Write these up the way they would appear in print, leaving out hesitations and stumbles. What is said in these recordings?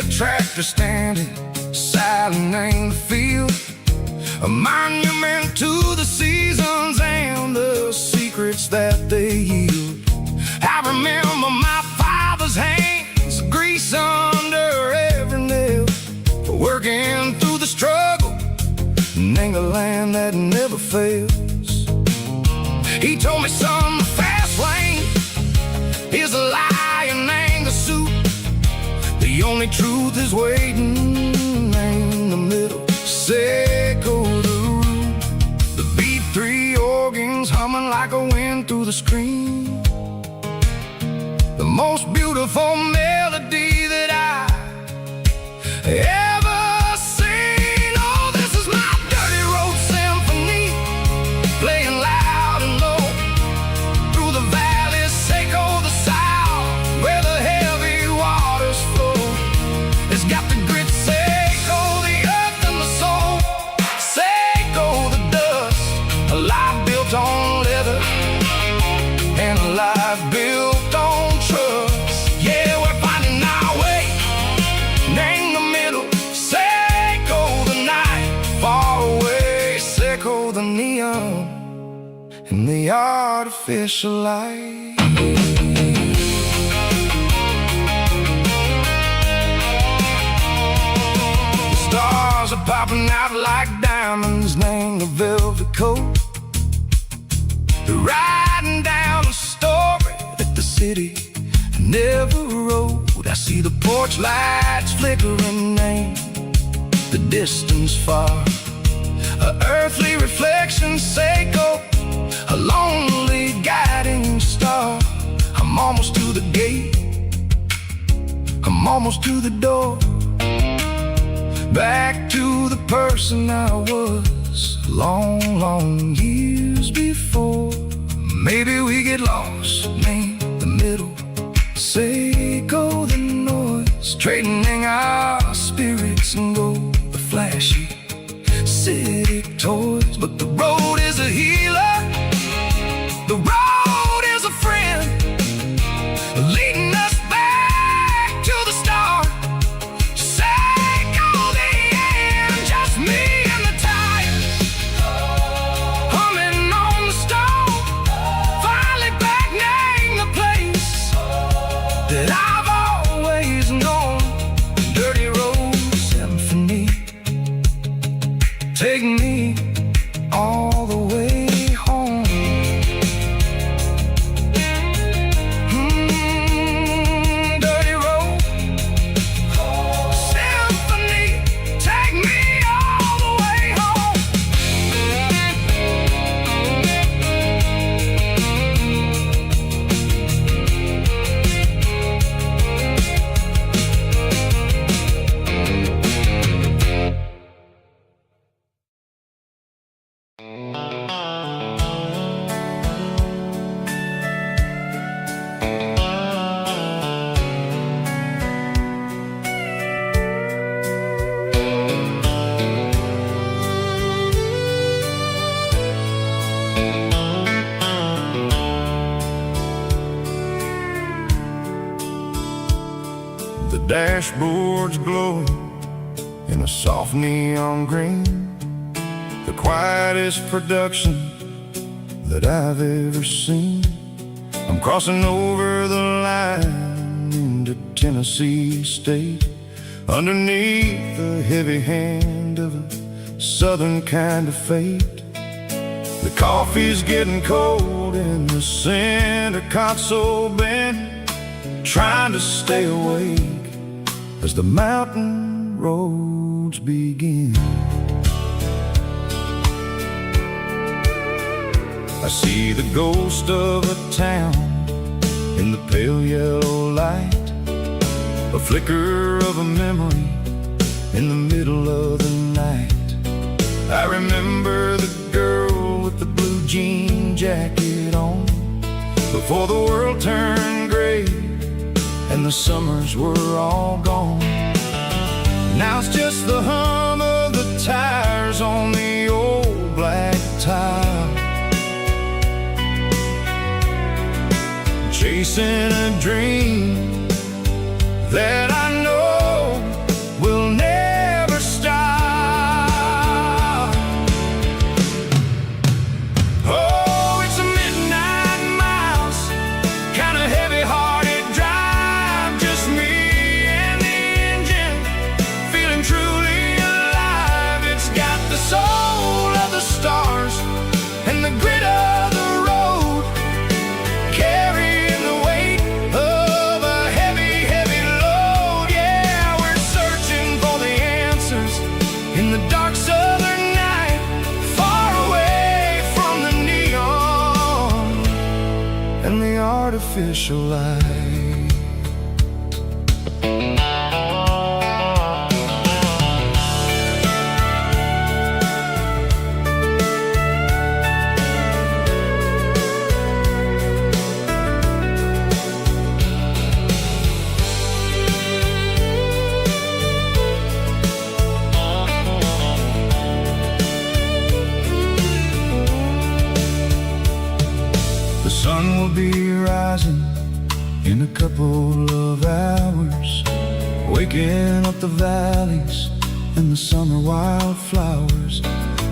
tractor standing silent in the field, a monument to the seasons and the secrets that they yield. I remember my father's hands, grease under every nail, for working through the struggle in the land that never fails. He told me, son, the fast lane is a lie and anger suit. The only truth is waiting in the middle. Say go the root. The B3 organs humming like a wind through the screen. The most beautiful melody that I ever seen. Oh, this is my dirty road symphony, playing loud and low through the valleys, Seco the south, where the heavy waters flow. It's got the grit, Seco the earth and the soul, Seco the dust, a life built on leather and a life built on trust. Yeah, we're finding our way in the middle. Seco the night, far away, Seco the neon and the artificial light. The stars are popping out like diamonds, named the velvet coat. They're riding down a story that the city never wrote. I see the porch lights flickering in the distance far, a earthly reflection, Seco, a lonely guiding star. I'm almost to the gate, I'm almost to the door, back to the person I was long, long years before. Maybe we get lost in the middle, Seco the noise, trading our spirits and gold, the flashy city toys. But the road is a healer, the road is a friend, leading us back to the start. Seco the end, just me and the tires, humming on the stove, finally back name the place that I've always known. Dirty road symphony, take me all the way home. Dirty road symphony, take me all the way home. The dashboard's glowing in a soft neon green, the quietest production that I've ever seen. I'm crossing over the line into Tennessee State, underneath the heavy hand of a southern kind of fate. The coffee's getting cold in the center console bin, trying to stay awake as the mountain roads begin. I see the ghost of a town in the pale yellow light, a flicker of a memory in the middle of the night. I remember the girl with the blue jean jacket on, before the world turned gray and the summers were all gone. Now it's just the hum of the tires on the old black tile, chasing a dream that I know artificial light. The sun will be rising in a couple of hours, waking up the valleys and the summer wildflowers.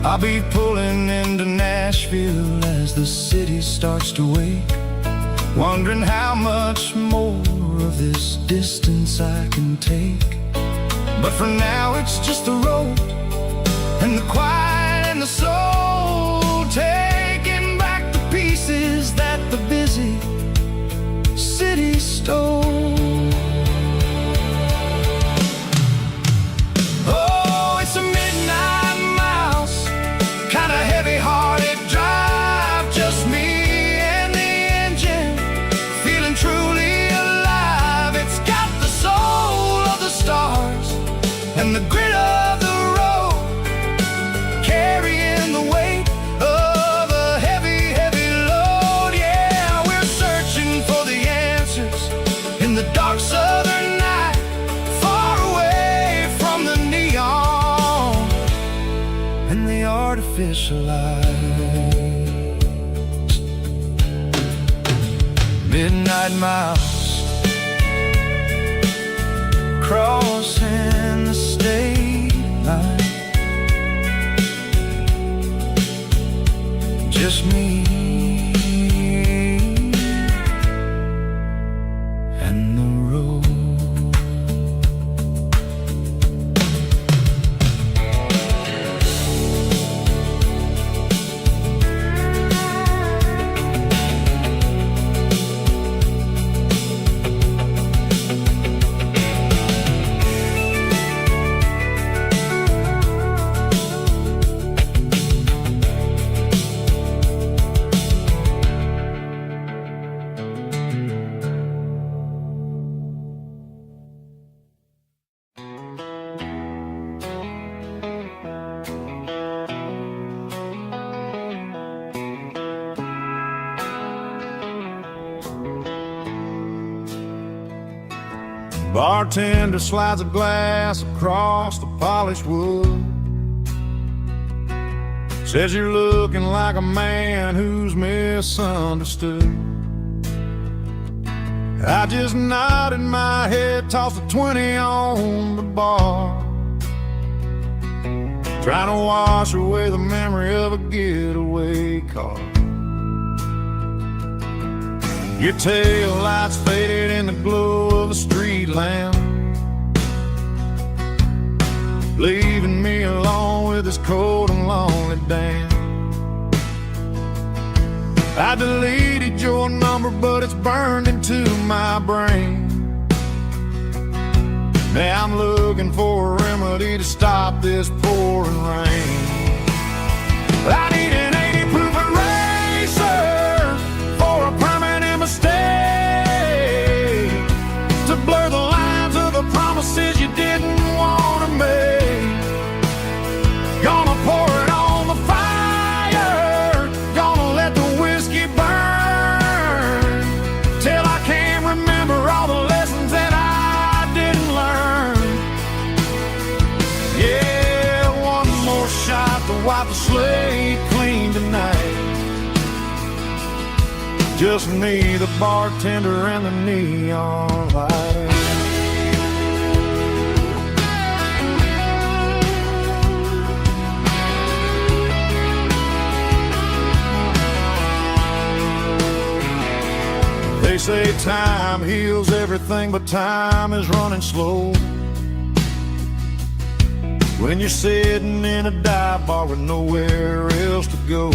I'll be pulling into Nashville as the city starts to wake, wondering how much more of this distance I can take. But for now it's just the road and the quiet and the soul, taking back the pieces that the busy city stole. Oh, it's a midnight mouse, kinda heavy-hearted drive, just me and the engine, feeling truly alive. It's got the soul of the stars and the grit of the road, carrying the weight of a heavy, heavy load. Yeah, we're searching for the answers in the dark southern night, far away from the neon and the artificial lights. Midnight mouse, crossing the state line, just me and the road. Bartender slides a glass across the polished wood, says you're looking like a man who's misunderstood. I just nodded my head, tossed a 20 on the bar, trying to wash away the memory of a getaway car. Your tail lights faded in the glow of a street lamp, leaving me alone with this cold and lonely damn. I deleted your number, but it's burned into my brain. Now I'm looking for a remedy to stop this pouring rain. I need an 80 proof eraser for a permanent mistake, to blur the lines of the promises you didn't want to make. Gonna pour it on the fire, gonna let the whiskey burn, till I can't remember all the lessons that I didn't learn. Yeah, one more shot to wipe the slate clean tonight. Just me, the bartender, and the neon light. They say time heals everything, but time is running slow when you're sitting in a dive bar with nowhere else to go.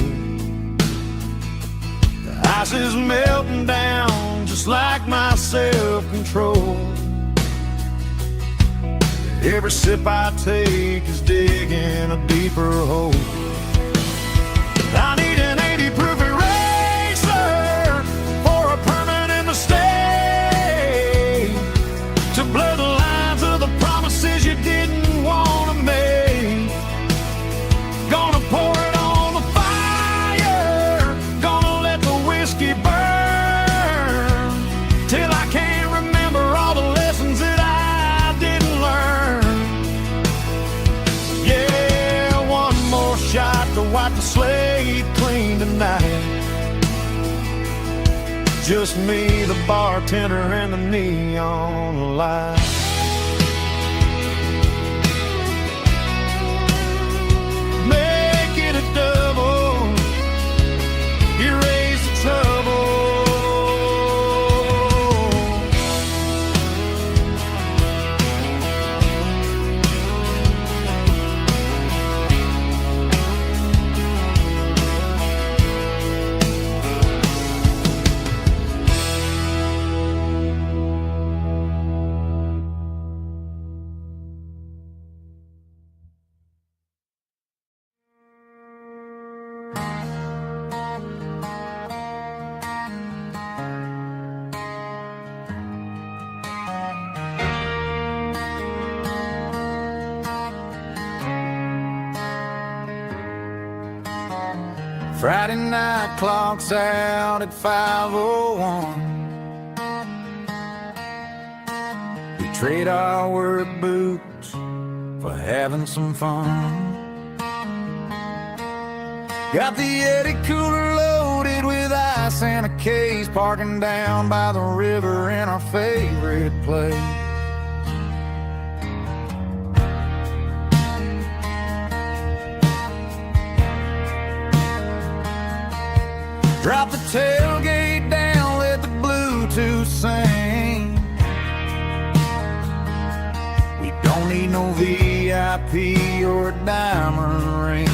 The ice is melting down just like my self-control. Every sip I take is digging a deeper hole. I need an 80 proof eraser for a permanent mistake, scene tonight. Just me, the bartender, and the neon light. Make it a double, erase the trouble. Friday night clock's out at 5:01. We trade our work boots for having some fun. Got the Yeti cooler loaded with ice and a case, parking down by the river in our favorite place. Drop the tailgate down, let the Bluetooth sing. We don't need no VIP or a diamond ring.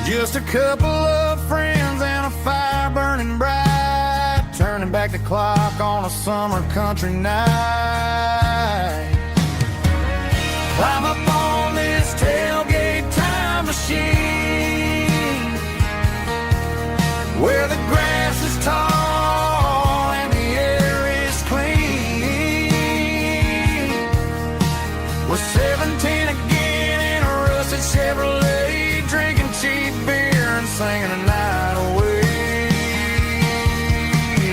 Just a couple of friends and a fire burning bright, turning back the clock on a summer country night. Climb up on this tailgate time machine, where the grass is tall and the air is clean. We're 17 again in a rusted Chevrolet, drinking cheap beer and singing the night away.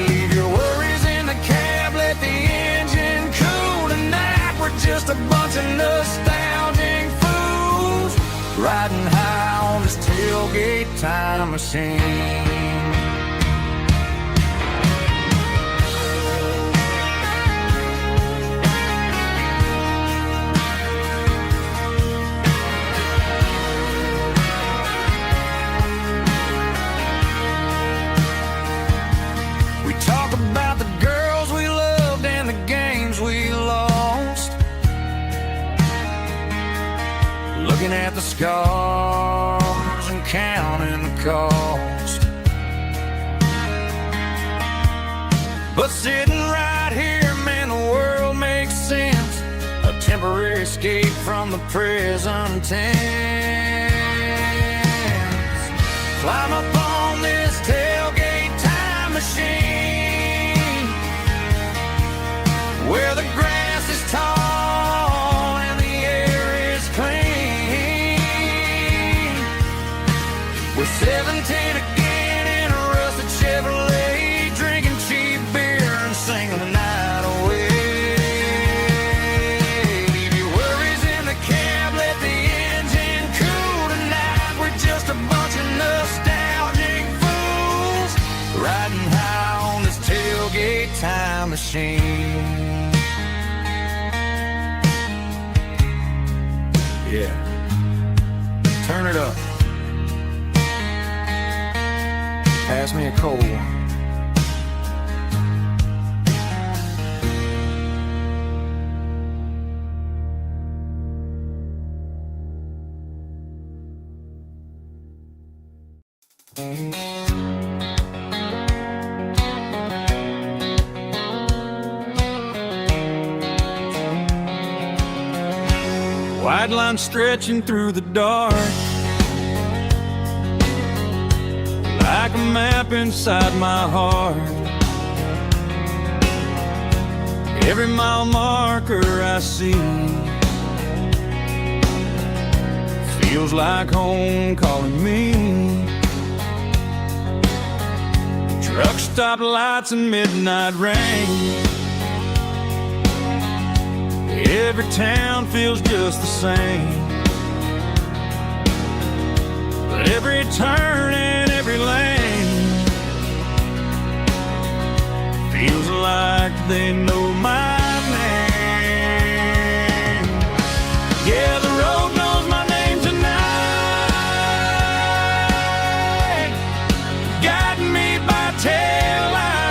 Leave your worries in the cab, let the engine cool tonight. We're just a bunch of nostalgic fools, riding high on this tailgate time machine. We talk about the girls we loved and the games we lost, looking at the scars and counting the cost. But sitting right here, man, the world makes sense, a temporary escape from the present tense. Climb up on this tailgate time machine, where the grass is tall and the air is clean. We're 17 again in a rusted Chevrolet, drinking cheap beer and singing the night away. Leave your worries in the cab, let the engine cool tonight. We're just a bunch of nostalgic fools, riding high on this tailgate time machine. Yeah, turn it up. Pass me a cold one. White line stretching through the dark, like a map inside my heart. Every mile marker I see feels like home calling me. Truck stop lights and midnight rain, every town feels just the same. every turn and every lane feels like they know my name. Yeah, the road knows my name tonight, guiding me by taillight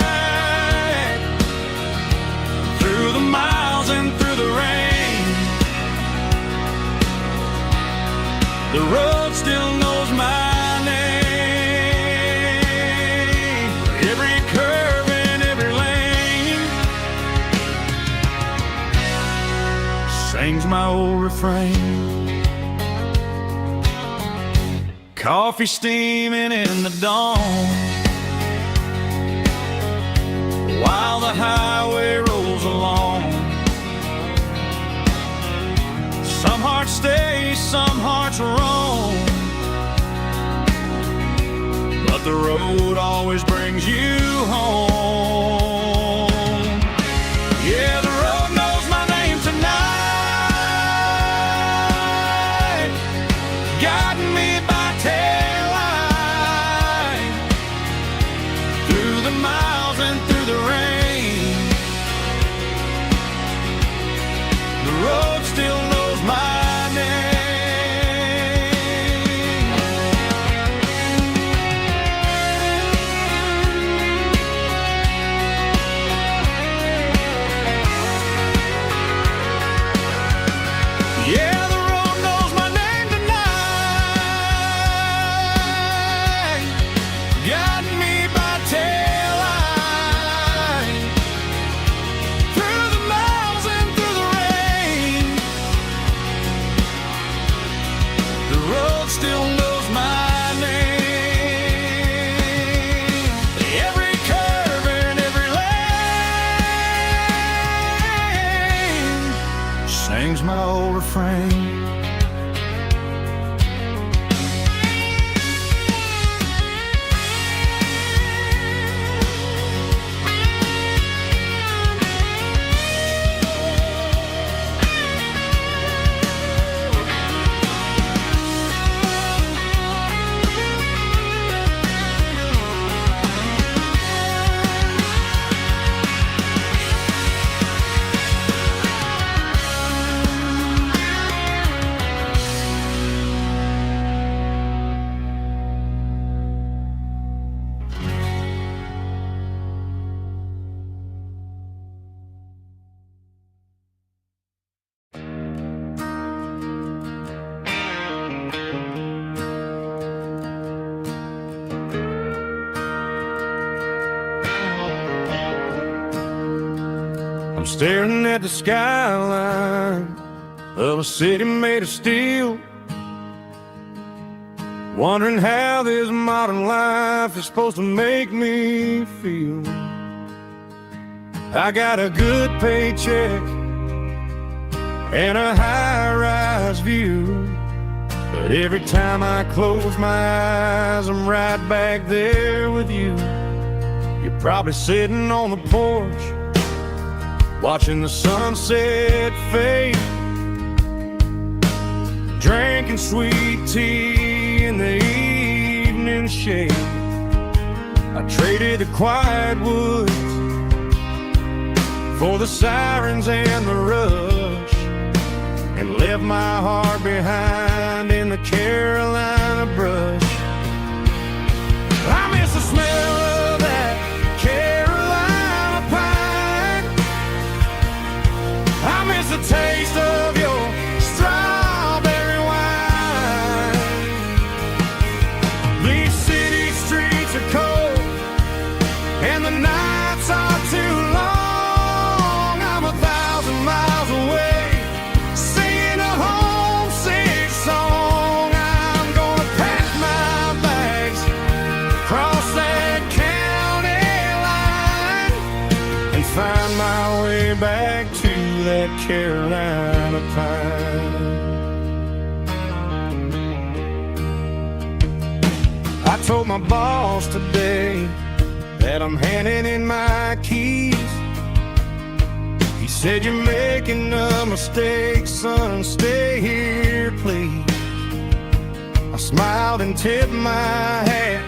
through the miles and through the rain. The road still knows my name. Every curve and every lane sings my old refrain. Coffee steaming in the dawn, while the highway rolls along. Some hearts stay, some hearts roam, but the road always brings you home. Yeah, the road knows my name tonight, guiding me by taillight through the miles and through the rain. The road still knows my name. Yeah, the road knows my name tonight, guiding me by taillight through the miles and through the rain. The road still knows my name. Every curve and every lane sings my old refrain. I'm staring at the skyline of a city made of steel, wondering how this modern life is supposed to make me feel. I got a good paycheck and a high-rise view, but every time I close my eyes, I'm right back there with you. You're probably sitting on the porch, watching the sunset fade, drinking sweet tea in the evening shade. I traded the quiet woods for the sirens and the rush, and left my heart behind in the Carolina brush. I miss the smell of that Carolina pine. I miss the taste of your strawberry wine. These city streets are cold and the nights are too long. I'm 1,000 miles away, singing a homesick song. I'm gonna pack my bags, cross that county line, and find my way back to that Carolina pine. I told my boss today that I'm handing in my keys. He said, "You're making a mistake, son, stay here, please." I smiled and tipped my hat,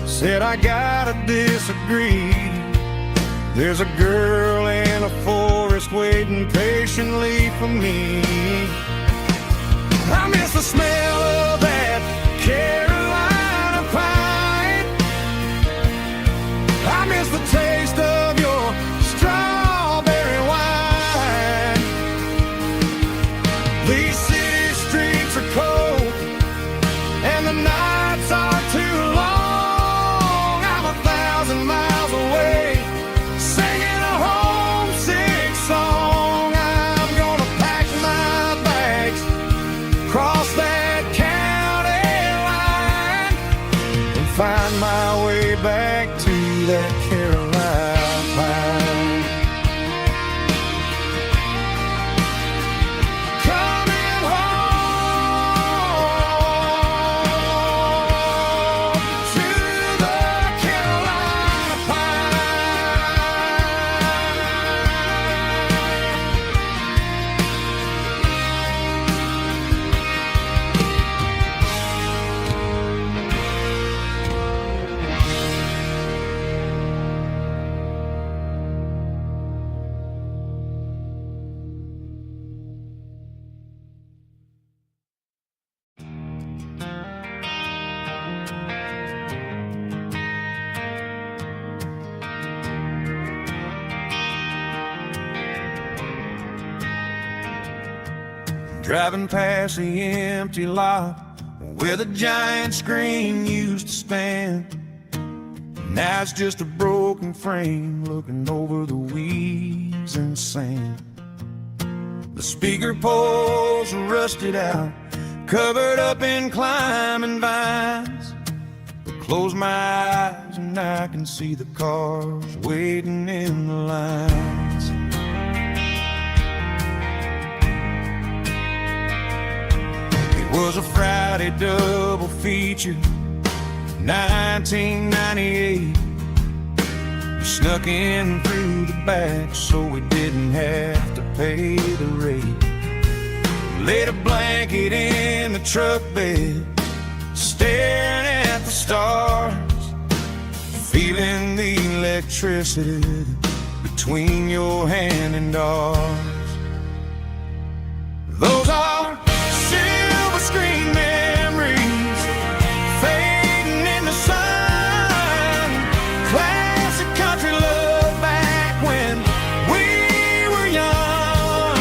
said I gotta disagree. There's a girl in a forest waiting patiently for me. I miss the smell of that Carolina pine. I miss the taste of your strawberry wine. These city streets are cold and the nights are too long. I'm 1,000 miles away, singing a homesick song. I'm gonna pack my bags, cross that county line, and find my way back to that Carolina pine. Coming home to the Carolina Driving past the empty lot where the giant screen used to stand. Now it's just a broken frame looking over the weeds and sand. The speaker poles are rusted out, covered up in climbing vines. I close my eyes and I can see the cars waiting in the lines. It was a Friday double feature, 1998. We snuck in through the back so we didn't have to pay the rate. Laid a blanket in the truck bed, staring at the stars, feeling the electricity between your hand and ours. Those are silver screen memories fading in the sun. Classic country love back when we were young.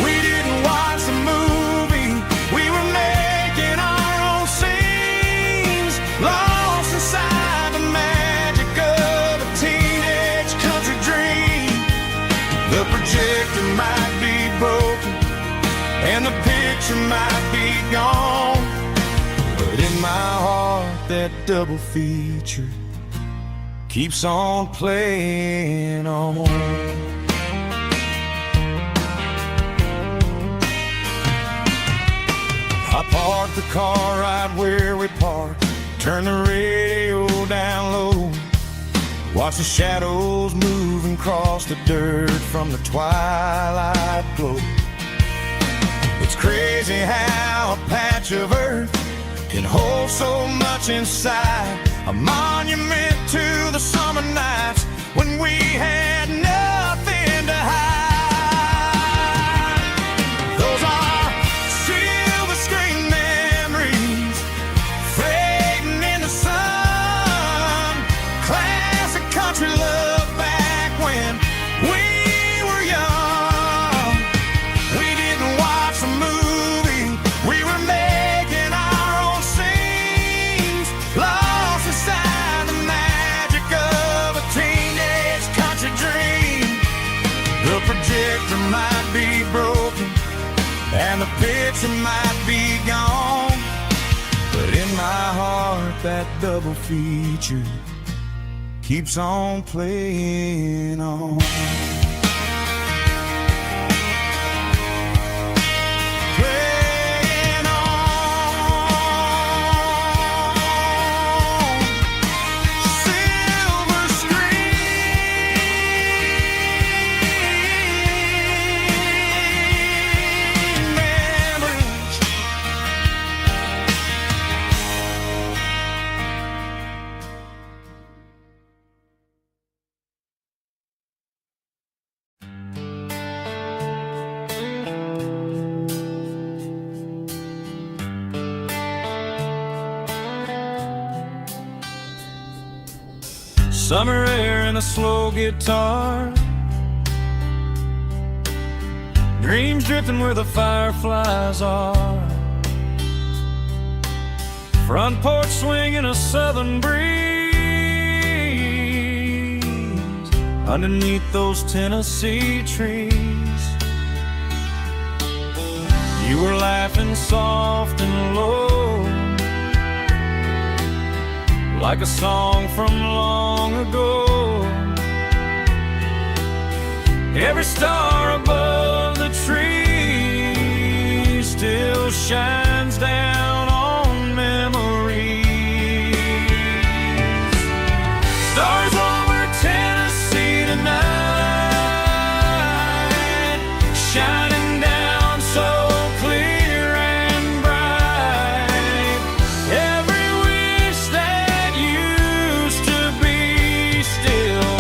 We didn't watch the movie, we were making our own scenes, lost inside the magic of a teenage country dream. The projector might be broken and the picture might be gone, but in my heart that double feature keeps on playing on. I parked the car right where we parked, turned the radio down low, watch the shadows moving across the dirt from the twilight glow. It's crazy how a patch of earth can hold so much inside, a monument to the summer nights when we had nothing to hide. Those are silver screen memories fading in the sun. Classic country love back when we were young. We didn't watch the movie, we were making our own scenes, lost inside the magic of a teenage country dream. The projector might be broken and the picture might be gone, but in my heart that double feature keeps on playing on. Playing on. Silver screen memories Summer air and a slow guitar, dreams drifting where the fireflies are. Front porch swinging a southern breeze underneath those Tennessee trees. You were laughing soft and low, like a song from long ago. Every star above the tree still shines down on memories. Stars over Tennessee tonight, shining down so clear and bright. Every wish that used to be still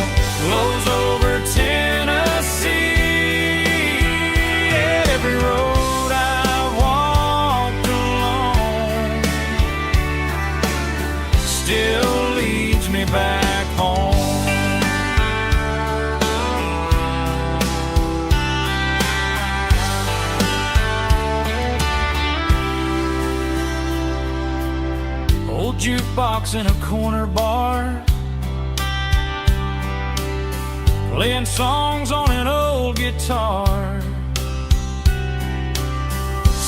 glows over Tennessee. Every road I've walked along still leads me back home. Old jukebox in a corner bar, playing songs on an old guitar.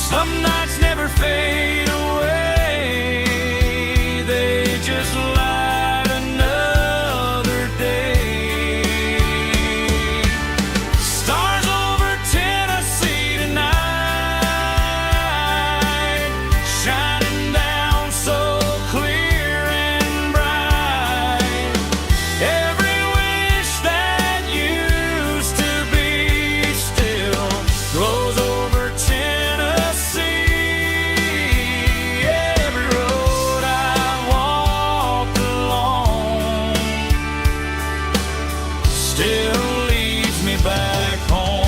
Some nights never fade away, they just light another day. Stars over Tennessee tonight, shining down so clear and bright. Every wish that used to be still glows over Tennessee. Every road I walked along still leads me back home.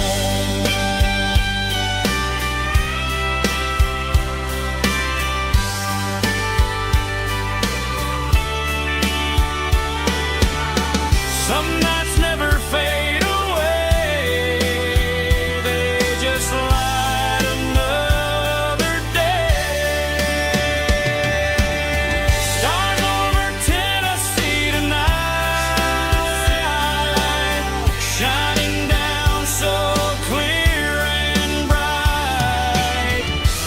Some nights never fade away, they just light another day. Stars over Tennessee tonight, shining down so clear and bright.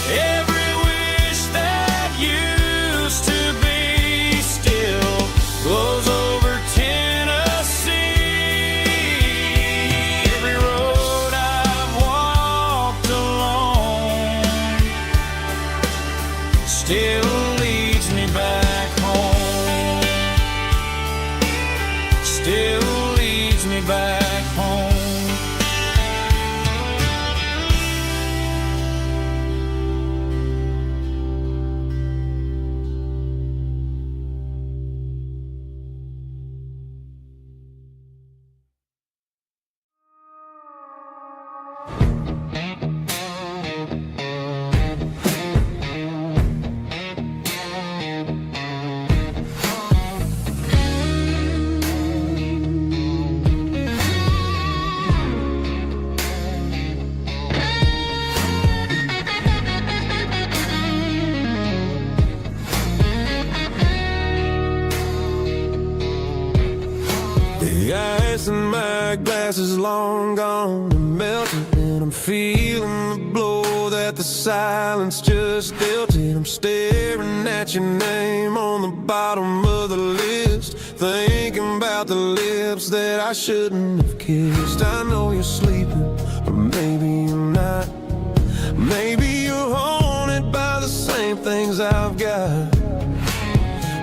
Every wish that used to be still glows over Tennessee. Every road I've walked along still leads me back home. Still leads me back home. The ice in my glass is long gone and melted, and I'm feeling the blow that the silence just dealt it. I'm staring at your name on the bottom of the list, thinking about the lips that I shouldn't have kissed. I know you're sleeping, or maybe you're not. Maybe you're haunted by the same things I've got.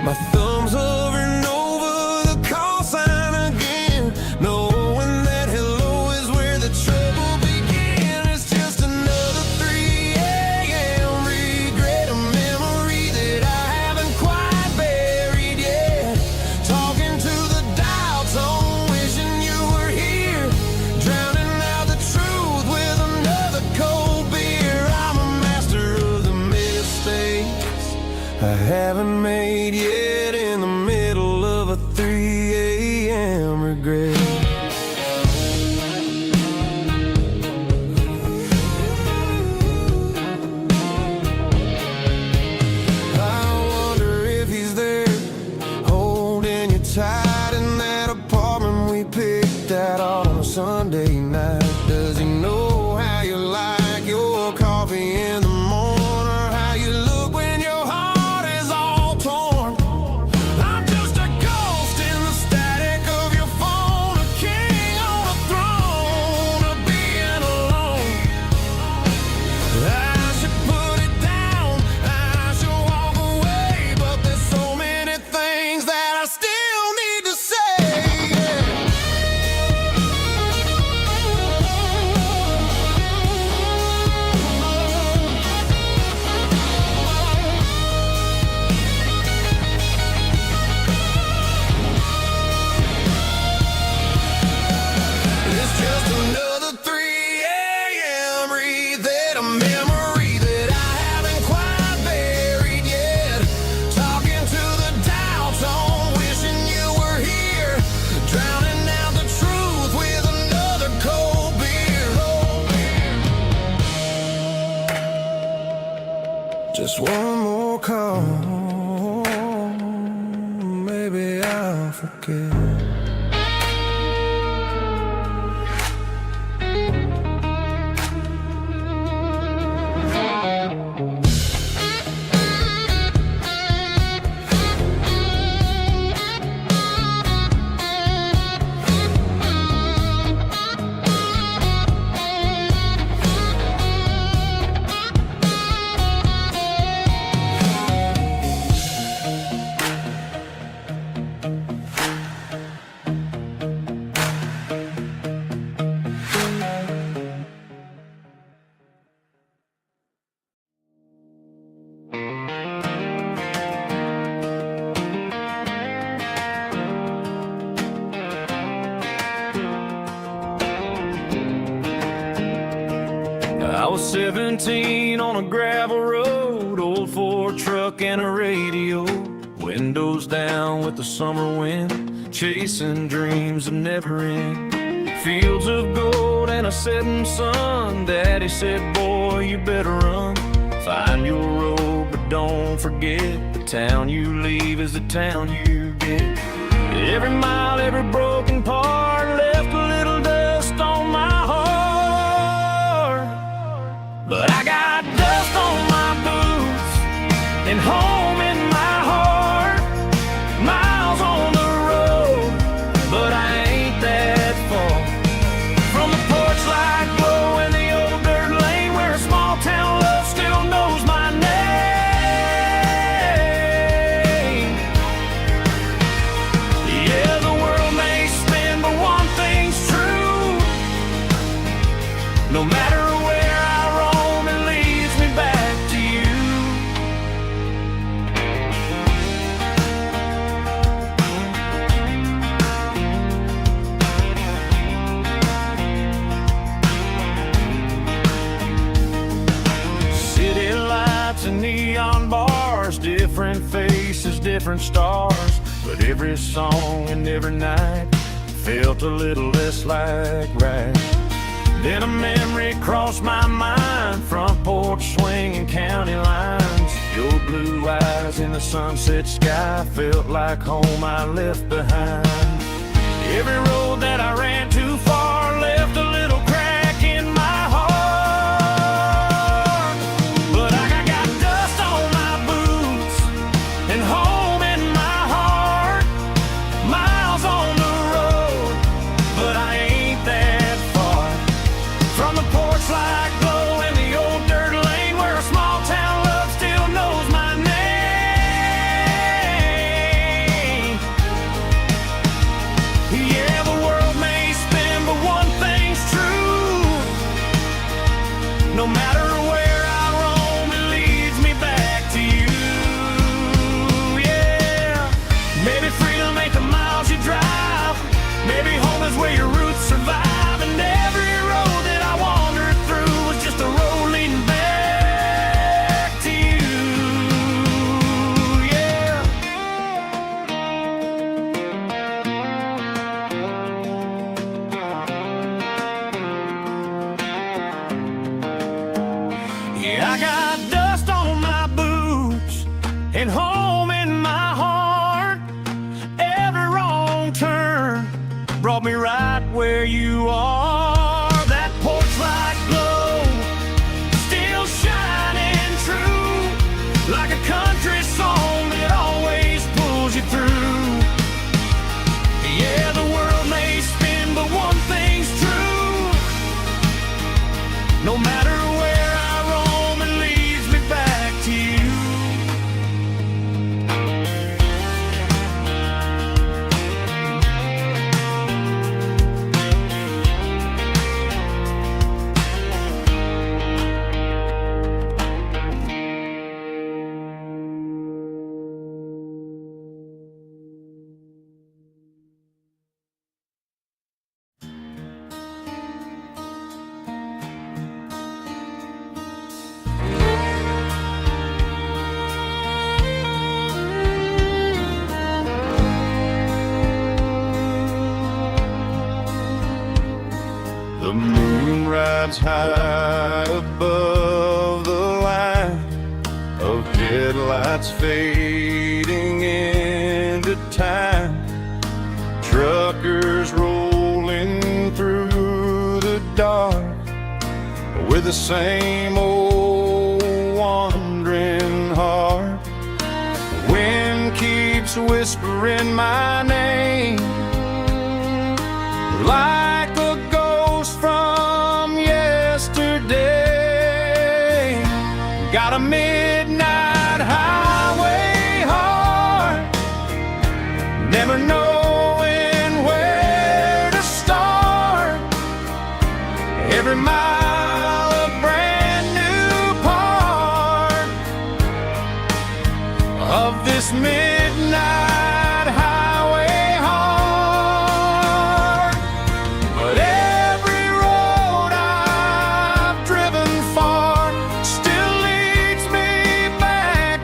My thumb's hovering over the call sign again, knowing that hello is where the trouble began. It's just another 3 a.m. regret, a memory that I haven't quite buried yet. Talking to the dial tone, wishing you were here, drowning out the truth with another cold beer. I'm a master of the mistakes I haven't made yet in the middle. I was 17 on a gravel road, old Ford truck and a radio, windows down with the summer wind, chasing dreams that never end. Fields of gold and a setting sun. Daddy said, boy, you better run. Find your road, but don't forget, the town you leave is the town you get. Every mile, every broken part left a little dust on my heart. But I got dust on my boots and home in my heart. Miles on the road, but I ain't that far from the porch light glow in the old dirt lane where a small town love still knows my name. Yeah, the world may spin, but one thing's true. No matter where I roam, it leads me back to you. City lights and neon bars, different faces, different stars, but every song and every night felt a little less like right. Then a memory crossed my mind, front porch swinging county lines. Your blue eyes in the sunset sky felt like home I left behind. Every road that I ran too far left a little crack in my heart. But I got dust on my boots and home in my heart. Miles on the road, but I ain't that far from the porch light glow in the old dirt lane where a small town love still knows my name. Yeah, the world may spin, but one thing's true. No matter where I roam, it leads me back to you. Yeah, maybe freedom ain't the miles you drive. Maybe home is where your roots survive. And every road that I wandered through was just a road leading back to you. Yeah. Yeah, I got dust on my boots and home in my heart. Every wrong turn brought me right where you are. That porch light glow still shining true, like a country song that always pulls you through. Yeah, the world may spin, but one thing's true. No matter where I roam, it leads me back to you. The moon rides high above the line of headlights fading into time. truckers rolling through the dark with the same old wandering heart. The wind keeps whispering my name like a ghost from yesterday. Got a midnight highway heart, never knowing where to start. Every mile a brand new part of this midnight highway heart. But every road I've driven far still leads me back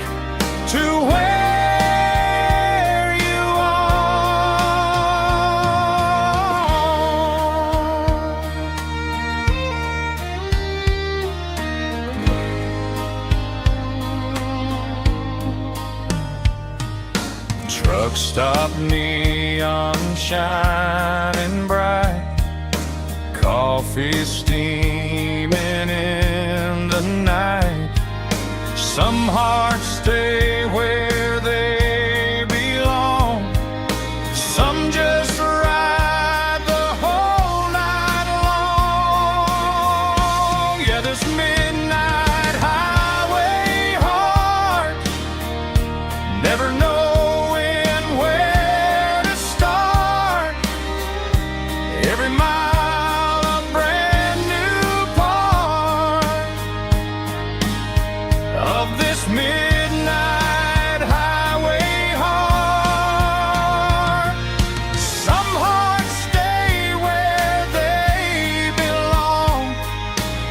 to where you are. Truck stop, neon shining bright, coffee steaming in the night. Some hearts stay where they belong, some just ride the whole night long. Yeah, this midnight highway heart, never knowing where to start. Every mile a brand new part of this midnight highway heart. Some hearts stay where they belong,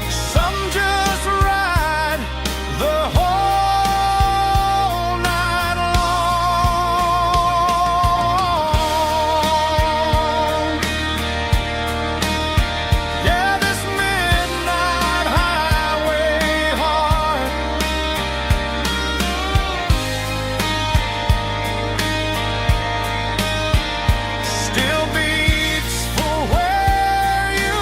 some just ride the whole night long. Yeah, this midnight highway heart still beats for where you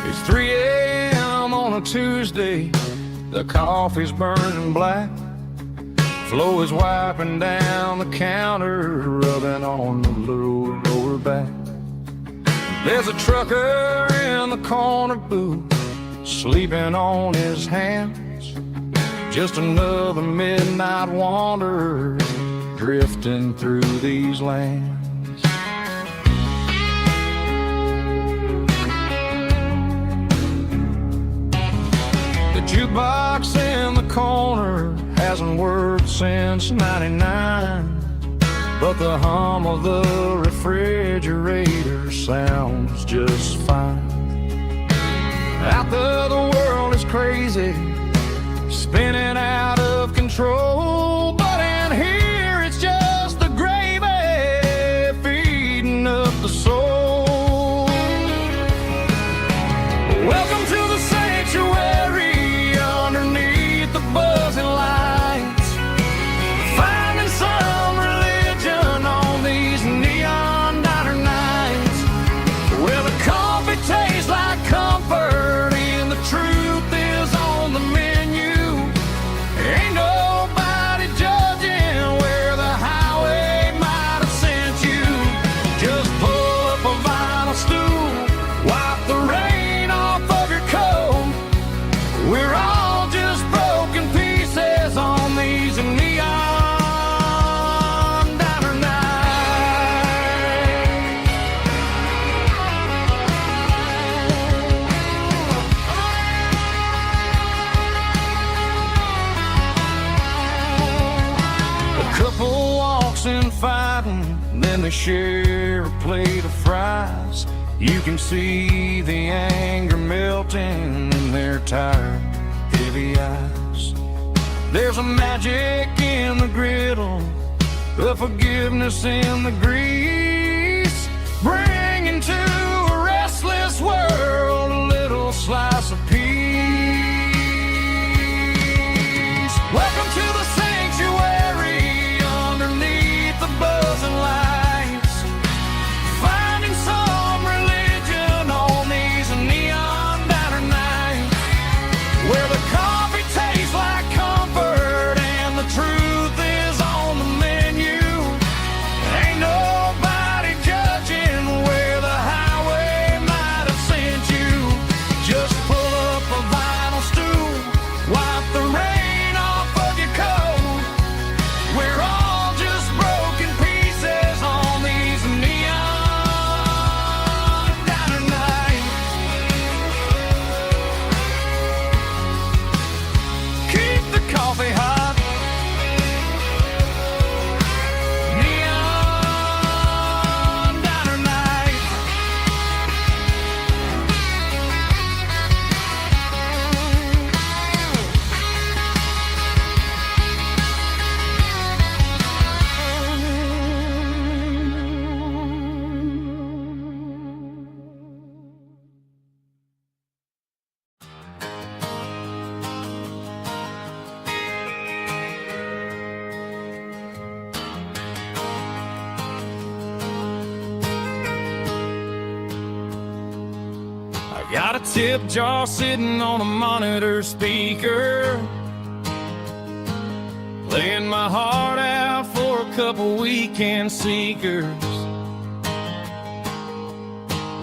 It's 3 a.m. on a Tuesday, the coffee's burning black. Flo is wiping down the counter, rubbing on the lower back. There's a trucker in the corner booth, sleeping on his hands. Just another midnight wanderer, drifting through these lands. The jukebox in the corner hasn't worked since '99, but the hum of the refrigerator sounds just fine. Out there the world is crazy, spinning out of control, but in here it's just the gravy feeding up the soul. Welcome to the sanctuary underneath the buzzing lights, finding some religion on these neon diner nights. Well, the coffee tastes like comfort and the truth is on the then they share a plate of fries. You can see the anger melting in their tired, heavy eyes. There's a magic in the griddle, the forgiveness in the grease, bringing to a restless world a little slice of peace. Welcome to the sanctuary underneath the buzzing lights, finding some religion on these neon diner nights, where the coffee tastes like comfort and the truth is on the menu. Ain't nobody judging where the highway might have sent you. Just pull up a vinyl stool, wipe the rain off of your coat. We're all just broken pieces on these neon diner nights. Keep the coffee hot. Neon diner nights. I got a tip jar sitting on a monitor speaker, playing my heart out for a couple weekend seekers.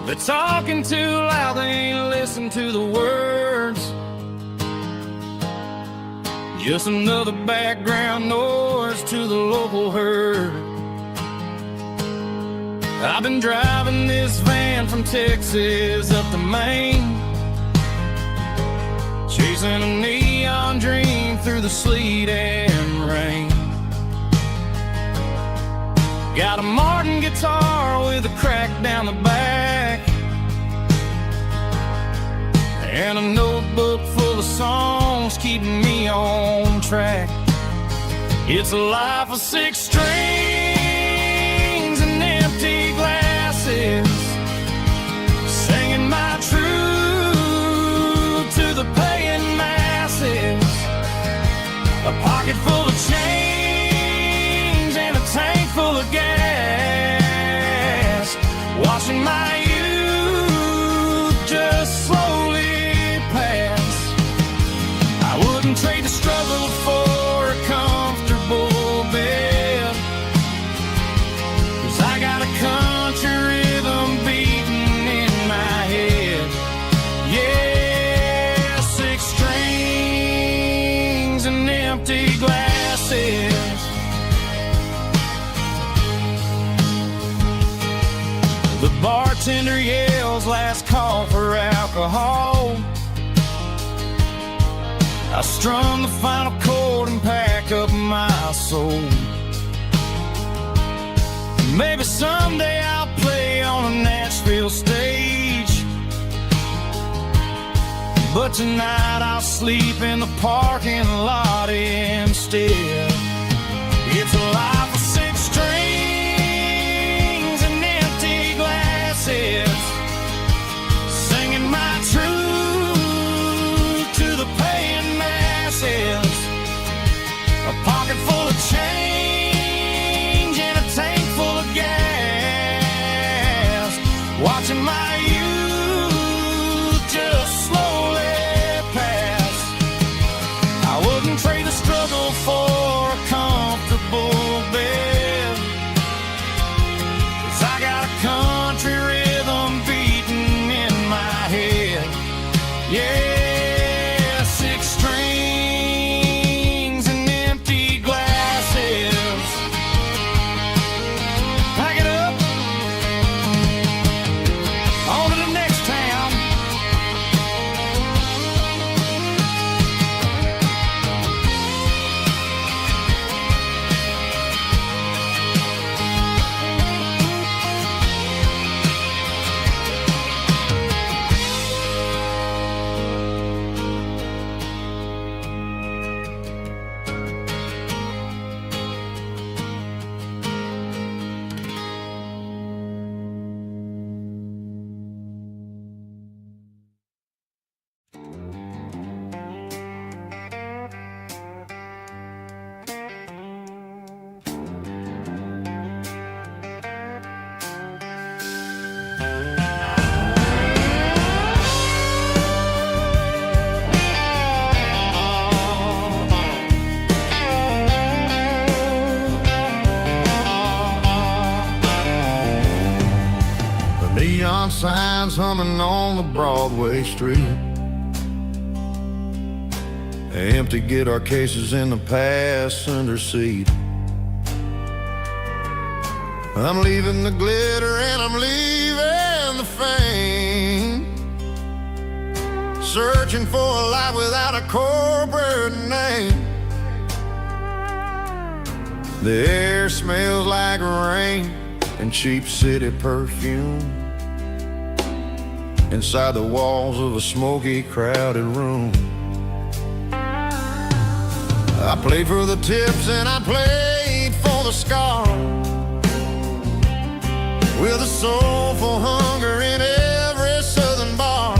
They're talking too loud, they ain't listen to the words. Just another background noise to the local herd. I've been driving this van from Texas up to Maine, chasing a neon dream through the sleet and rain. Got a Martin guitar with a crack down the back, and a notebook full of songs keeping me on track. It's a life of 6 strings and empty glasses, singing my truth to the paying masses. A pocket full of change and a tank full of gas, watching my youth just slowly pass. I wouldn't trade the struggle for a comfortable bed, 'cause I got a country rhythm beating in my head. Yeah, 6 strings and empty glasses. The bartender yells last call for alcohol. I strum the final chord and pack up my soul. Maybe someday I'll play on a Nashville stage, but tonight I'll sleep in the parking lot instead. It's a life of 6 strings and empty glasses, singing my truth to the paying masses. A pocket full of change and a tank full of gas, watching my youth just slowly pass. I signs humming on the Broadway street. Empty guitar cases in the passenger seat. I'm leaving the glitter and I'm leaving the fame, searching for a life without a corporate name. The air smells like rain and cheap city perfume inside the walls of a smoky, crowded room. I played for the tips and I played for the scars, with a soulful hunger in every southern bar.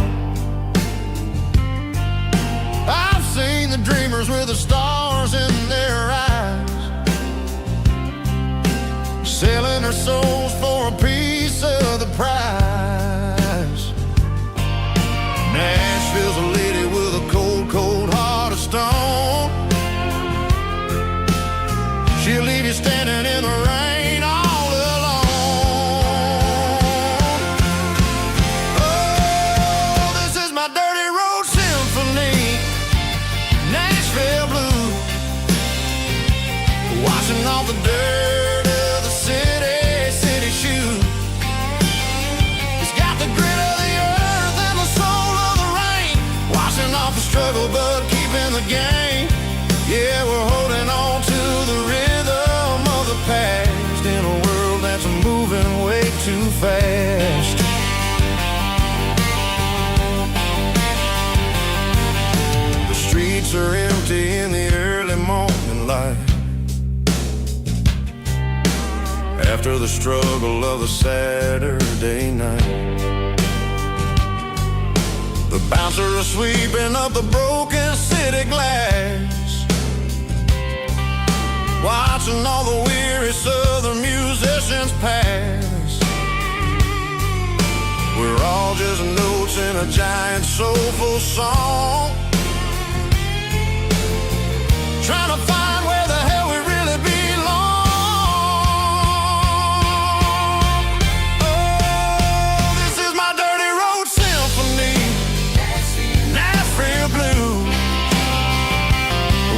I've seen the dreamers with the stars in their eyes, selling their souls for a piece of the prize. Nashville's a lady with a cold, cold heart of stone. She'll leave you standing in the rain all alone. Oh, this is my dirty road symphony, Nashville blues, washing off the dirt of the city shoes. It's got the grit of the earth and the soul of the rain, washing off the struggle but keeping the game. Yeah, we're holding on to the rhythm of the past in a world that's moving way too fast. The streets are empty in the early morning light, after the struggle of the Saturday night. The bouncers are sweeping up the broken city glass, watching all the weary southern musicians pass. We're all just notes in a giant soulful song, trying to find where the hell we really belong. Oh, this is my dirty road symphony, Nashville blues,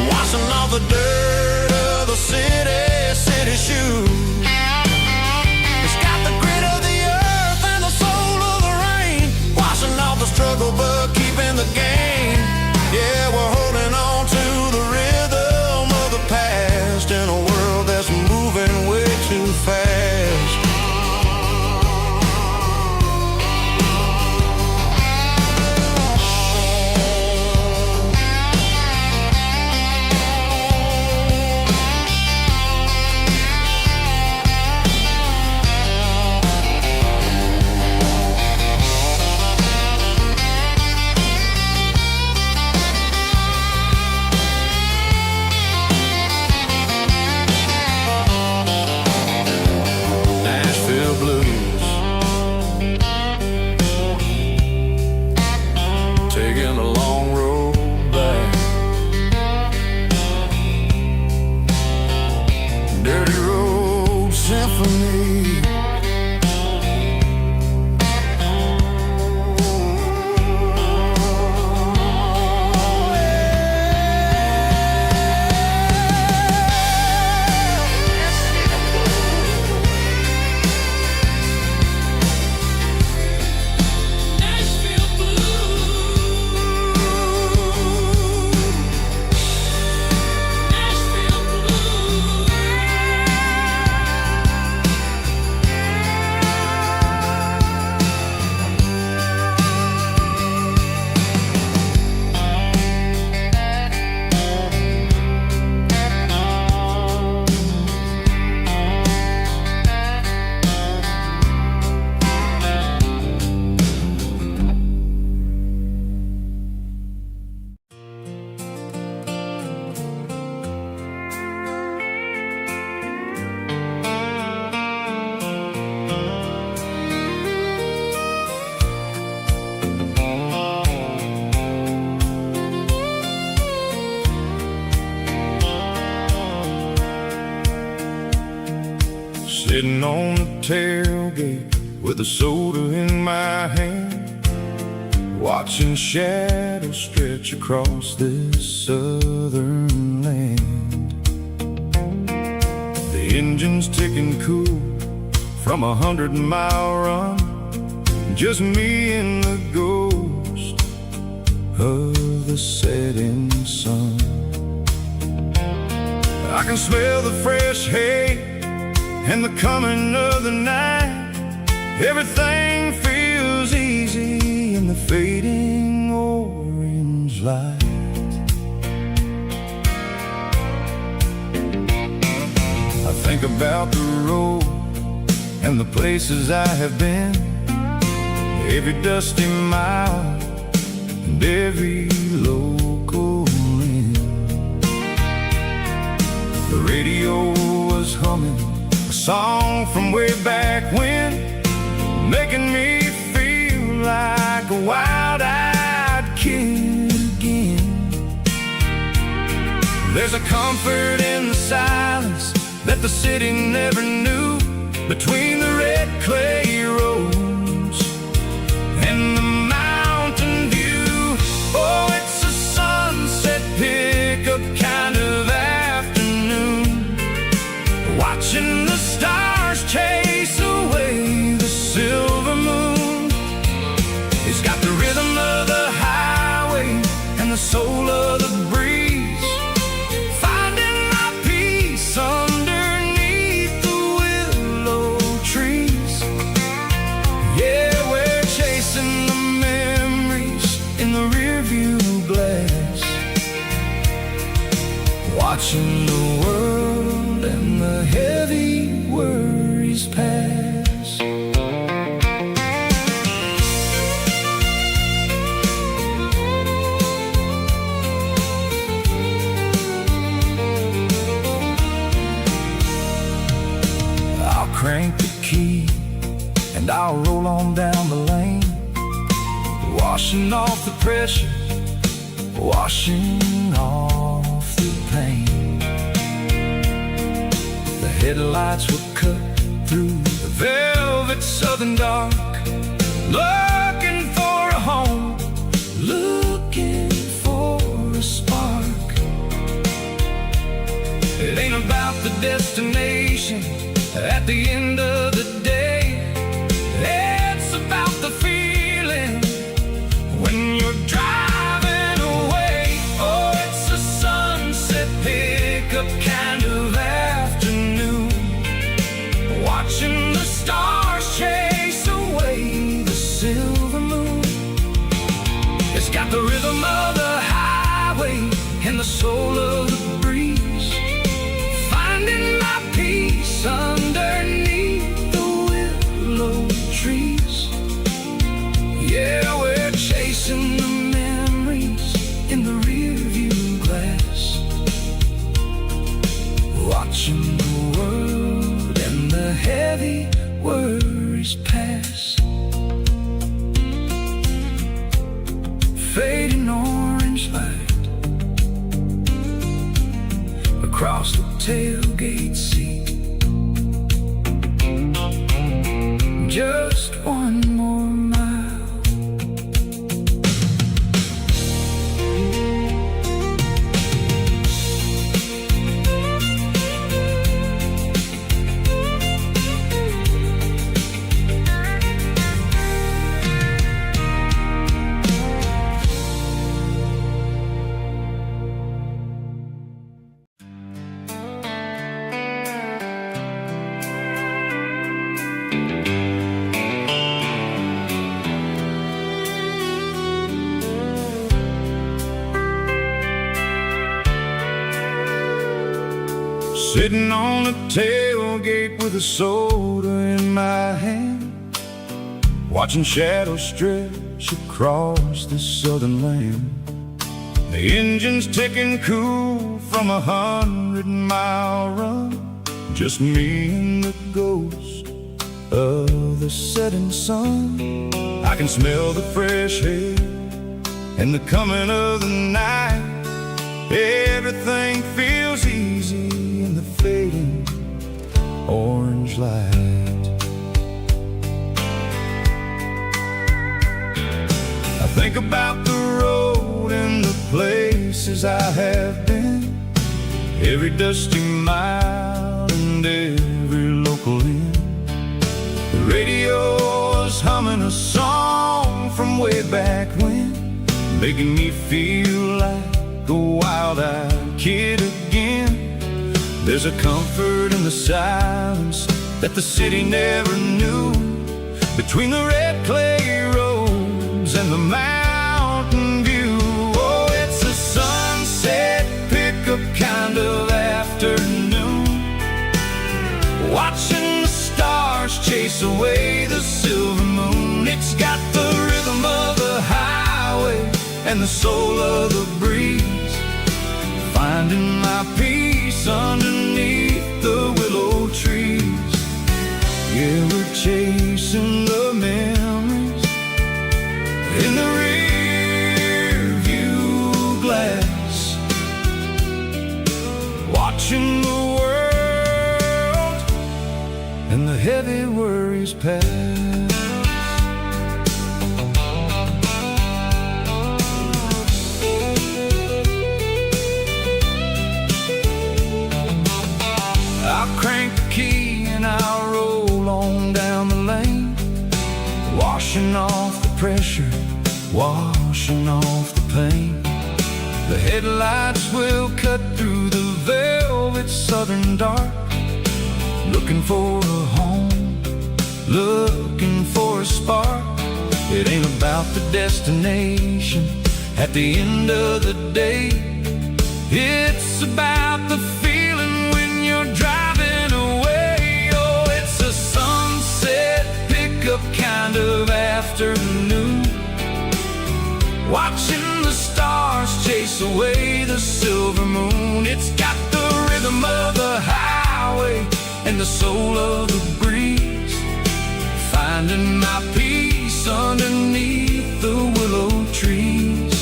washing off the dirt of the city shoes. It's got the grit of the earth and the soul of the rain, washing off the struggle but keeping the game. Yeah, we're holding on to the rhythm of the past in a world that's moving way too fast. Taking a long road back, dirty road symphony. Sitting on the tailgate with a soda in my hand, watching shadows stretch across this southern land. The engine's ticking cool from 100-mile run, just me and the ghost of the setting sun. I can smell the fresh hay and the coming of the night. Everything feels easy in the fading orange light. I think about the road and the places I have been, every dusty mile and every local inn. The radio was humming a song from way back when, making me feel like a wild-eyed kid again. There's a comfort in the silence that the city never knew, between the red clay roads and the mountain view. Oh, it's a sunset pickup kind of afternoon, watching the stars chase away the silver moon. It's got the rhythm of the highway and the soul of the breeze, finding my peace underneath the willow trees. Yeah, we're chasing the memories in the rearview glass, watching the world and the heavy worries pass. I'll crank the key and I'll roll on down the lane, washing off the pressure, washing off the pain. The headlights were cut through the velvet southern dark, looking for a home, looking for a spark. It ain't about the destination at the end of the day, it's about the feeling when you're driving away. Oh, it's a sunset pickup kind of afternoon, watching the stars chase away the silver moon. It's got the rhythm of the highway and the soul of the breeze, finding my peace underneath the willow trees. Yeah, we're chasing the memories in the rearview glass, watching the world and the heavy worries pass. Fading orange light across the tailgate seat, just one more mile. Sitting on the tailgate with a soda in my hand, watching shadows stretch across this southern land. The engine's ticking cool from 100-mile run, just me and the ghost of the setting sun. I can smell the fresh air and the coming of the night. Everything feels easy in the fading orange light. think about the road and the places I have been, every dusty mile and every local inn. The radio is humming a song from way back when, making me feel like a wild-eyed kid again. There's a comfort in the silence that the city never knew, between the red clay roads and the mountain view. Oh, it's a sunset pickup kind of afternoon, watching the stars chase away the silver moon. It's got the rhythm of the highway and the soul of the breeze, finding my peace underneath the willow trees. Yeah, we're chasing the memories in the rear view glass, watching the world and the heavy worries pass. I'll crank the key and I'll roll on down the lane, washing off the pressure, washing off the pain. The headlights will cut through the velvet southern dark, looking for a home, looking for a spark. It ain't about the destination at the end of the day, it's about the feeling when you're driving away. Oh, it's a sunset pickup kind of afternoon, watching the stars chase away the silver moon. It's got the rhythm of the highway and the soul of the breeze, finding my peace underneath the willow trees.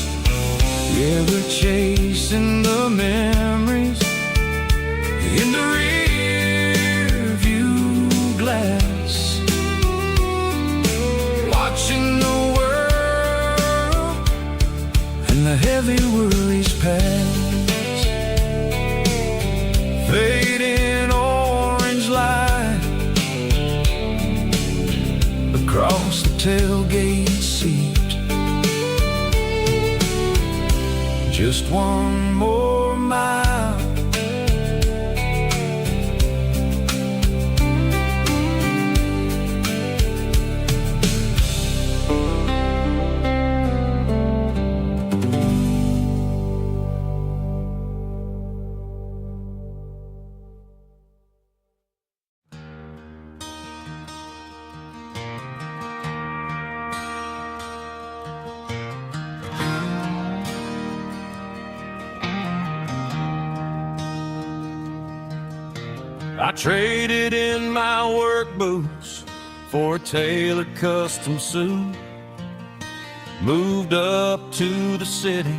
Yeah, we're chasing the memories in the rear view glass, watching the world and the heavy worries pass. Fading orange light across the tailgate seat, just one more mile. I traded in my work boots for a tailored custom suit, moved up to the city,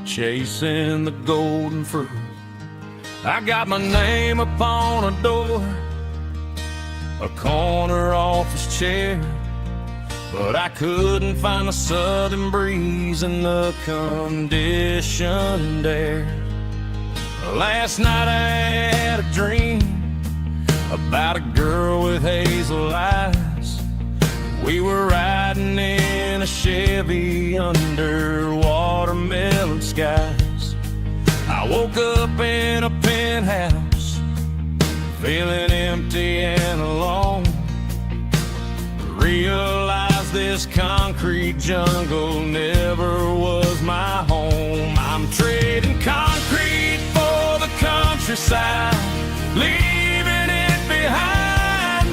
chasing the golden fruit. I got my name upon a door, a corner office chair, but I couldn't find the southern breeze in the conditioned air. Last night I had a dream about a girl with hazel eyes. We were riding in a Chevy under watermelon skies. I woke up in a penthouse, feeling empty and alone. Realized this concrete jungle never was my home. I'm trading concrete for the countryside, leaving it behind,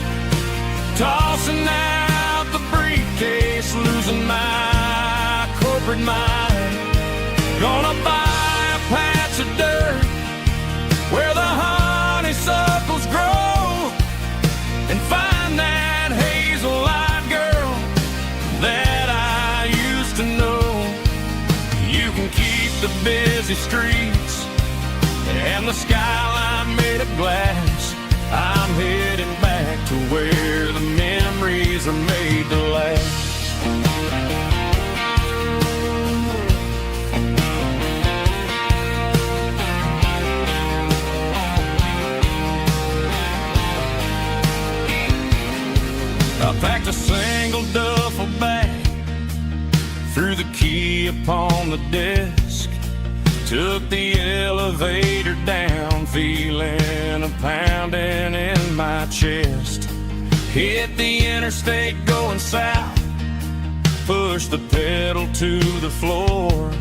tossing out the briefcase, losing my corporate mind. Gonna buy a patch of dirt where the honeysuckles grow and find that hazel-eyed girl that I used to know. You can keep the busy streets and the skyline made of glass. I'm heading back to where the memories are made to last. I packed a single duffel bag, threw the key upon the desk, took the elevator down, feeling a pounding in my chest. Hit the interstate going south, pushed the pedal to the floor.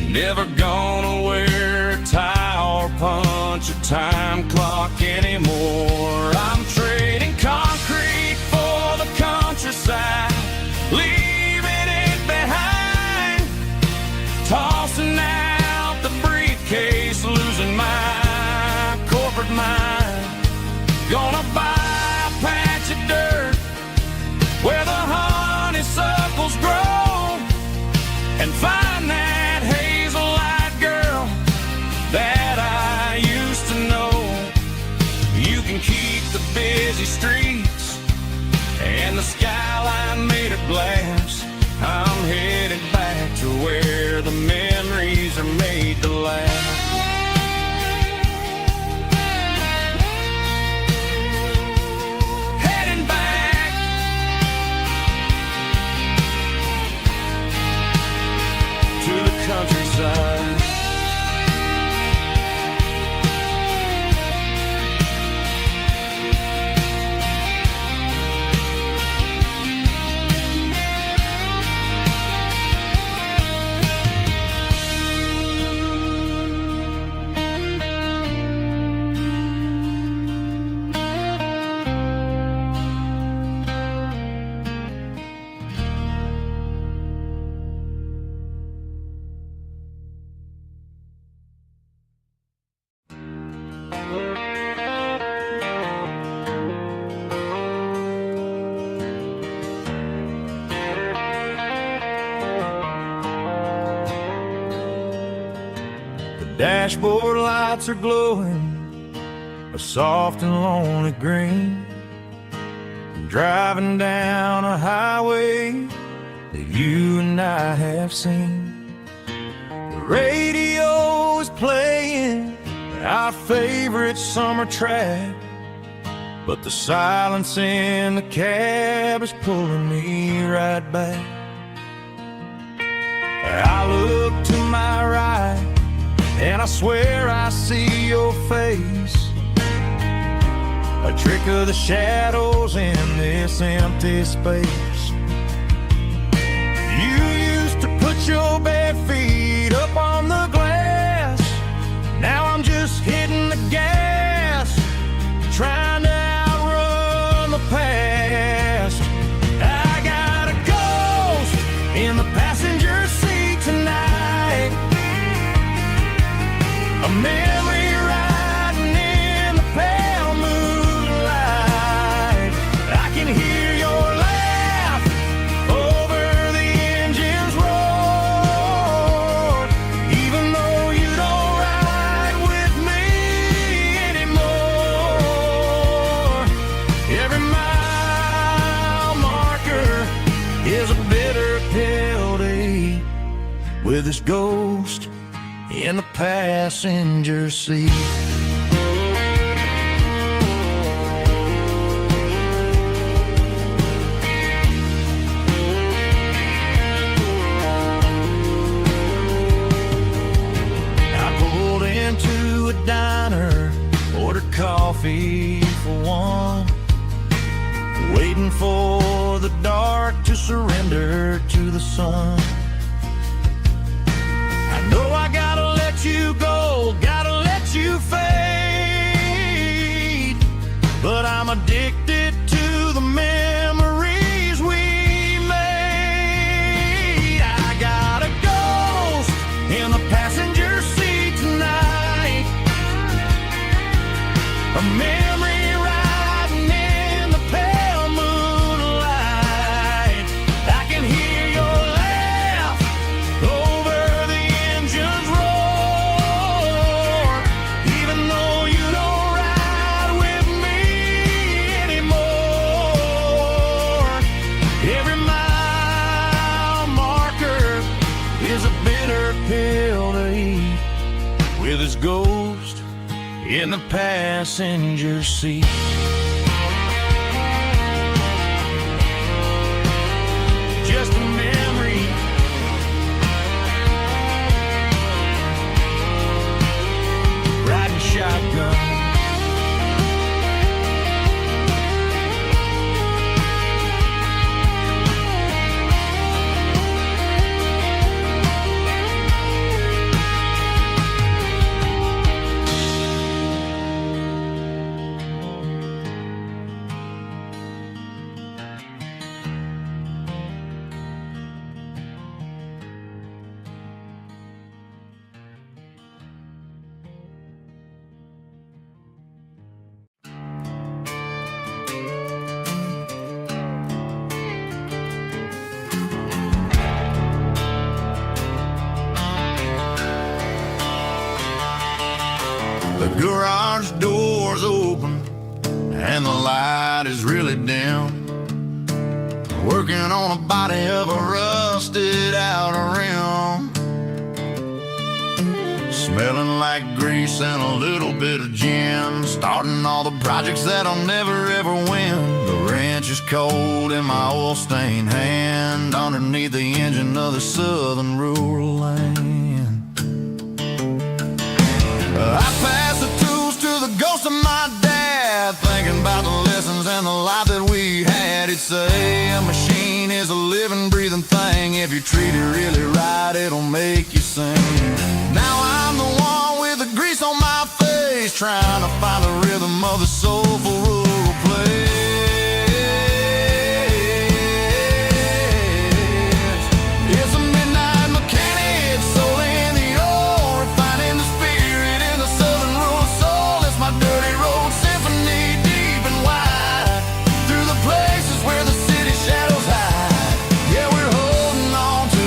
Never gonna wear a tie or punch a time clock anymore. I'm trading concrete for the countryside, leaving it behind, tossing out the briefcase, losing my corporate mind. Gonna buy a patch of dirt where the honeysuckles grow and find that hazel-eyed girl that I used to know. You can keep the busy streets and the skyline made of glass. I'm headed back to where the memories are made to last. Heading back to the countryside. Dashboard lights are glowing a soft and lonely green, driving down a highway that you and I have seen. The radio is playing our favorite summer track, but the silence in the cab is pulling me right back. I look to my right and I swear I see your face, a trick of the shadows in this empty space. You used to put your bare feet up on the glass. Now I'm just hitting the gas, trying to outrun the past. I got a ghost in the passenger seat tonight, a memory riding in the pale moonlight. I can hear your laugh over the engine's roar, even though you don't ride with me anymore. Every mile marker is a bitter pill to eat, with this ghost in the passenger seat. I pulled into a diner, ordered coffee for one, waiting for the dark to surrender to the sun. I know I gotta let you go, gotta let you fade, but I'm addicted to the memories we made. I got a ghost in the passenger seat tonight, a memory riding in the pale moonlight. I can hear your laugh over the engine's roar, even though you don't ride with me anymore. Every mile marker is a bitter pill to eat, with his ghost in the passenger seat. The garage door's open and the light is really dim. Working on a body of a rusted out rim. Smelling like grease and a little bit of gin. Starting all the projects that I'll never ever win. The wrench is cold in my oil-stained hand, underneath the engine of the southern rural land. I pass the tools to the ghost of my dad, thinking about the lessons and the life that we had. He'd say a machine is a living, breathing thing. If you treat it really right, it'll make you sing. Now I'm the one with the grease on my face, trying to find the rhythm of the soulful rural place. It's a midnight mechanic, soul in the ore, refining the spirit in the southern rural soul. It's my dirty road symphony, deep and wide, through the places where the city shadows hide. Yeah, we're holding on to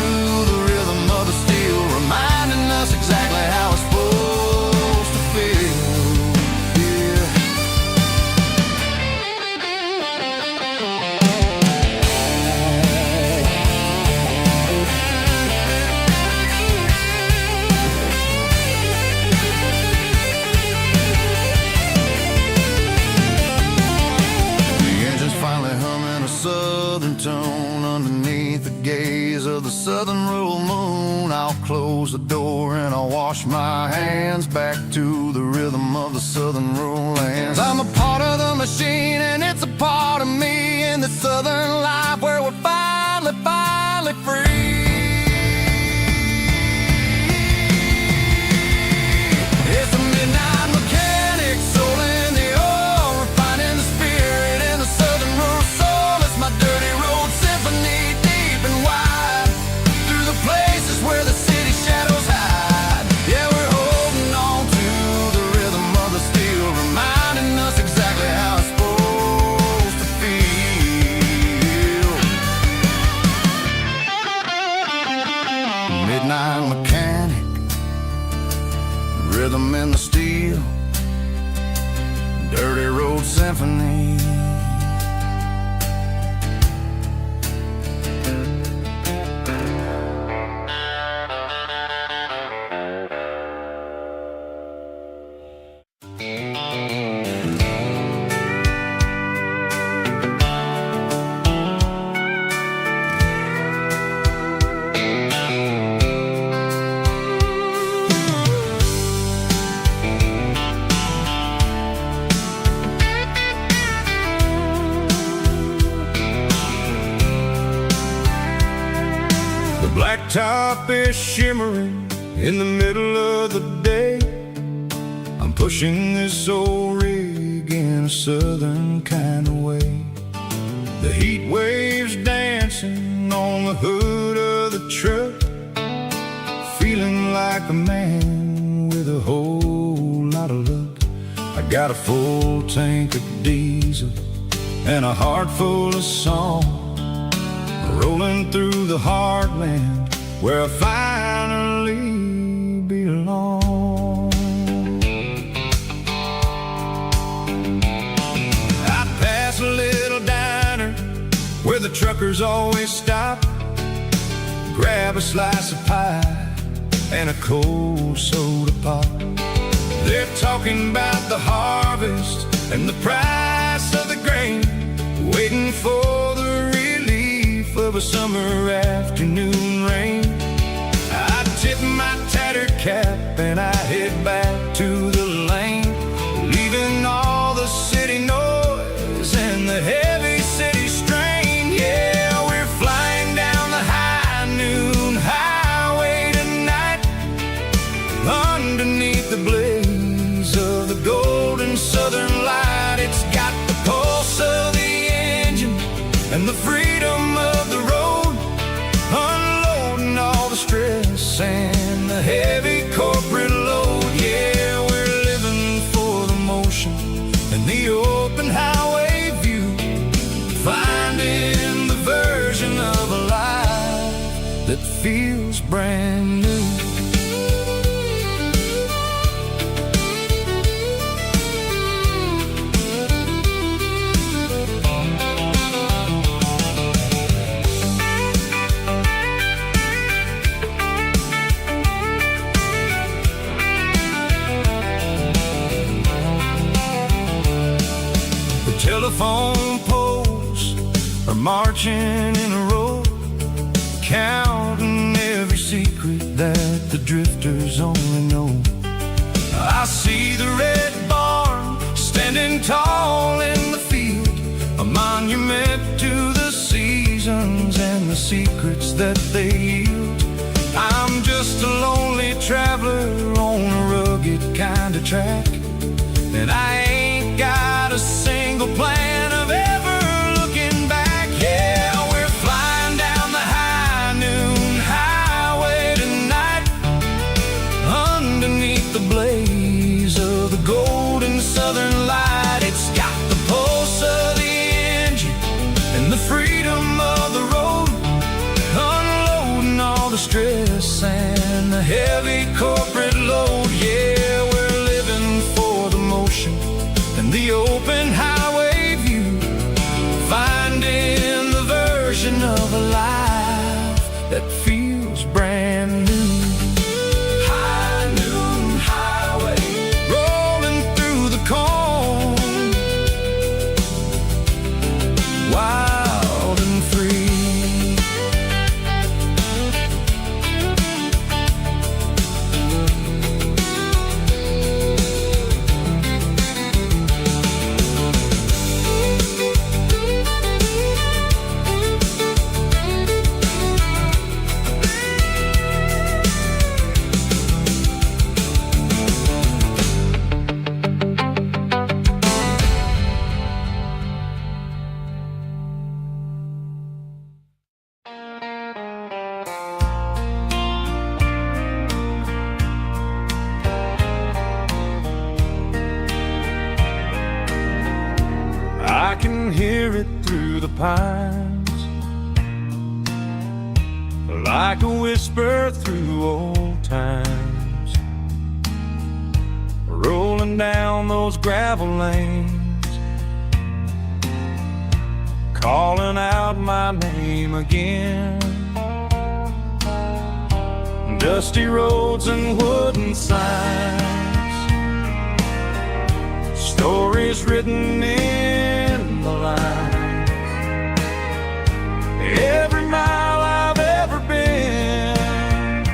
the rhythm of the steel, reminding us exactly how it's supposed to feel. Yeah. The engine's finally humming a southern tone underneath the gaze of the southern rural moon. I'll close the door and I'll wash my hands, back to the rhythm of the southern rural lands. I'm a part of the machine and it's a part of me in the southern life where we're finally free. It's a midnight mechanic, soul in the ore, refining the spirit in the southern rural soul. It's my dirty road symphony, deep and wide, through the places where the city shadows hide. Yeah, we're holding on to the rhythm of the steel, reminding us exactly how it's supposed to feel. Midnight mechanic, rhythm in the steel, dirty road symphony. Blacktop is shimmering in the middle of the day. I'm pushing this old rig in a southern kind of way. The heat waves dancing on the hood of the truck, feeling like a man with a whole lot of luck. I got a full tank of diesel and a heart full of song, rolling through the heartland where I finally belong. I pass a little diner where the truckers always stop, grab a slice of pie and a cold soda pop. They're talking about the harvest and the price of the grain, waiting for the relief of a summer afternoon rain. I tip my tattered cap and I head back to the lane, leaving all the city noise and the heavy city strain. Yeah, we're flying down the high noon highway tonight, underneath the blaze of the golden southern light. It's got the pulse of the engine and the freedom of the road, unloading all the stress and the heavy corporate load. Yeah, we're living for the motion and the open highway view, finding the version of a life that feels brand new. telephone poles are marching in a row, counting every secret that the drifters only know. I see the red barn standing tall in the field, a monument to the seasons and the secrets that they yield. I'm just a lonely traveler on a rugged kind of track, and I ain't got a single plan of ever looking back. Yeah, we're flying down the high noon highway tonight, underneath the blaze of the golden southern light. It's got the pulse of the engine and the freedom of the road, unloading all the stress and the heavy corporate load. Yeah, we're living for the motion and the open highway view, finding the version of a life that feels brand new. High noon highway, rolling through the corn, wild and free. I can hear it through the pines, like a whisper through old times, rolling down those gravel lanes, calling out my name again. Dusty roads and wooden signs, stories written in the line. Every mile I've ever been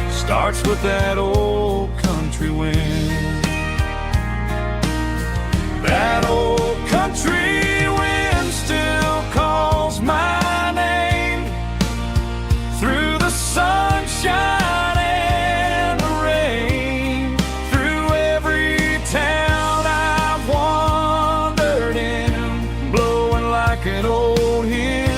starts with that old country wind. That old country wind still calls my name through the sunshine and the rain, through every town I've wandered in, blowing like an old hymn.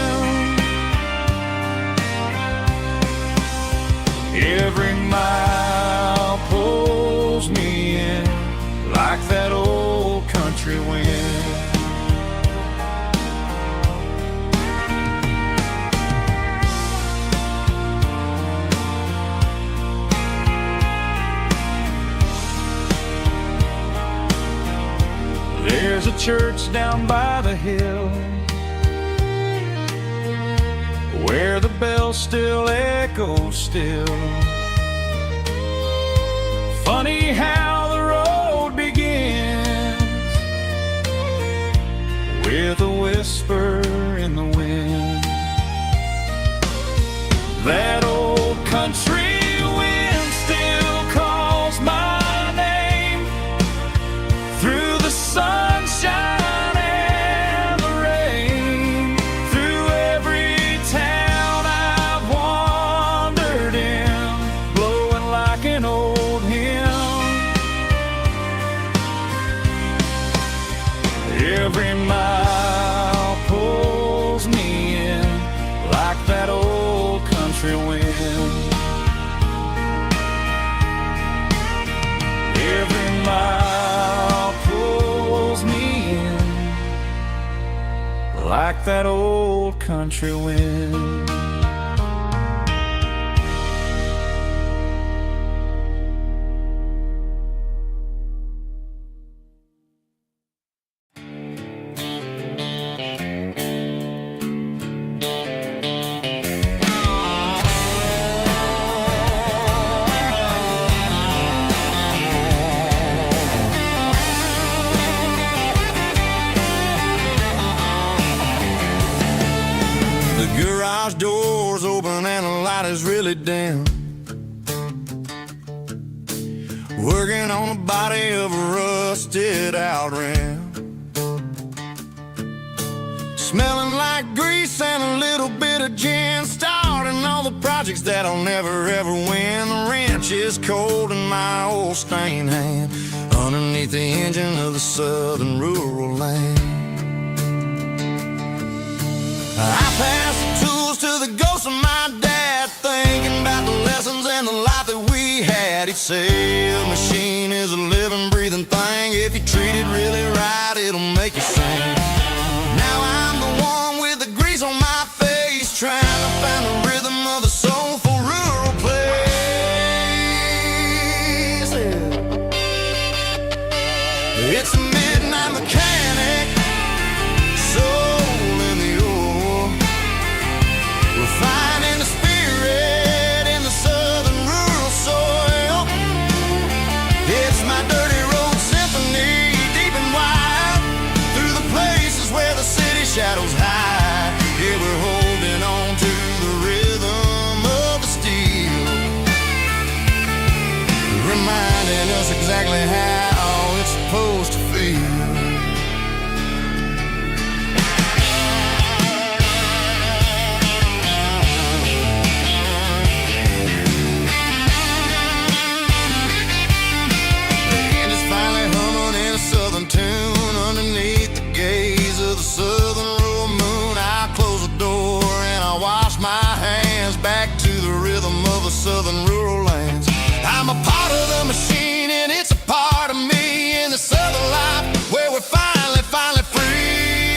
Every mile pulls me in like that old country wind. There's a church down by the hill where the bells still echo still. Funny how the road begins with a whisper in the wind. That old country wind still calls my name through the sunshine and the rain, through every town I've wandered in, blowing like an old hymn. Every mile pulls me in like that old country wind. Every mile pulls me in like that old country wind. slowly dim, working on the body of a rusted out rim, smelling like grease and a little bit of gin, starting all the projects that I'll never ever win. The wrench is cold in my old stained hand, underneath the engine of the southern rural land. I pass the tools to the ghost of my dad, thinking about the lessons and the life that we had. He'd say a machine is a living, breathing thing. If you treat it really right, it'll make you sing. Now I'm the one with the grease on my face, trying to find the rhythm of the soulful rural place. It's a midnight mechanic, soul in the ore, refining the spirit in the southern rural soil. It's my dirty road symphony, deep and wide, through the places where the city shadows hide. Yeah, we're holding on to the rhythm of the steel, reminding us exactly how it's supposed to feel. Tune underneath the gaze of the southern rural moon. I close the door and I wash my hands, back to the rhythm of the southern rural lands. I'm a part of the machine and it's a part of me in the southern life where we're finally free.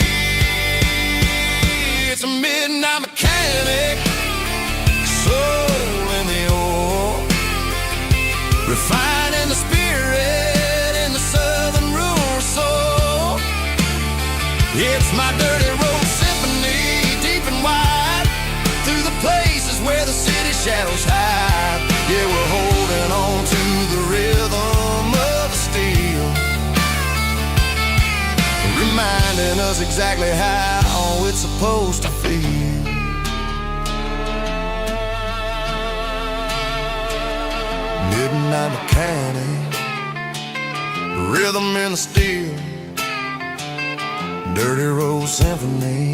It's a midnight mechanic, soul in the ore, refining the spirit in the southern rural soul. It's my dirty road symphony, deep and wide, through the places where the city shadows hide. Yeah, we're holding on to the rhythm of the steel, reminding us exactly how it's supposed to feel. Midnight mechanic, rhythm in the steel, dirty road symphony.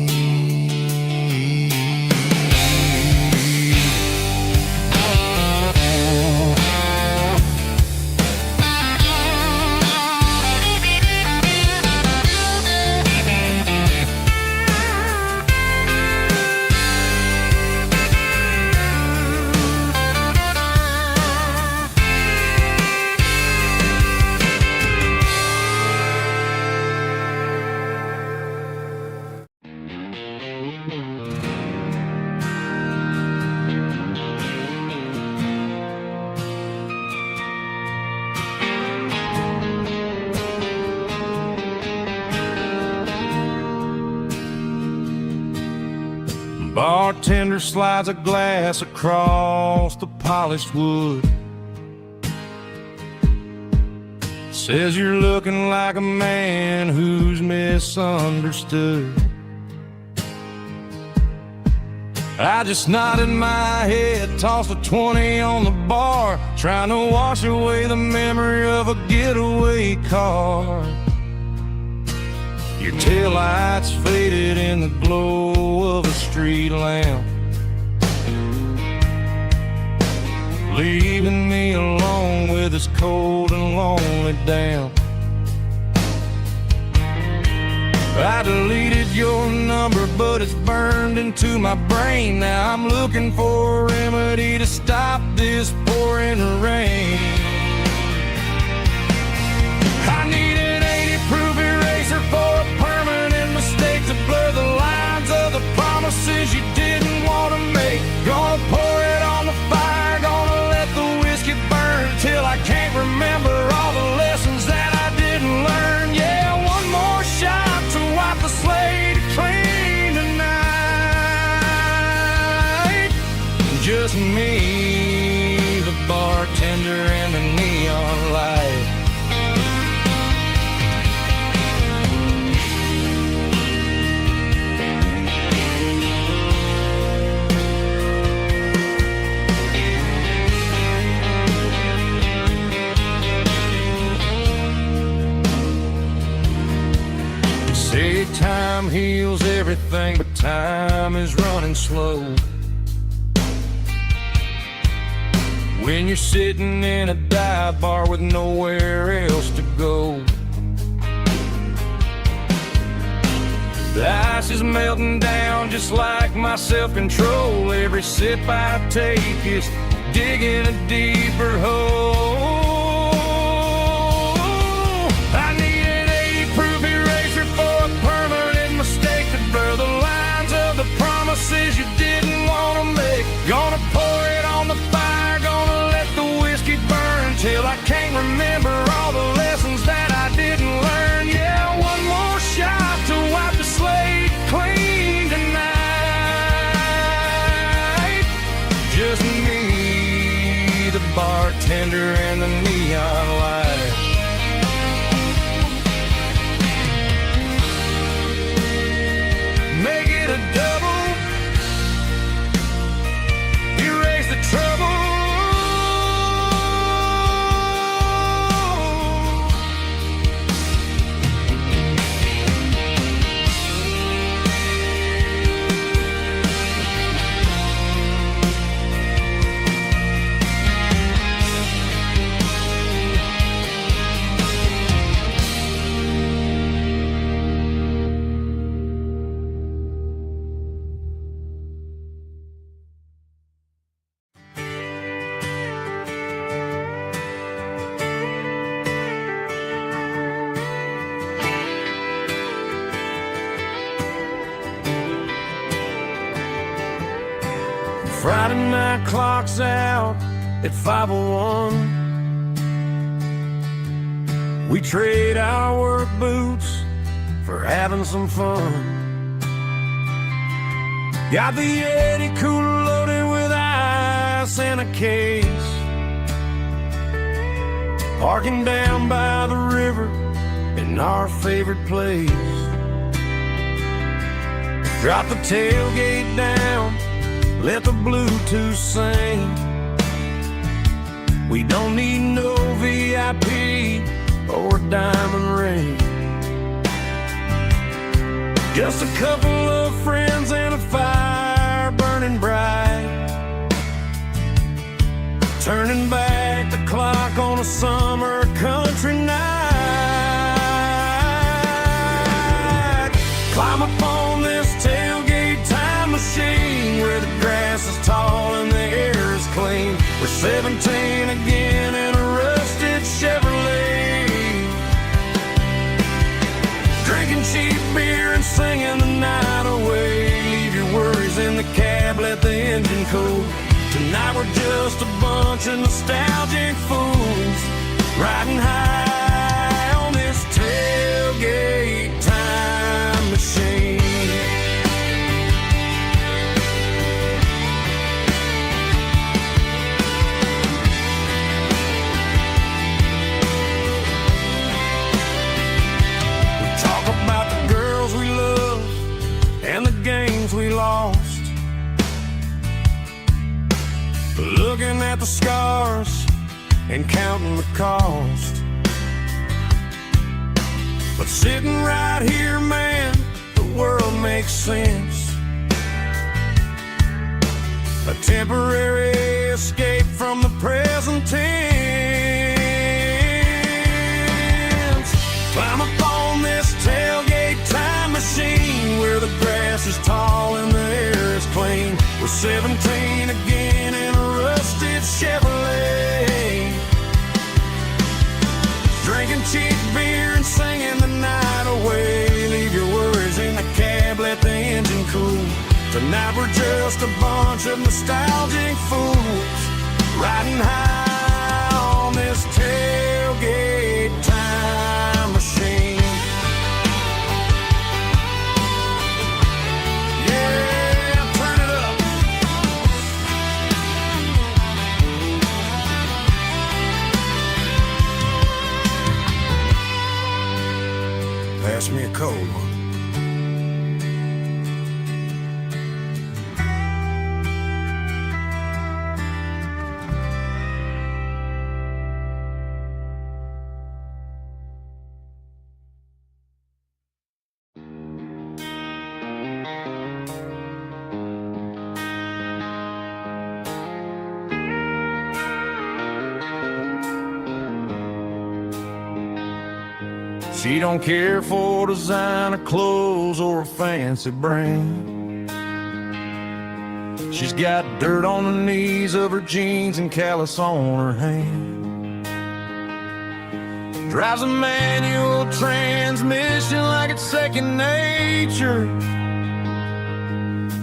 Bartender slides a glass across the polished wood, says you're looking like a man who's misunderstood. I just nodded my head, tossed a 20 on the bar, trying to wash away the memory of a getaway car. Your taillights faded in the glow of a street lamp, leaving me alone with this cold and lonely damp. I deleted your number, but it's burned into my brain. Now I'm looking for a remedy to stop this pouring rain. I need an 80-proof eraser for a permanent mistake, to blur the lines of the promises you didn't want to make. Gonna pour it on the fire, gonna let the whiskey burn till I can't remember all the lessons that I didn't learn. Yeah, one more shot to wipe the slate clean tonight. Just me, the bartender, and the Time heals everything, but time is running slow. When you're sitting in a dive bar with nowhere else to go. The ice is melting down just like my self-control. Every sip I take is digging a deeper hole. I need an 80-proof eraser for a permanent mistake to blur the lines of the promises you didn't want to make. Gonna pour it on the fire, gonna let the whiskey burn till I can't remember all the lessons that I didn't learn. Yeah, one more shot to wipe the slate clean tonight. Just me, the bartender, and the neon light. Make it a double, erase the trouble. Friday night clock's out at 5:01. We trade our work boots for having some fun. Got the Yeti cooler loaded with ice and a case. Parking down by the river in our favorite place. Drop the tailgate down, let the Bluetooth sing. We don't need no VIP or a diamond ring. Just a couple of friends and a fire burning bright, turning back the clock on a summer country night. Climb up on this tailgate time machine where the grass is tall and the air is clean. We're 17 again in a rusted Chevrolet, drinking cheap beer and singing the night away. Leave your worries in the cab, let the engine cool. Tonight we're just a bunch of nostalgic fools riding high on this tailgate time machine. And the games we lost, looking at the scars and counting the cost. But sitting right here, man, the world makes sense. A temporary escape from the present tense. Climb up on this tailgate time machine where the grass is tall and the air is clean. We're 17 again in a rusted Chevrolet, drinking cheap beer and singing the night away. Leave your worries in the cab, let the engine cool. Tonight we're just a bunch of nostalgic fools riding high on this tailgate time machine. Pass me a cold one. She don't care for designer clothes or a fancy brand. She's got dirt on the knees of her jeans and callus on her hand. Drives a manual transmission like it's second nature.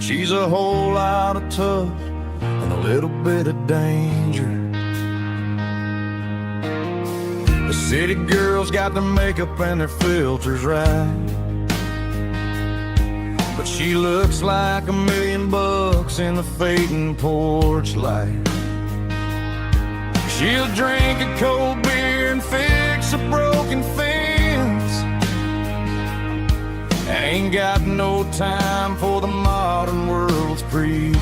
She's a whole lot of tough and a little bit of danger. The city girls got their makeup and their filters right, but she looks like $1,000,000 in the fading porch light. She'll drink a cold beer and fix a broken fence. Ain't got no time for the modern world's pretense.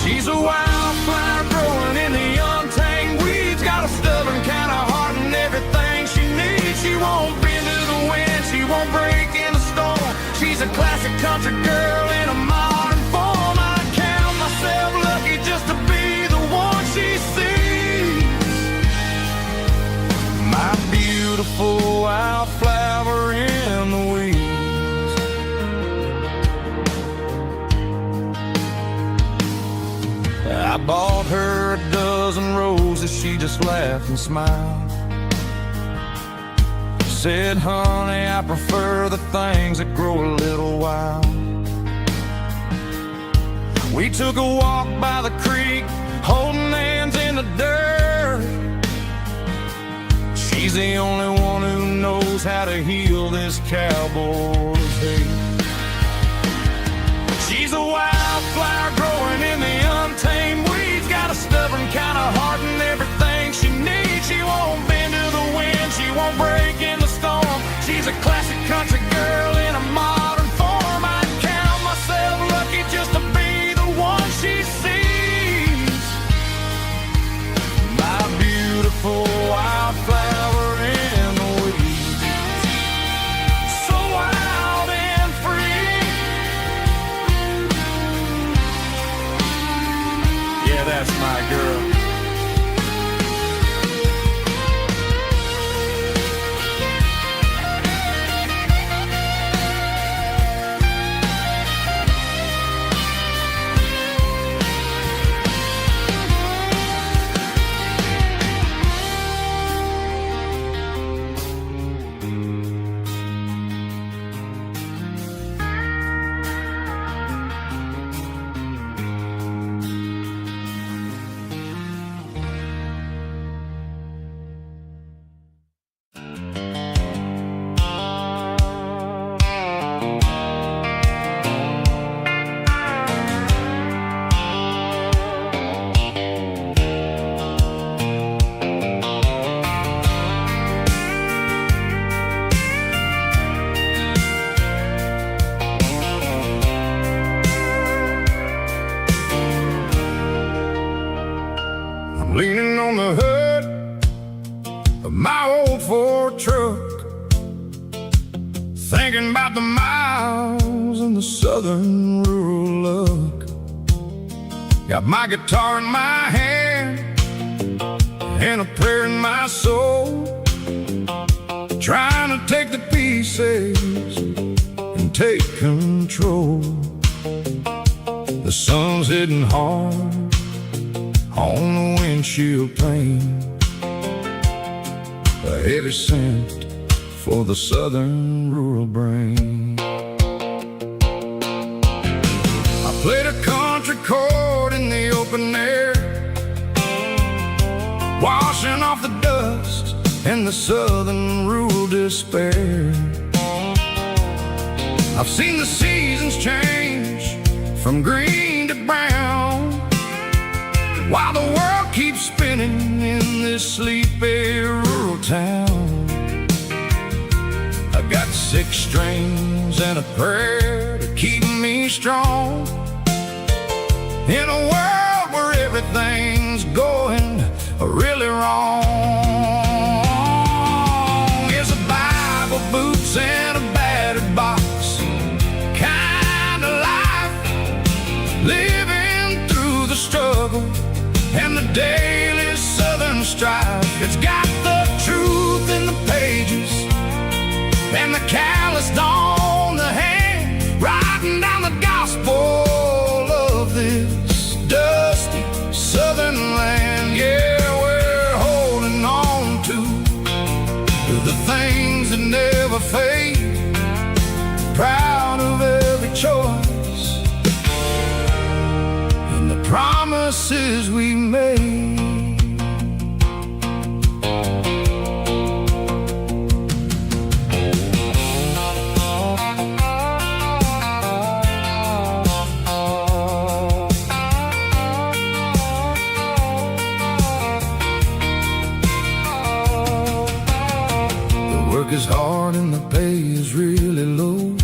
She's a wildflower growing in the untamed weeds. Got a stubborn kind of heart and everything she needs. She won't bend to the wind, she won't break in the storm. She's a classic country girl in a modern form. I count myself lucky just to be the one she sees. My beautiful wildflower in the weeds. I bought her a dozen roses, she just laughed and smiled. Said, honey, I prefer the things that grow a little wild. We took a walk by the creek, holding hands in the dirt. She's the only one who knows how to heal this cowboy's hate. She's a wildflower growing in the untamed weeds. Got a stubborn kind of heart and everything she needs. She won't bend to the wind, she won't break in the storm. She's a classic country girl in a modern form. I count myself lucky just to be the one she sees. My beautiful wildflower in the weeds. So wild and free. Yeah, that's my girl. Leaning on the hood of my old Ford truck, thinking about the miles and the southern rural look. Got my guitar in my hand and a prayer in my soul, trying to take the pieces and take control. The sun's hitting hard on the windshield pane, a heavy scent for the southern rural brain. I played a country chord in the open air, washing off the dust and the southern rural despair. I've seen the seasons change from green to brown, while the world keeps spinning in this sleepy rural town. I got 6 strings and a prayer to keep me strong, in a world where everything's going really wrong. It's a Bible, boots, and a battered box kind of life, living through the struggle and the daily southern strife. It's got the truth in in the pages and the calloused on the hand, writing down the gospel of this dusty southern land. Yeah, we're holding on to the things that never fade, proud of every choice and the promises we made. Work is hard and the pay is really low,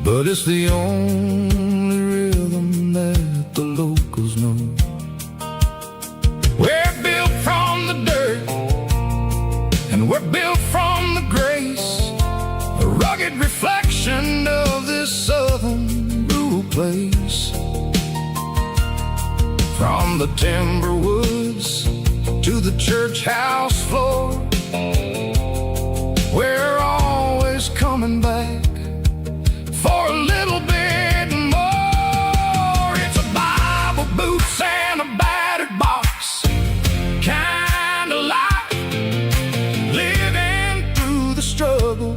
but it's the only rhythm that the locals know. We're built from the dirt and we're built from the grace, a rugged reflection of this southern rural place. From the timber woods to the church house floor, we're always coming back for a little bit more. It's a Bible, boots, and a battered box kind of life, living through the struggle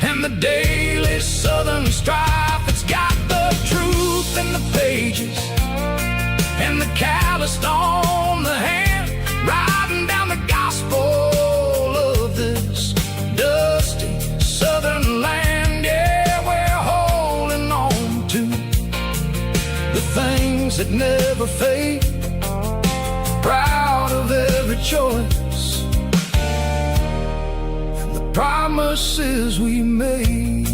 and the daily southern strife. It's got the truth in the pages and the calloused on the hand, writing down the gospel of this dusty southern land. Yeah, we're holding on to the things that never fade, proud of every choice and the promises we made.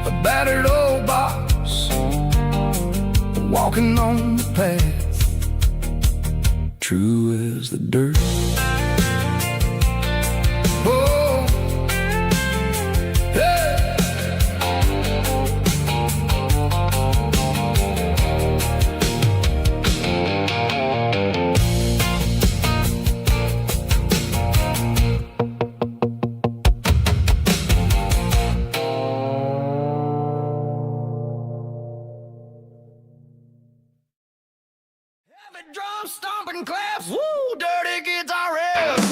A battered old box, walking on the path, true as the dirt. Oh, hey. Heavy drum stomping claps, woo, dirty guitar riffs.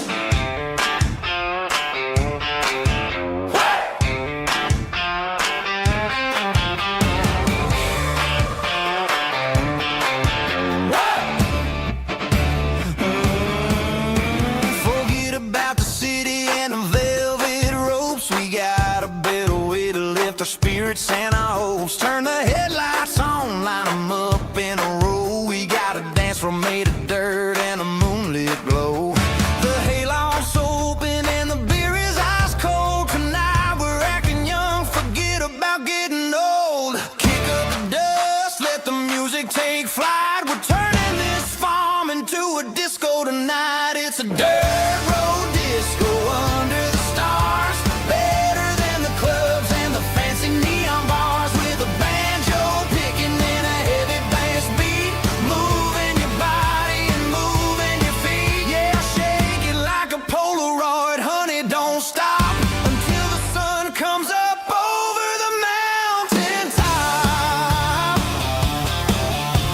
Forget about the city and the velvet ropes. We got a better way to lift our spirits and our hopes. Turn the headlights on, line them up in a row. We got a dance floor made of dirt and a moonlit glow. The hayloft's open and the beer is ice cold. Tonight we're acting young, forget about getting old. Kick up the dust, let the music take flight. We're turning this farm into a disco tonight. It's a dirt road disco under the stars, better than the clubs and the fancy neon bars. With a banjo picking in a heavy bass beat, moving your body and moving your feet. Yeah, shake it like a Polaroid, honey, don't stop until the sun comes up over the mountain top.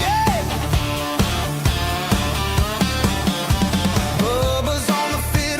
Yeah. Bubba's on the fiddle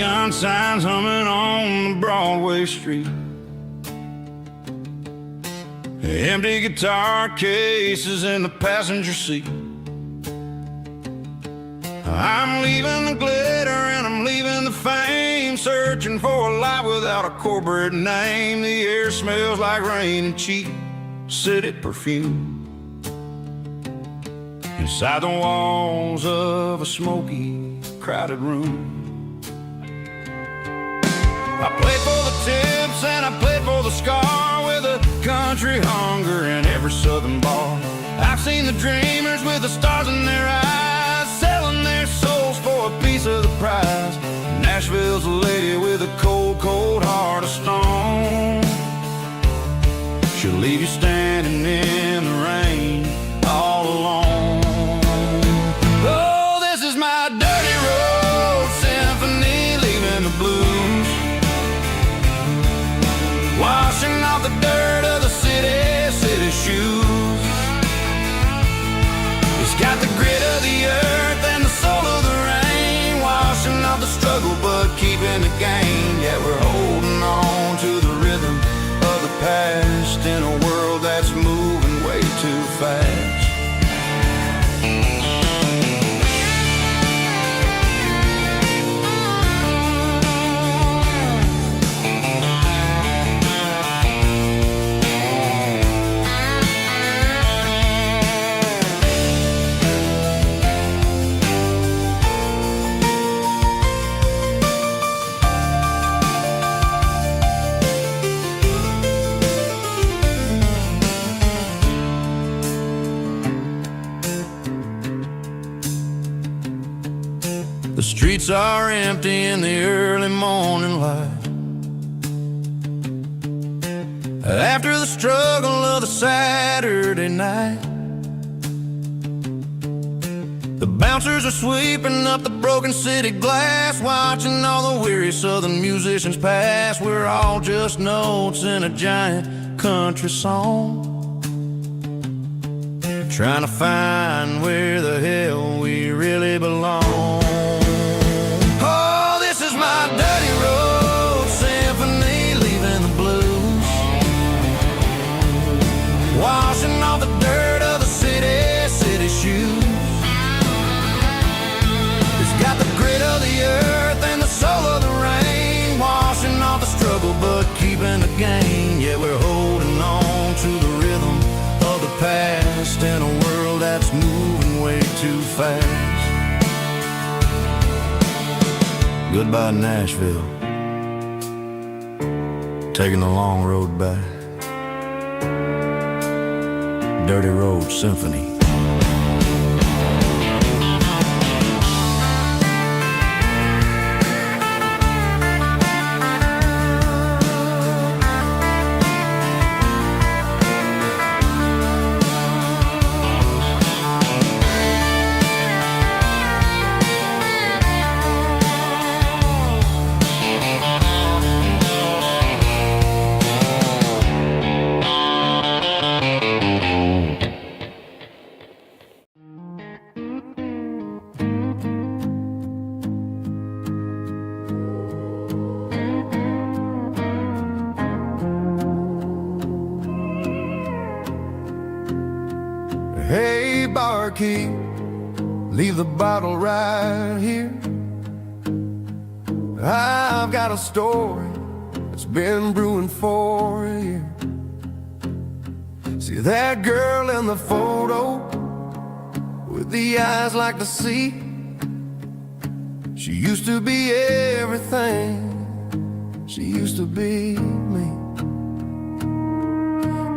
neon signs humming on the Broadway street. Empty guitar cases in the passenger seat. I'm leaving the glitter and I'm leaving the fame, searching for a life without a corporate name. The air smells like rain and cheap city perfume. Inside the walls of a smoky, crowded room, I played for the tips and I played for the scar, with a country hunger in every southern bar. I've seen the dreamers with the stars in their eyes, selling their souls for a piece of the prize. Nashville's a lady with a cold, cold heart of stone. She'll leave you standing in the rain all alone. Oh, this is my dirty road symphony, leaving the blues, washing off the dirt of the city shoes. It's got the grit of the earth and the soul of the rain, washing off the struggle but keeping the gain. Yeah, we're holding on to the rhythm of the past in a world that's moving way too fast. The streets are empty in the early morning light, after the struggle of the Saturday night. The bouncers are sweeping up the broken city glass, watching all the weary southern musicians pass. We're all just notes in a giant country song, trying to find where the hell we really belong. My dirty road symphony, leaving the blues, washing off the dirt of the city shoes. It's got the grit of the earth and the soul of the rain, washing off the struggle but keeping the gain. Yeah, we're holding on to the rhythm of the past in a world that's moving way too fast. Goodbye, Nashville, taking the long road back. Dirty Road Symphony. Hey, barkeep, leave the bottle right here. I've got a story that's been brewing for a year. See that girl in the photo with the eyes like the sea? She used to be everything, she used to be me.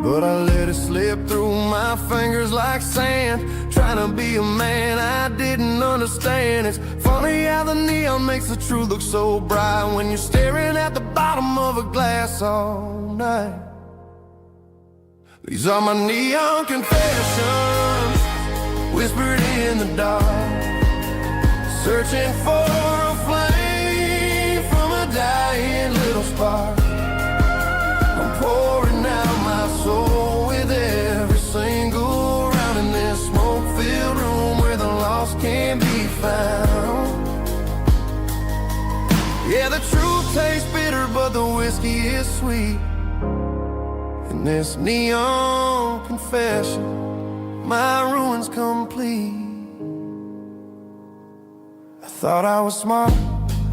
But I let it slip through my fingers like sand, trying to be a man I didn't understand. It's funny how the neon makes the truth look so bright when you're staring at the bottom of a glass all night. These are my neon confessions, whispered in the dark, searching for a flame from a dying little spark. I'm pouring out my soul with every single round in this smoke-filled room where the lost can be found. Yeah, sweet. In this neon confession, my ruin's complete. I thought I was smart,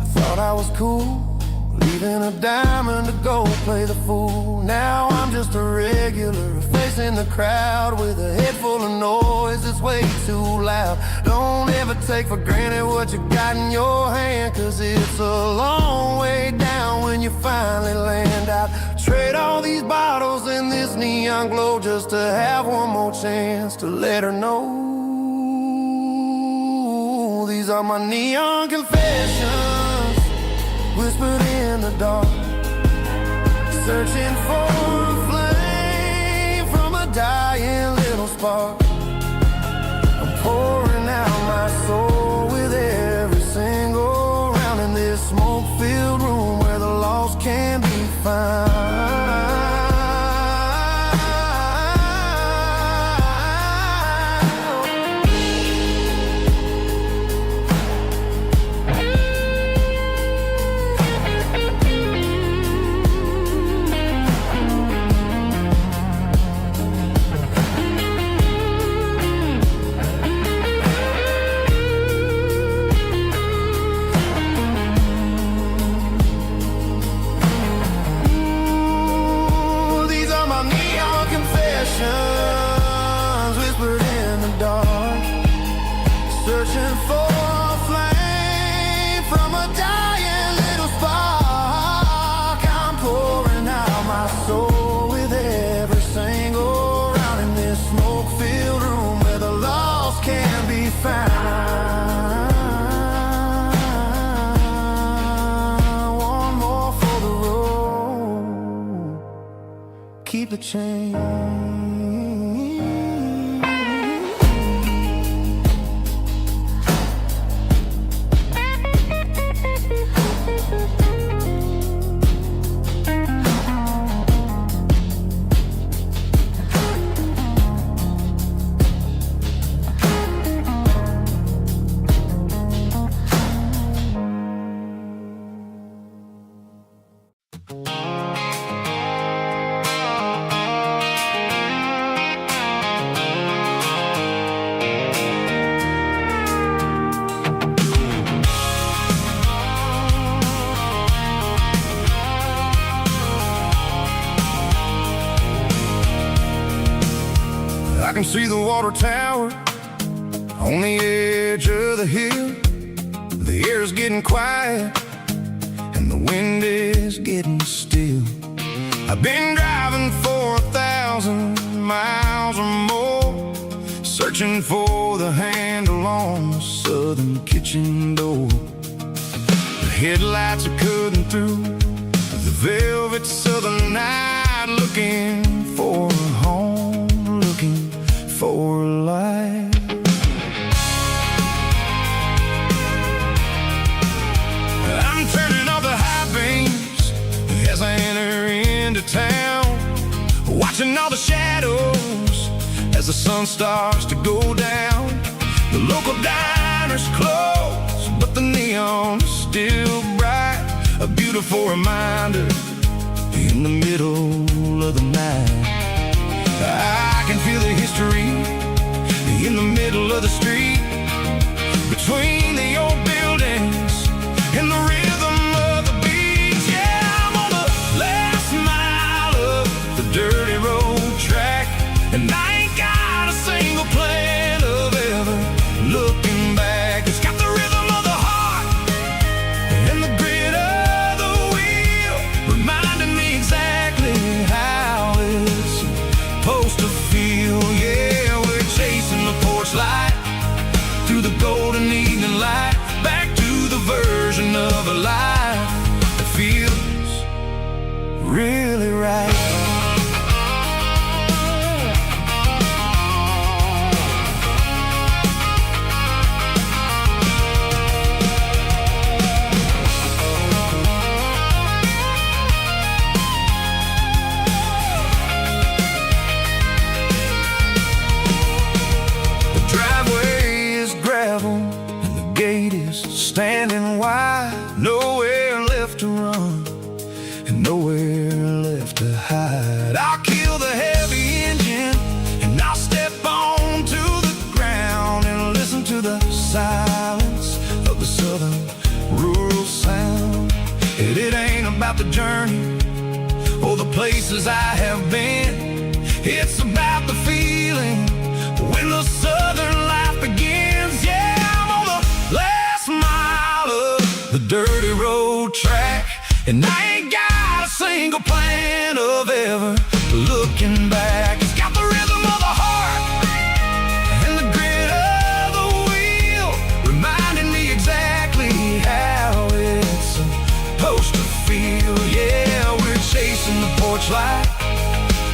I thought I was cool, leaving a diamond to go play the fool. Now I'm just a regular, facing the crowd with a head full of noise that's way too loud. Don't ever take for granted what you got in your hand, 'cause it's a long way down when you finally land out. Trade all these bottles and this neon glow just to have one more chance to let her know. These are my neon confessions, whispered in the dark, searching for a flame from a dying little spark. I'm pouring out my soul with every single round in this smoke-filled room where the lost can be found. Whispered in the dark, searching for a flame from a dying little spark. I'm pouring out my soul with every single round in this smoke-filled room where the lost can be found. One more for the road, keep the change. I can see the water tower on the edge of the hill. The air's getting quiet and the wind is getting still. I've been driving for 1,000 miles or more, searching for the handle on the southern kitchen door. The headlights are cutting through the velvet southern night, looking for a home, looking for life. I'm turning off the high beams as I enter into town, watching all the shadows as the sun starts to go down. The local diner's closed, but the neon is still bright, a beautiful reminder in the middle of the night. I can feel the history in the middle of the street, between the old buildings and the rhythm of the beats. Yeah, I'm on the last mile of the dirty road track, and I ain't got a single plan of ever looking back. It's got the rhythm of the heart and the grit of the wheel, reminding me exactly how it's supposed to feel. Yeah, we're chasing the porch light through the golden evening light, back to the version of a life that feels really right. And the gate is standing wide, nowhere left to run and nowhere about the journey or the places I have been. It's about the feeling when the southern life begins. Yeah, I'm on the last mile of the dirty road track, and I ain't got a single plan of ever looking back. It's got the rhythm of the heart and the grit of the wheel, reminding me exactly how it's supposed to feel. Yeah, we're chasing the porch light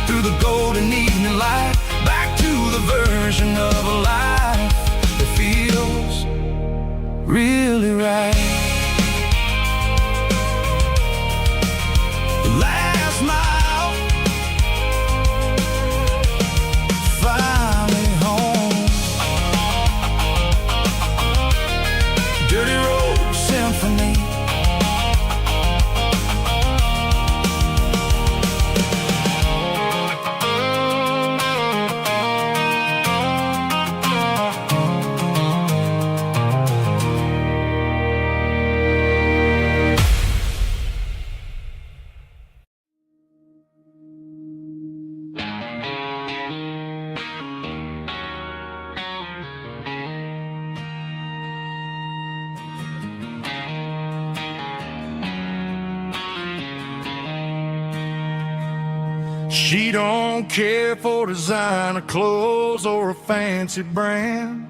through the golden evening light, back to the version of a life that feels really right. Last mile, finally home. Dirty road symphony. She don't care for designer clothes or a fancy brand.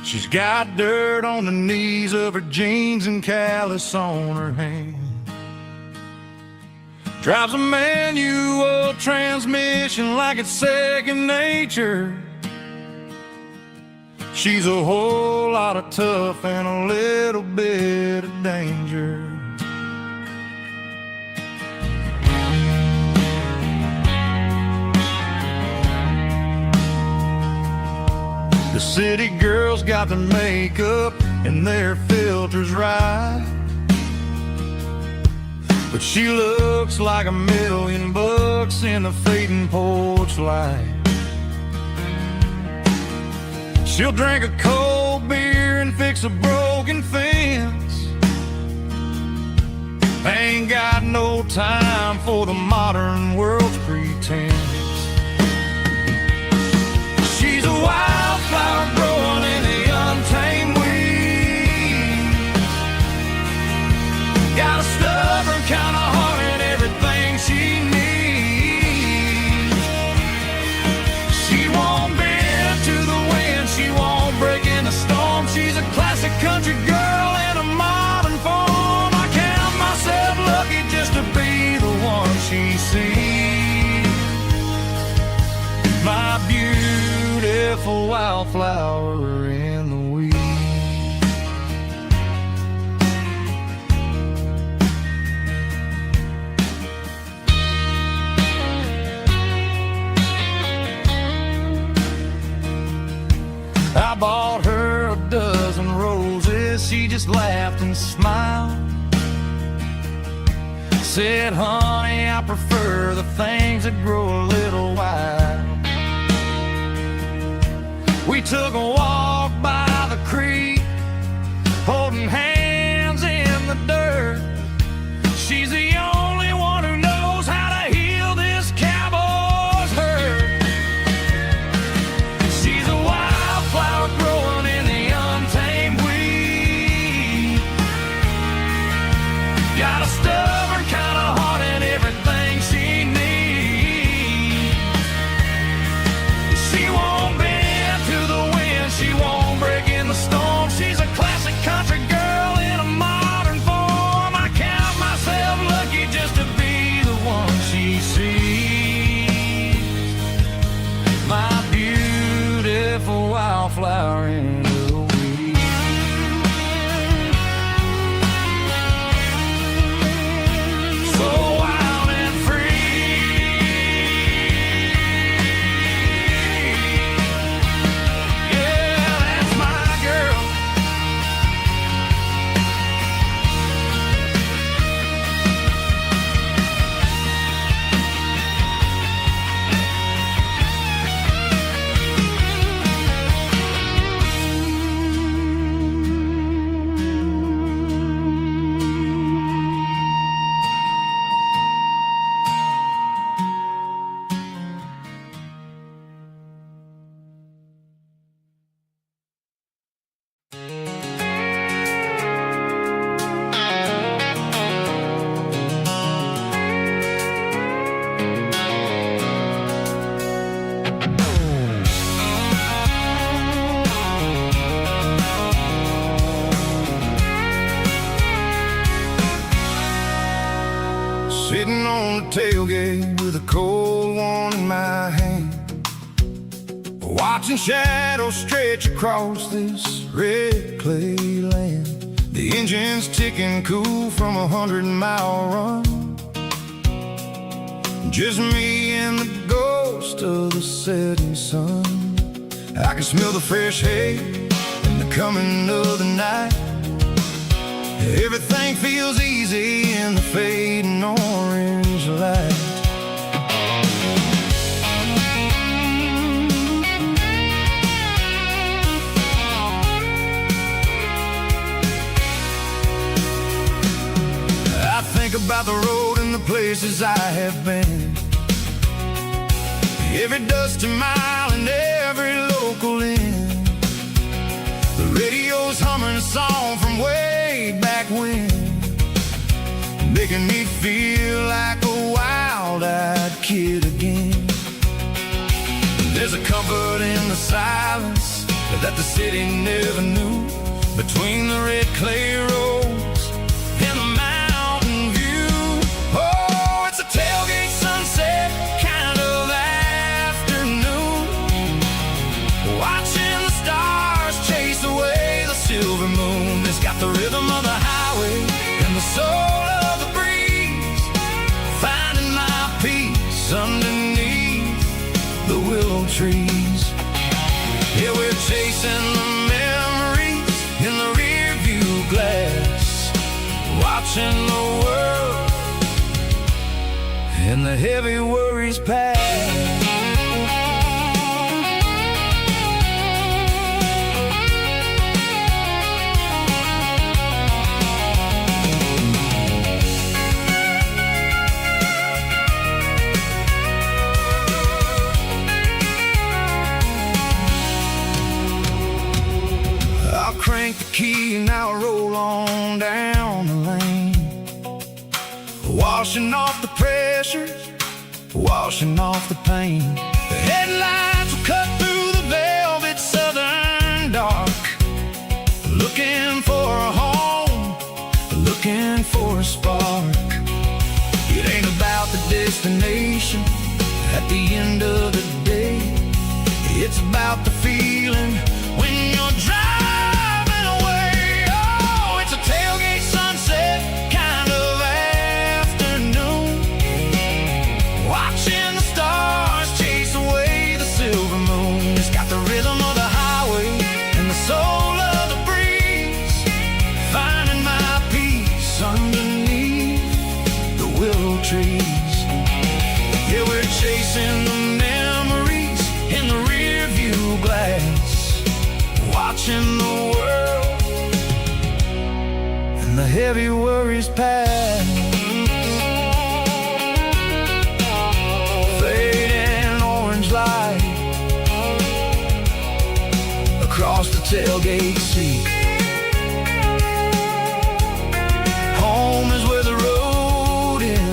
She's got dirt on the knees of her jeans and callus on her hand. Drives a manual transmission like it's second nature. She's a whole lot of tough and a little bit of danger. The city girls got their makeup and their filters right, but she looks like $1,000,000 in the fading porch light. She'll drink a cold beer and fix a broken fence. Ain't got no time for the modern world's pretense. She's a wildflower growing in the untamed weeds. Got a stubborn kind of heart and everything she needs. She won't bend to the wind, she won't break in the storm. She's a classic country girl in a modern form. I count myself lucky just to be the one she sees. My beautiful wildflower in the weeds. I bought her a dozen roses, she just laughed and smiled. Said, honey, I prefer the things that grow a little wild. We took a walk by the creek, holding hands in the dirt. She's the only one who knows how to heal this cowboy's hurt. She's a wildflower growing in the untamed weed. Got a stubborn kind of heart and everything she needs. She won't bend to the wind, she won't break in the storm. She's a classic country girl in a modern form. I count myself lucky just to be the one she sees. My beautiful wildflower in the weeds. So wild and free. Yeah, that's my girl. tailgate with a cold one in my hand, watching shadows stretch across this red clay land. The engine's ticking cool from a 100-mile run. Just me and the ghost of the setting sun. I can smell the fresh hay and the coming of the night. Everything feels easy in the fading orange light. I think about the road and the places I have been, every dusty mile and every local inn. The radio's humming a song from way back when, making me feel like a wild-eyed kid again. There's a comfort in the silence that the city never knew, between the red clay roads and the mountain view. Oh, it's a tailgate sunset kind of afternoon, watching the stars chase away the silver moon. It's got the rhythm of the highway and the soul of the breeze, finding my peace underneath the willow trees. Yeah, we're chasing the memories in the rear view glass, watching the world and the heavy worries pass. Crank the key and I'll roll on down the lane, washing off the pressure, washing off the pain. The headlights will cut through the velvet southern dark, looking for a home, looking for a spark. It ain't about the destination at the end of the day, it's about the feeling when you're driving. Tailgate sunset kind of afternoon, watching the stars chase away the silver moon. It's got the rhythm of the highway and the soul of the breeze, finding my peace underneath the willow trees. Yeah, we're chasing the memories in the rear view glass, watching the world and the heavy worries pass. Fading orange light across the tailgate seat. Home is where the road ends.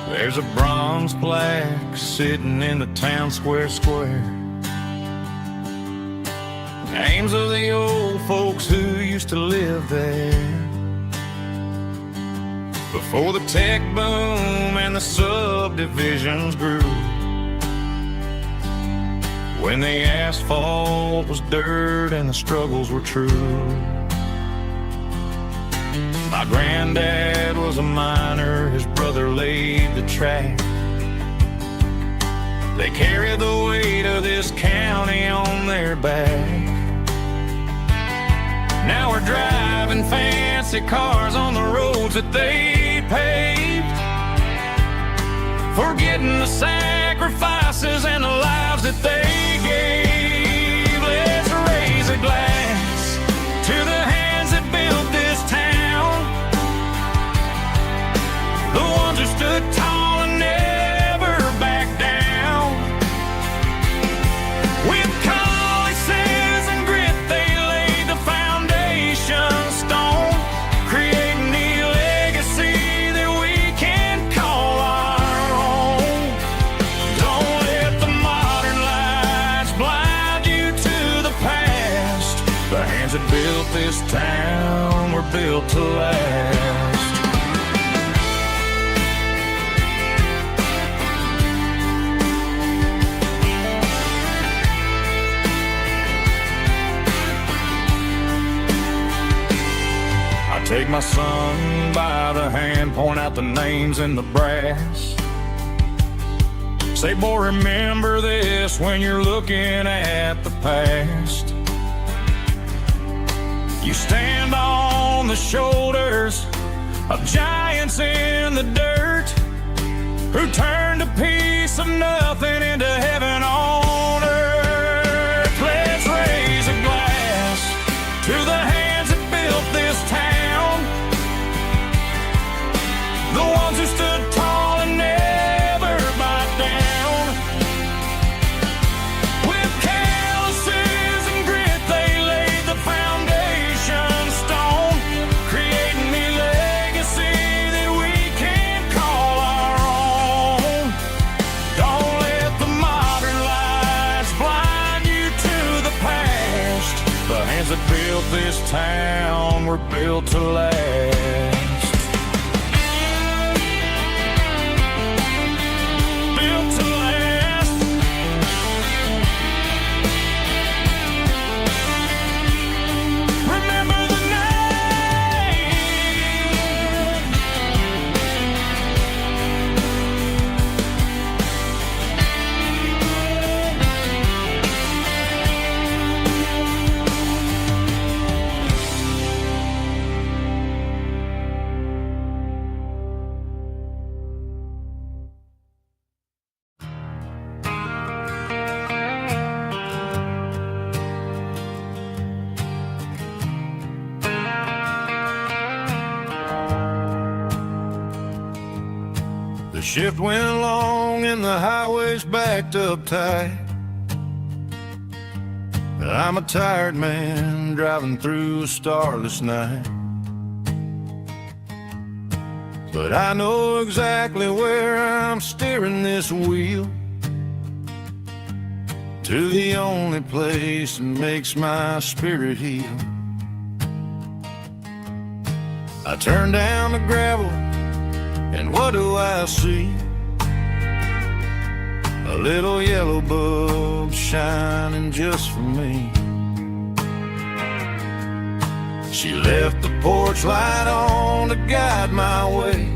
There's a bronze plaque sitting in the town square. Names of the old folks who used to live there, before the tech boom and the subdivisions grew, when the asphalt was dirt and the struggles were true. My granddad was a miner, his brother laid the track. They carried the weight of this county on their back. Now we're driving fancy cars on the roads that they paved. forgetting the sacrifices and the lives that they gave. Let's raise a glass to the hands that built this town, the ones who stood tall and never backed down. With calluses and grit, they laid the foundation stone, creating the legacy that we can call our own. Don't let the modern lights blind you to the past. The hands that built this town were built to last. Take my son by the hand, point out the names in the brass. Say, boy, remember this when you're looking at the past. You stand on the shoulders of giants in the dirt, who turned a piece of nothing into heaven on earth. Let's raise a glass to the hands that built this town, the ones who stood tall and never backed down. With calluses and grit, they laid the foundation stone, creating the legacy that we can call our own. Don't let the modern lights blind you to the past. The hands that built this town were built to last. The shift went long and the highway's backed up tight. I'm a tired man driving through a starless night, but I know exactly where I'm steering this wheel, to the only place that makes my spirit heal. I turn down the gravel, and what do I see? A little yellow bulb shining just for me. She left the porch light on to guide my way,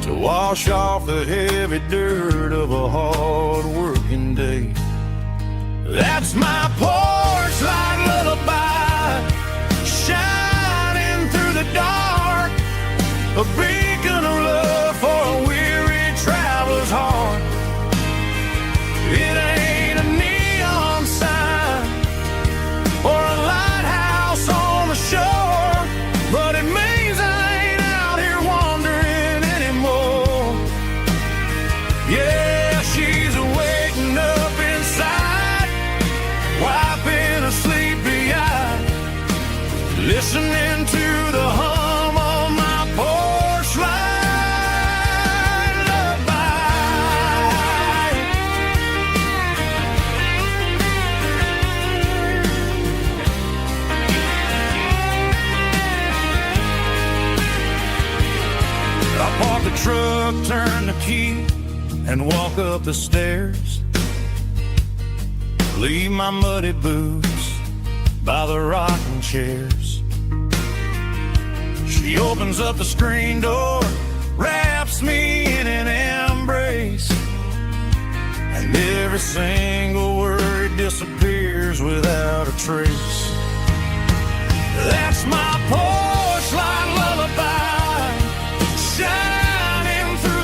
to wash off the heavy dirt of a hard working day. That's my porch light lullaby, shining through the dark, a beacon of love for a weary traveler's heart. It ain't a neon sign or a lighthouse on the shore, but it means I ain't out here wandering anymore. Yeah, she's waiting up inside, wiping a sleepy eye, listening to the hum of my porch light lullaby. I park the truck, turn the key, and walk up the stairs. Leave my muddy boots by the rocking chairs. She opens up the screen door, wraps me in an embrace, and every single word disappears without a trace. That's my porch light lullaby, shining through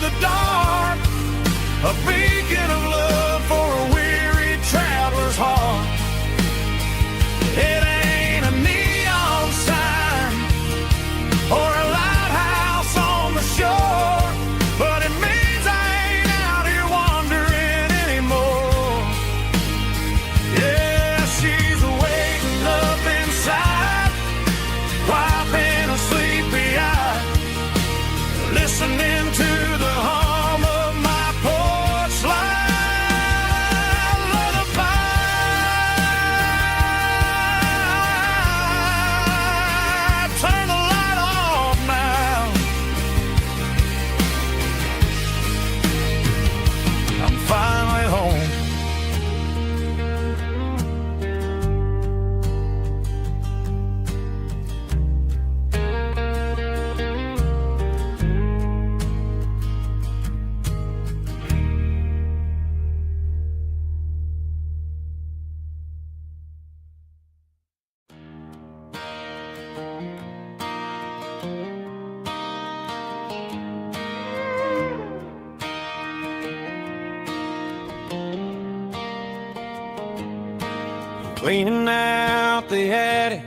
cleaning out the attic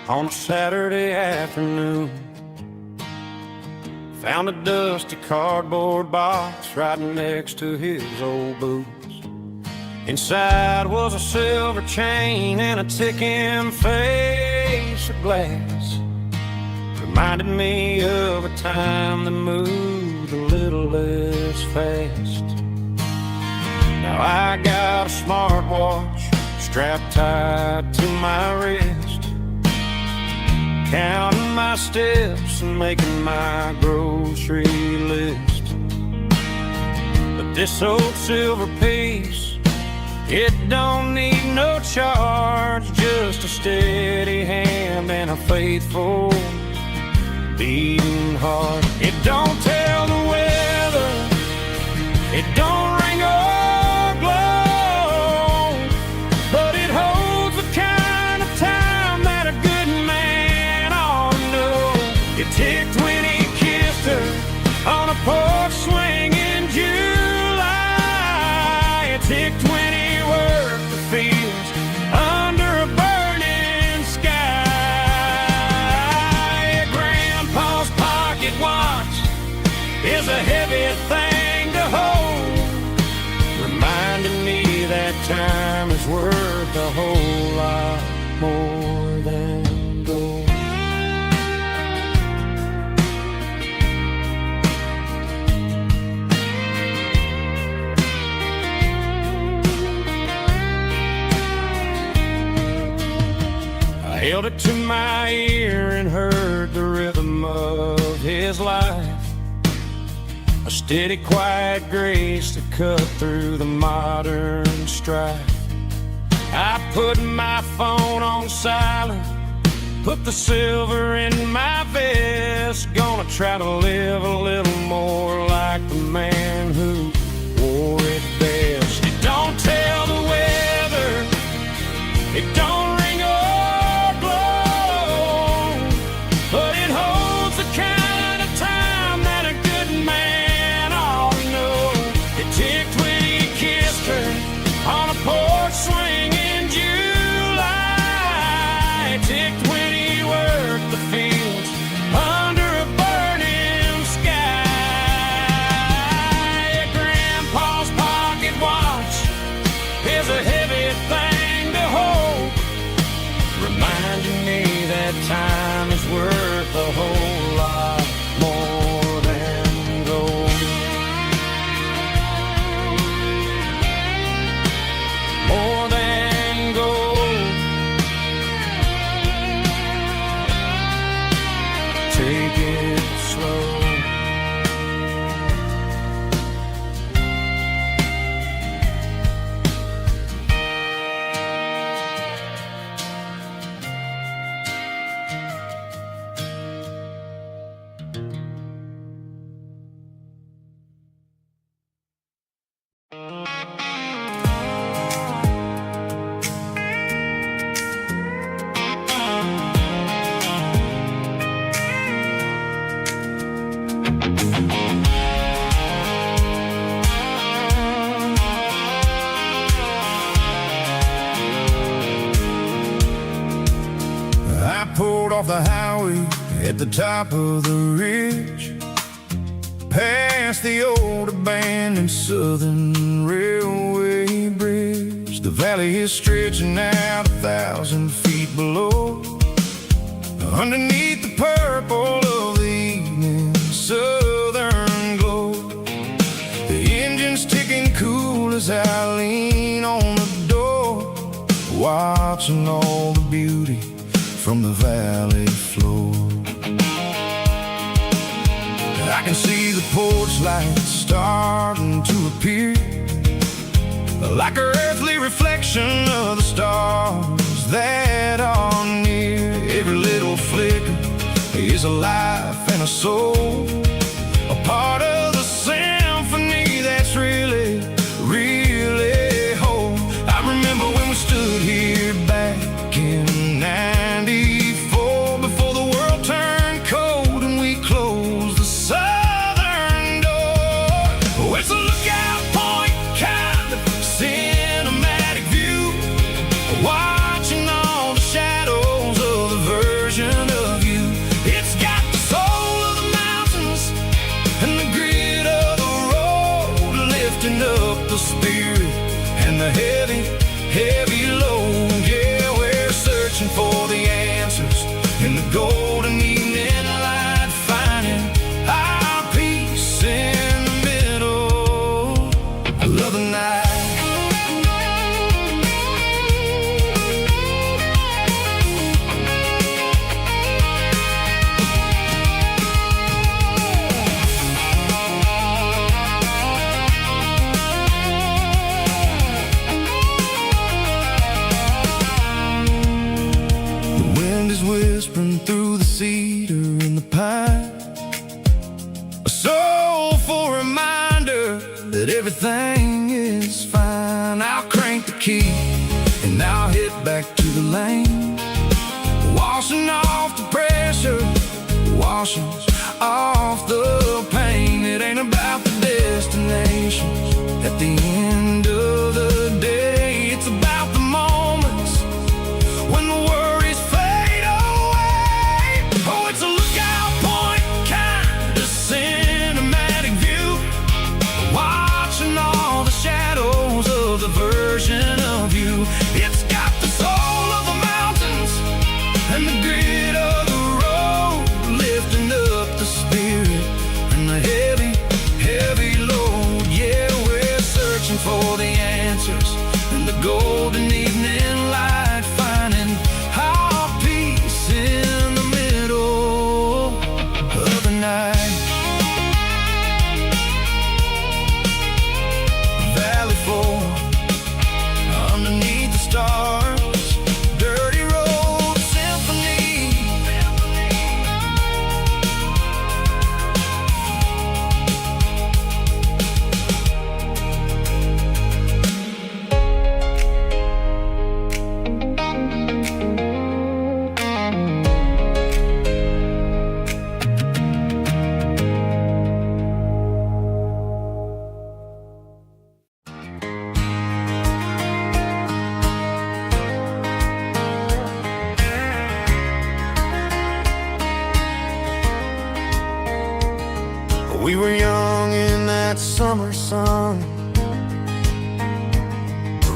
on a Saturday afternoon. Found a dusty cardboard box right next to his old boots. Inside was a silver chain and a ticking face of glass. Reminded me of a time that moved a little less fast. Now I got a smartwatch strapped tight to my wrist, counting my steps and making my grocery list. But this old silver piece, it don't need no charge, just a steady hand and a faithful beating heart. It don't tell the weather, it don't ring or glow, but it holds the kind of time that a good man ought to know. It ticked when he kissed her on a porch swing in July. It ticked when he worked the fields under a burning sky. Grandpa's pocket watch is a heavy thing to hold, reminding me that time is worth a whole lot more than gold. I held it to my ear and heard the rhythm of his life, a steady, quiet grace that cut through the modern strife. I put my phone on silent, put the silver in my vest. Gonna try to live a little more like the man who wore it best. It don't tell the weather, it don't ring or glow, but it holds the kind of time that a good man ought to know. It ticked when he kissed her on a porch swing in July. It ticked when he worked the fields under a burning sky. Grandpa's pocket watch is a heavy thing to hold, reminding me that time is worth a whole lot more than gold. More than gold. Take it slow. I pulled off the highway at the top of the ridge, past the old abandoned Southern Railway bridge. The valley is stretching out 1,000 feet below, underneath the purple of the evening southern glow. The engine's ticking cool as I lean on the door, watching all the beauty from the valley floor. I can see the porch lights starting to appear, like an earthly reflection of the stars that are near. Every little flicker is a life and a soul, a part of the symphony that's really, really whole. I remember when we stood here back in '94, before the world turned cold and we closed the southern door. Oh, it's a lookout point, kind of cinematic view. Why lifting up the spirit and the heavy, heavy load. Yeah, we're searching for the answers in the golden evening light, finding our peace in the middle of the night. Whispering through the cedar and the pine, a soulful reminder that everything is fine. I'll crank the key and I'll hit back to the lane, washing off the pressure, washing off the pain. It ain't about the destinations at the end of the day. It's about the moments when the worries fade away. Oh, it's a lookout point, kind of cinematic view, watching all the shadows of the version of you. It's got the soul of the mountains and the grit of the road, lifting up the spirit and the heavy, heavy load. Yeah, we're searching for the answers in the golden evening light, finding our peace in the middle of the night. Valley floor underneath the stars, dirty road symphony. We were young in that summer sun,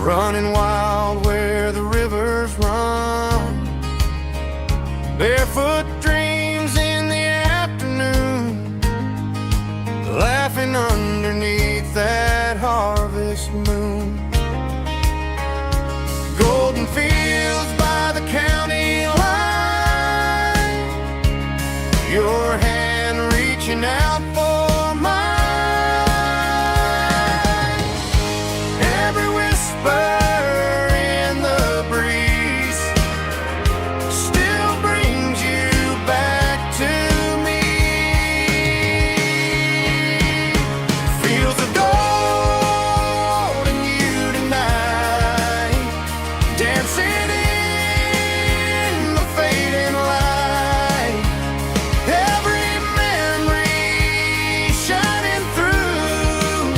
running wild where the rivers run, barefoot dreams in the afternoon, laughing underneath that harvest moon. Golden fields by the county line, your hand reaching out for mine. Every whisper in the breeze still brings you back to me. Fields of gold and you tonight, dancing in the fading light. Every memory shining through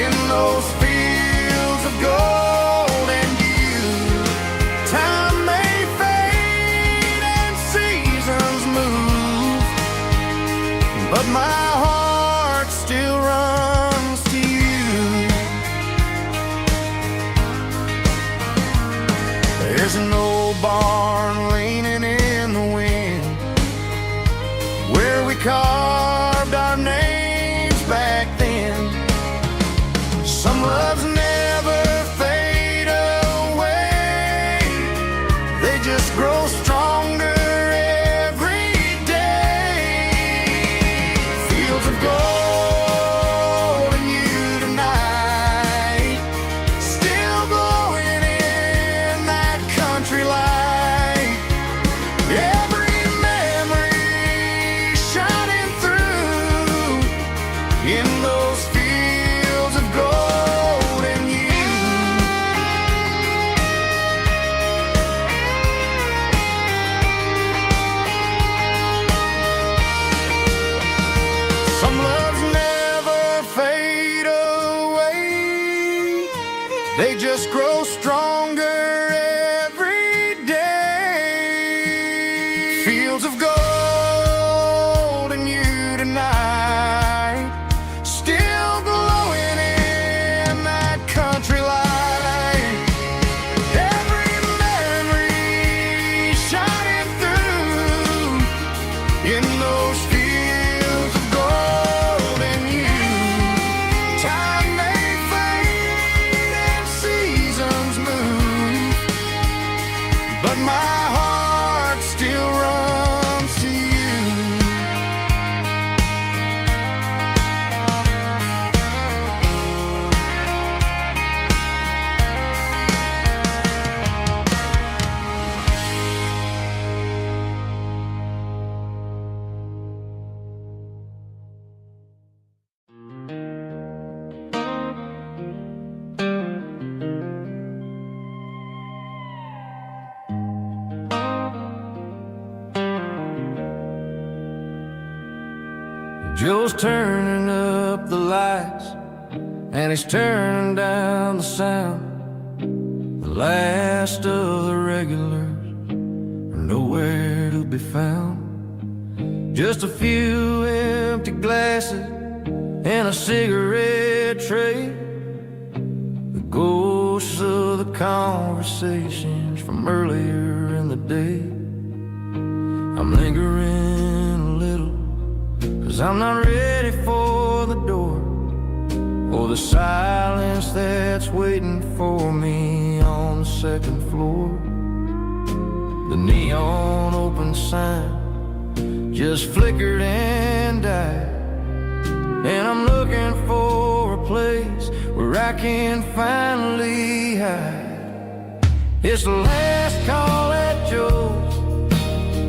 in those fields of gold and you. Time may fade and seasons move, but my heart still runs to you. There's an old barn leaning in the wind, where we carved our names back then. Some loves never fade away, they just grow stronger every day. Fields of gold and you tonight, still glowing in that country light. Every memory shining through in those fields of gold and you. Some loves never fade away, they just grow stronger every day. Fields of gold and you tonight, still glowing in Joe's turning up the lights, and he's turning down the sound. The last of the regulars are nowhere to be found. Just a few empty glasses and a cigarette tray, the ghosts of the conversations from earlier in the day. I'm lingering a little, 'cause I'm not ready for the door, or the silence that's waiting for me on the second floor. The neon open sign just flickered and died, and I'm looking for a place where I can finally hide. It's the last call at Joe's,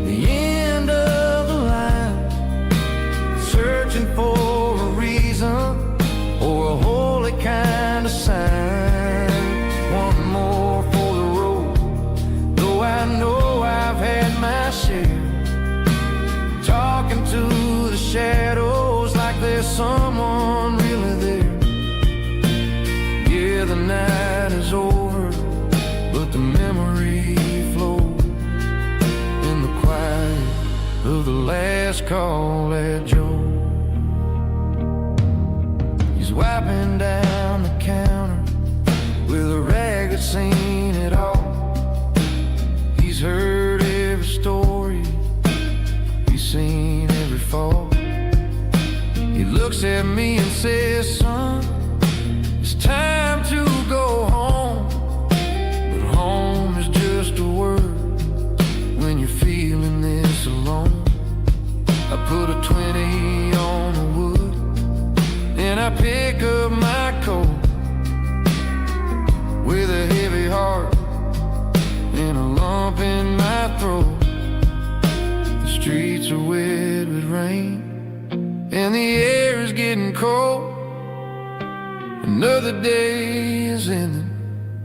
the end of the line, searching for a reason or a holy kind of sign. One more for the road, though I know I've had my share. Talking to the shadows like there's someone really there. Yeah, the night is over, but the memory flows in the quiet of the last call at Joe. He's wiping down the counter with a rag that's seen it all. He's heard every story, seen every fall. He looks at me and says, son, it's time to go home. But home is just a word when you're feeling this alone. I put a 20 on the wood and I pick up my coat with a heavy heart and a lump in my throat. Streets are wet with rain and the air is getting cold. Another day is ending,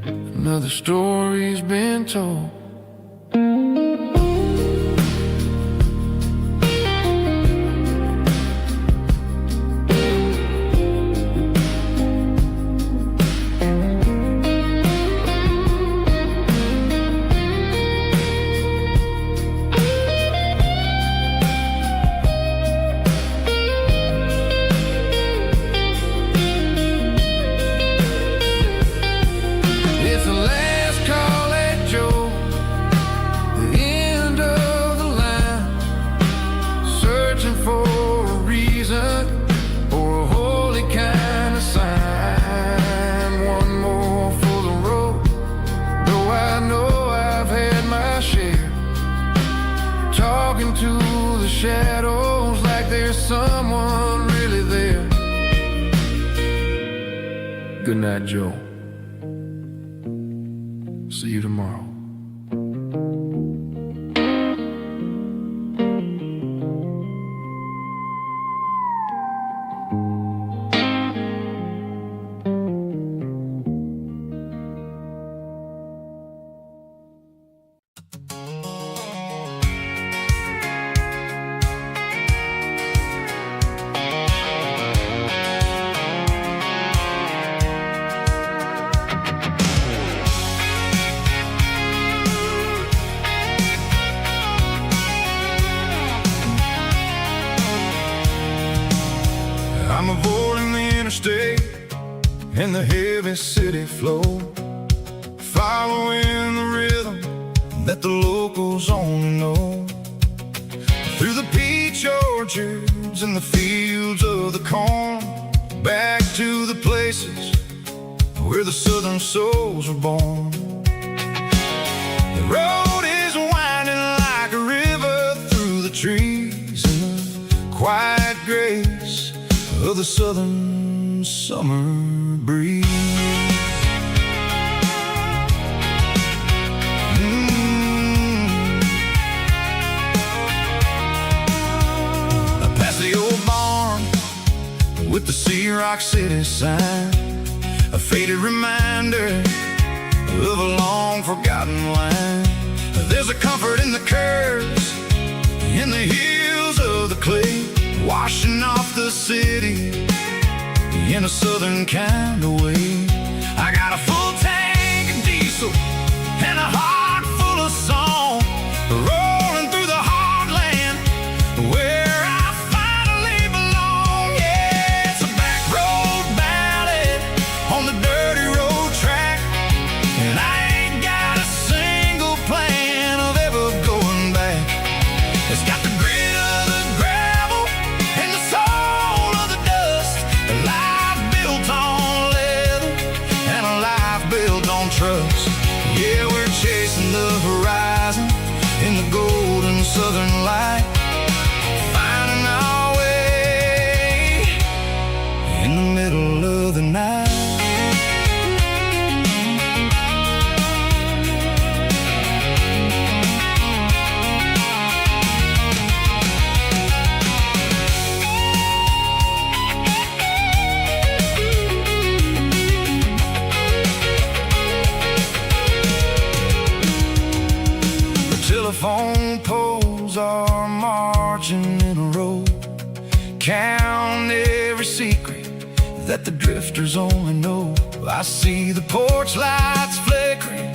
another story's been told. To the shadows like there's someone really there. Good night, Joe. See you tomorrow. I'm avoiding the interstate and the heavy city flow, following the rhythm that the locals only know. Through the peach orchards and the fields of the corn, back to the places where the southern souls were born. The road is winding like a river through the trees in the quiet grace of the southern summer breeze. Past the old barn with the Sea Rock City sign, a faded reminder of a long forgotten line. There's a comfort in the curves, in the hills of the clay, washing off the city in a southern kind of way. I got a full tank of diesel and a heart full of song, rolling through the heartland where I finally belong. Yeah, it's a back road ballad on the dirty road track, and I ain't got a single plan of ever going back. It's got the grit of the gravel and the soul of the dust, a life built on leather and a life built on trust. Yeah, we're chasing the horizon in the golden southern light, finding our way in the middle of the night. Telephone poles are marching in a row, count every secret that the drifters only know. I see the porch lights flickering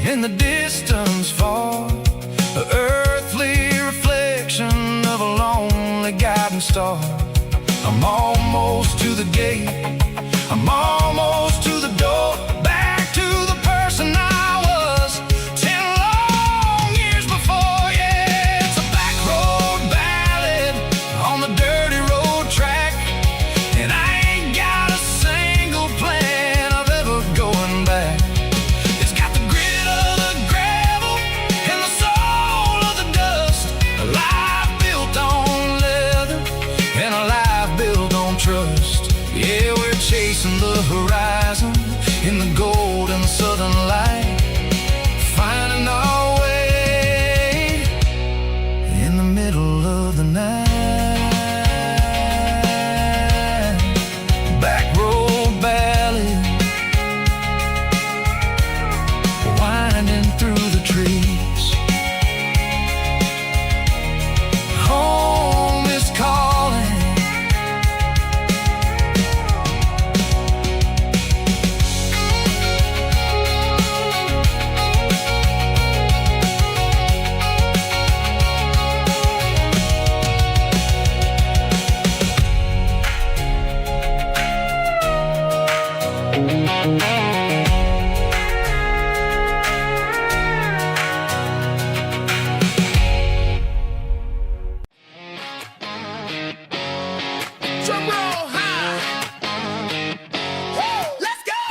in the distance far, an earthly reflection of a lonely guiding star. I'm almost to the gate, I'm almost to the door, back to the person I was 10 long years before. Yeah, it's a back road ballad on the dirty road track, and I ain't got a single plan of ever going back. It's got the grit of the gravel and the soul of the dust, a life built on leather and a life built on trust. Yeah, we're chasing the horizon in the golden southern light, finding our way in the middle of the night. Back road ballad, winding through the trees. Home is calling. Drum roll high. Woo, let's go.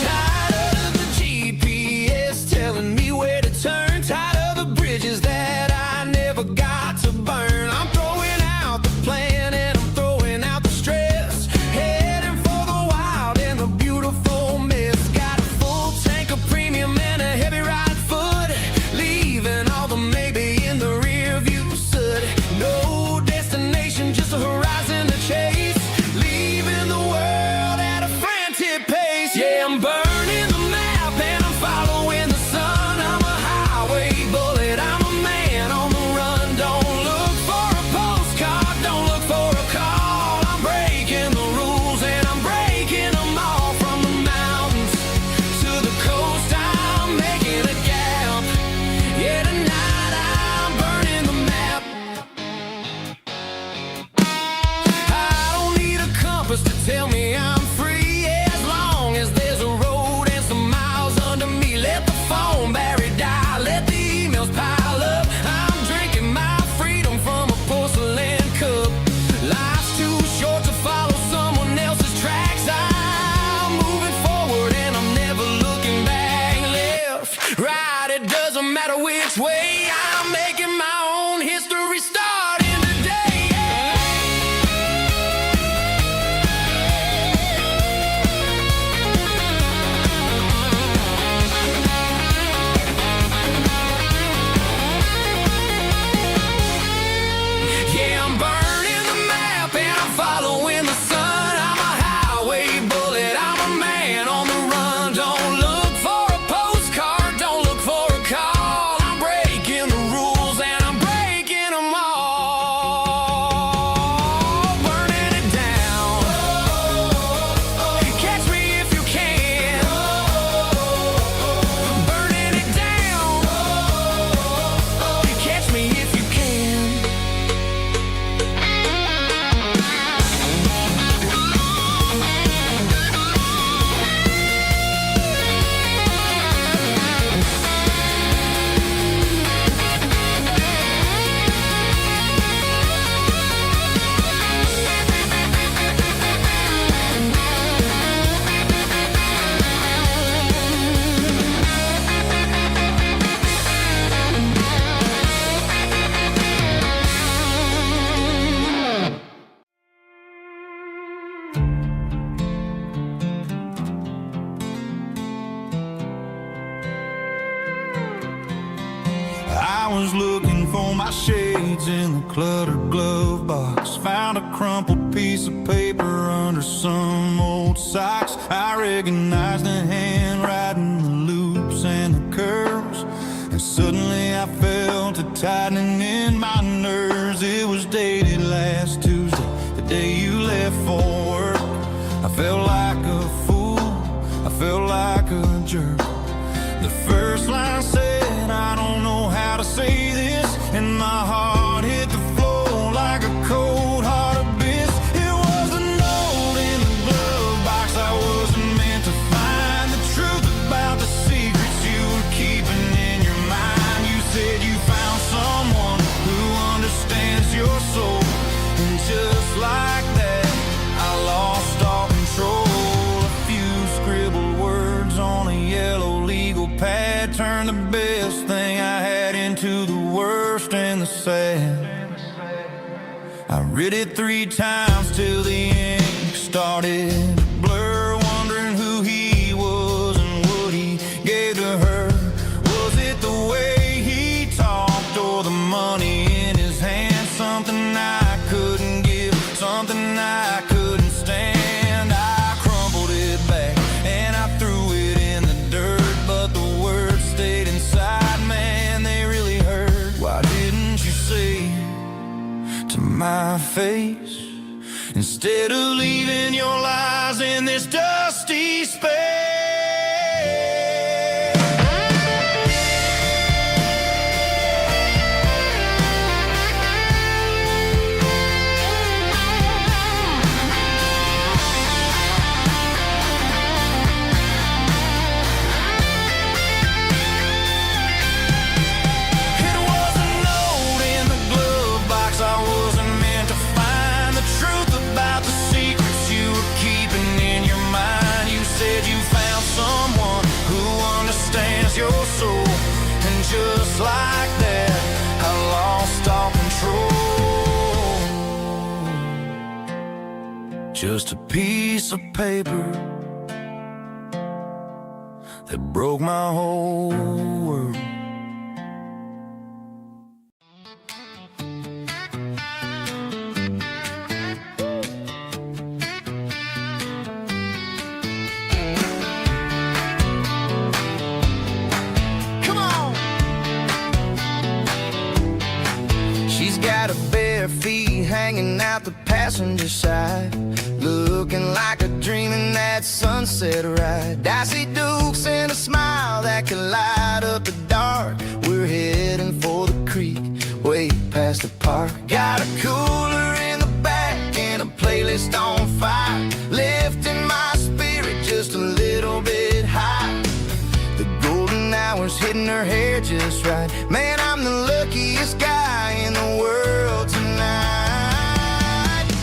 Tired of the GPS telling me where to turn, tired of the bridges that I never got to burn. I'm throwing out the plan and I'm throwing out the stress, heading for the wild and the beautiful mist. Got a full tank of premium and a heavy right foot, leaving all the maybe in the rear view soot. No destination, just a horizon to chase, leaving the world at a frantic pace. Yeah, I'm burning the map and I'm following the sun. I'm a highway bullet, I'm a man on the run. Don't looking for my shades in the cluttered glove box. Found a crumpled piece of paper under some old socks. I recognized the handwriting, the loops and the curves, and suddenly I felt a tightening in my nerves. It was dated last Tuesday, the day you left for work. I felt like a fool, I felt like a jerk. The first line said, I don't know how to say this, and my heart hit the floor like a cold heart abyss. It was a note in the glove box. I wasn't meant to find the truth about the secrets you were keeping in your mind. You said you found someone who understands your soul, and just like that, I lost all control. A few scribbled words on a yellow legal pad turned the best thing I had into the worst and the sad. I read it 3 times till the ink started to blur, wondering who he was and what he gave to her. Was it the way he talked or the money in his hand? Something I couldn't give, something I couldn't stand. I crumpled it back and I threw it in the dirt, but the words stayed inside, man, they really hurt. Why didn't you say to my face, instead of leaving your lies in this dusty space? Your soul, and just like that, I lost all control. Just a piece of paper that broke my whole world. Got her bare feet hanging out the passenger side, looking like a dream in that sunset ride. I see Dukes and a smile that can light up the dark. We're heading for the creek, way past the park. Got a cooler in the back and a playlist on fire, lifting my spirit just a little bit high. The golden hours hitting her hair just right. Man, I'm the luckiest guy in the world tonight.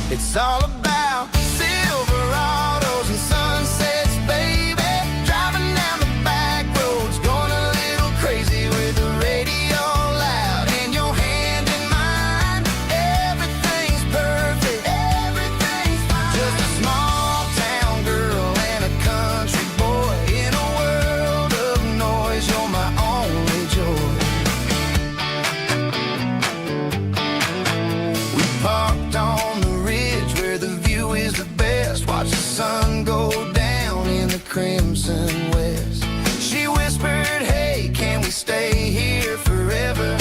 It's all about Silverados and sunsets, baby. Driving down the back roads, going a little crazy with the radio loud and your hand in mine. Everything's perfect, everything's fine. Just a small town girl and a country boy in a world of noise. You're my only joy. We parked on the ridge where the view is the best. Watch the sun go down in the crimson west. She whispered, hey, can we stay here forever?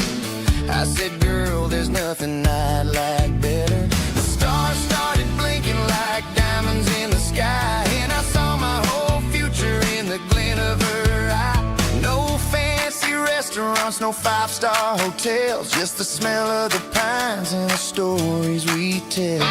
I said, girl, there's nothing I'd like better. The stars started blinking like diamonds in the sky, and I saw my whole future in the glint of her eye. No fancy restaurants, no 5-star hotels, just the smell of the pines and the stories we tell.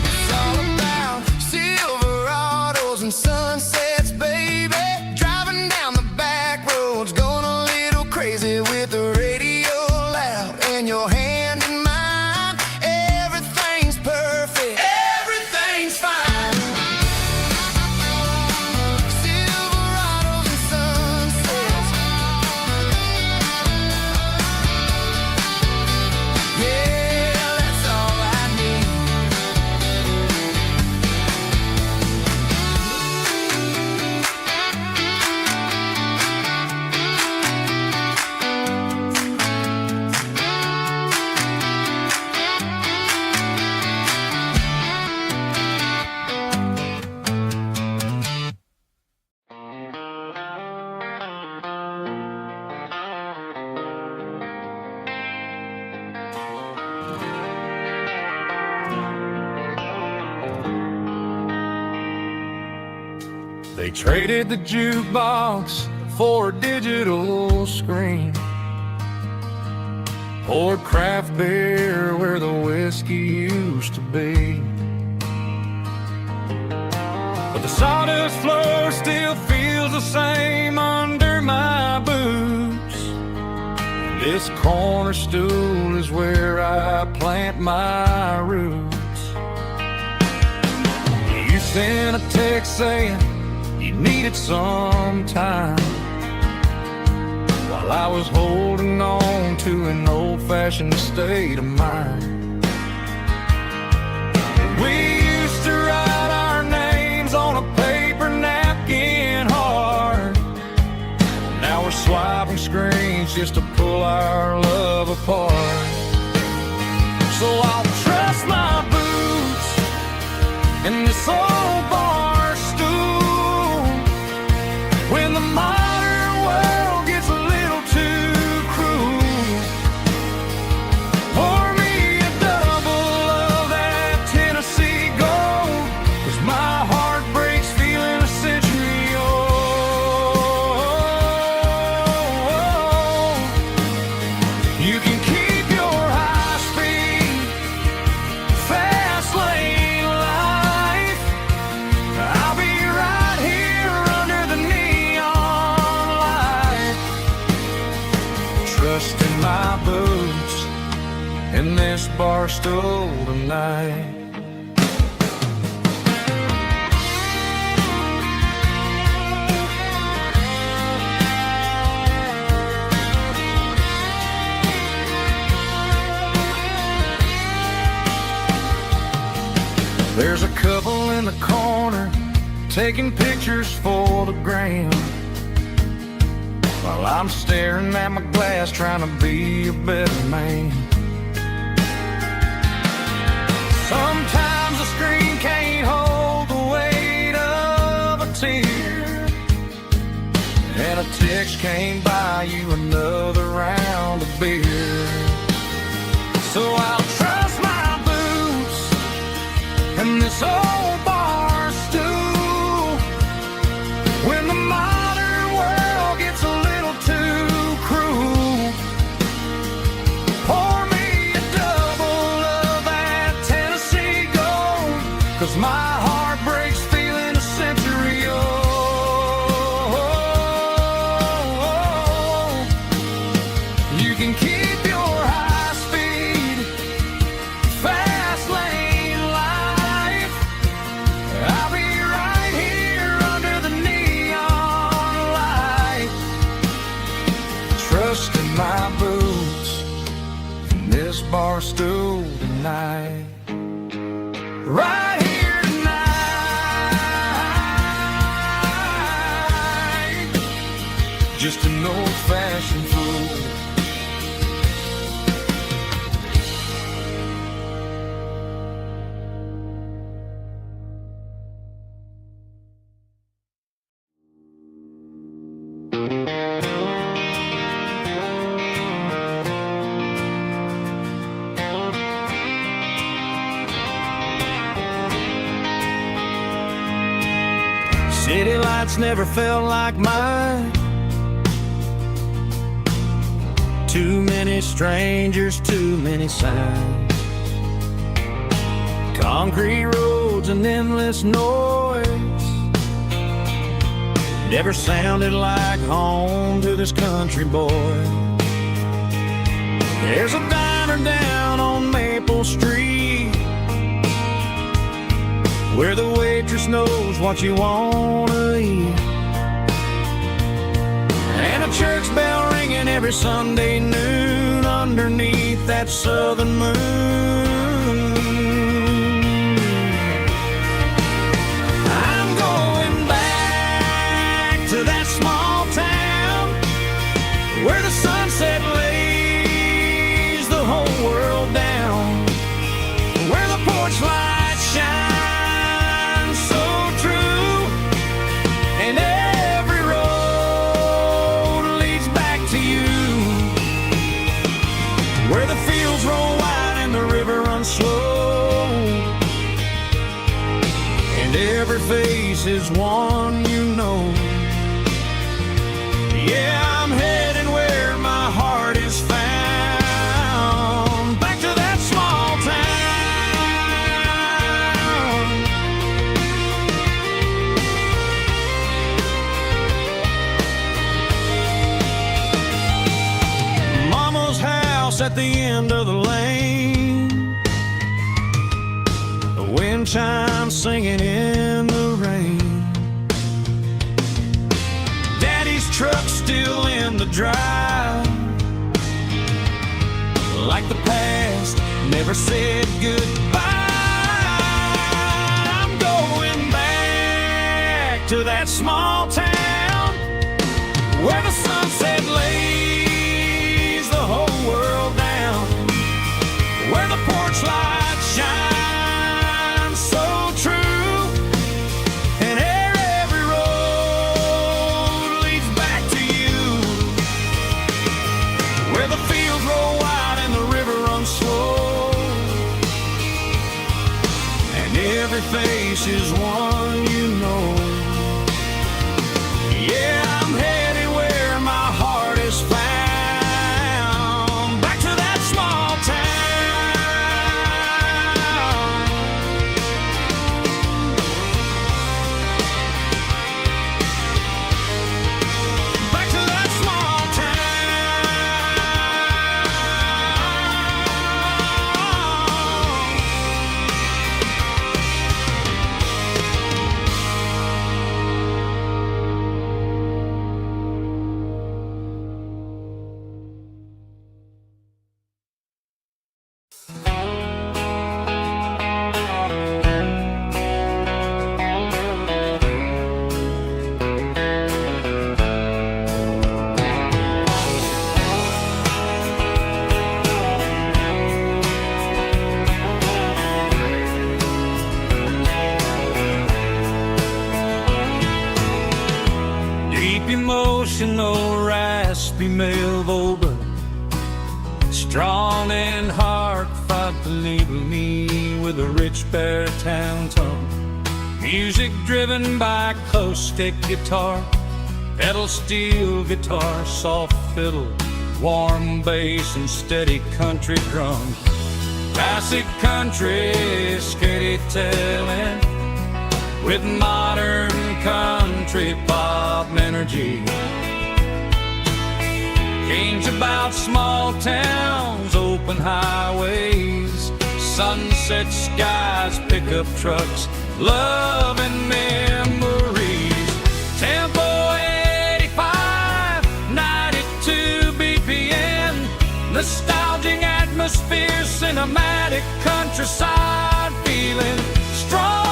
It's all about Silverados and sunsets, baby. Driving down the back roads, going a little crazy with the radio loud and your hand in mine. Everything's perfect. They traded the jukebox for a digital screen, poured craft beer where the whiskey used to be. But the sawdust floor still feels the same under my boots. This corner stool is where I plant my roots. You sent a text saying you needed some time, while I was holding on to an old-fashioned state of mind. We used to write our names on a paper napkin hard. Now we're swiping screens just to pull our love apart. So I'll trust my boots and this old bar stool when the modern world gets a little too cruel. Pour me a double of that Tennessee Gold, 'cause my heart breaks feeling a century old. You can keep your high-speed, fast lane life. I'll be right here under the neon light, trusting my boots in this bar stool tonight. There's a couple in the corner taking pictures for the gram, while I'm staring at my glass trying to be a better man. Sometimes the screen can't hold the weight of a tear, and a text can't buy you another round of beer. So I'll trust my boots and this old bar stool when the modern world gets a little too cruel. Pour me a double of that Tennessee Gold, 'cause my heart breaks feeling a century old. You can keep your high-speed, fast lane life. I'll be right here under the neon light, trusting my boots in this bar stool tonight. Right here tonight, just an old-fashioned fool. City lights never felt like mine. Too many strangers, too many signs. Concrete roads and endless noise never sounded like home to this country boy. There's a diner down on Maple Street where the waitress knows what you wanna eat, and a church bell ringing every Sunday noon underneath that southern moon. I'm going back to that small town where the sunset lays the whole world down, where the porch lights shine slow, and every face is one you know. sunshine singing in the rain. Daddy's truck's still in the drive, like the past never said goodbye. I'm going back to that small town where the sunset lays the whole world down, where the porch lights shine so true, and every road leads back to you, where the fields roll wide and the river runs slow, and every face is one you know. Yeah, I'm headed where my heart is found, back to that small town, back to that small emotional, raspy male vocal, strong and heartfelt, believe me, with a rich baritone tone. Music driven by acoustic guitar, pedal steel guitar, soft fiddle, warm bass, and steady country drums. Classic country, skitty telling, with modern country pop energy. Games about small towns, open highways, sunset skies, pickup trucks, love and memories. Tempo 85, 92 BPM, nostalgic atmosphere, cinematic countryside feeling, strong.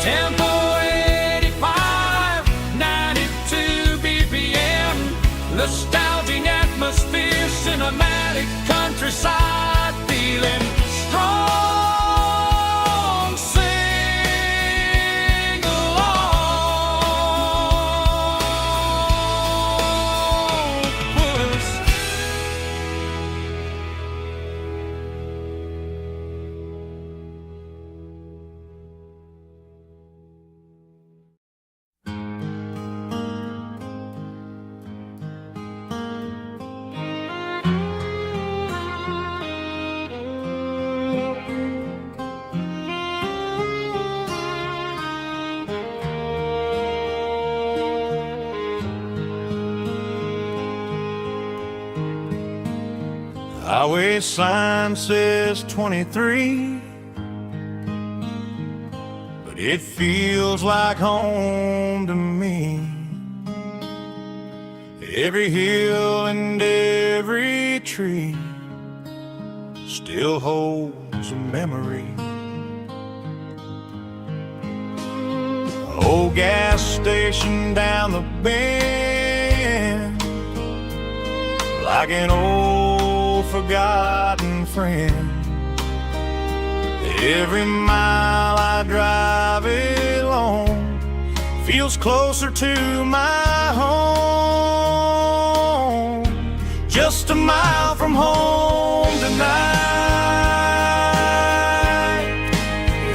Tempo 85, 92 BPM, nostalgic atmosphere, cinematic countryside feeling, strong, sing along, puss. Highway sign says 23, but it feels like home to me. Every hill and every tree still holds a memory. Old gas station down the bend, like an old forgotten friend. Every mile I drive it along feels closer to my home. Just a mile from home tonight,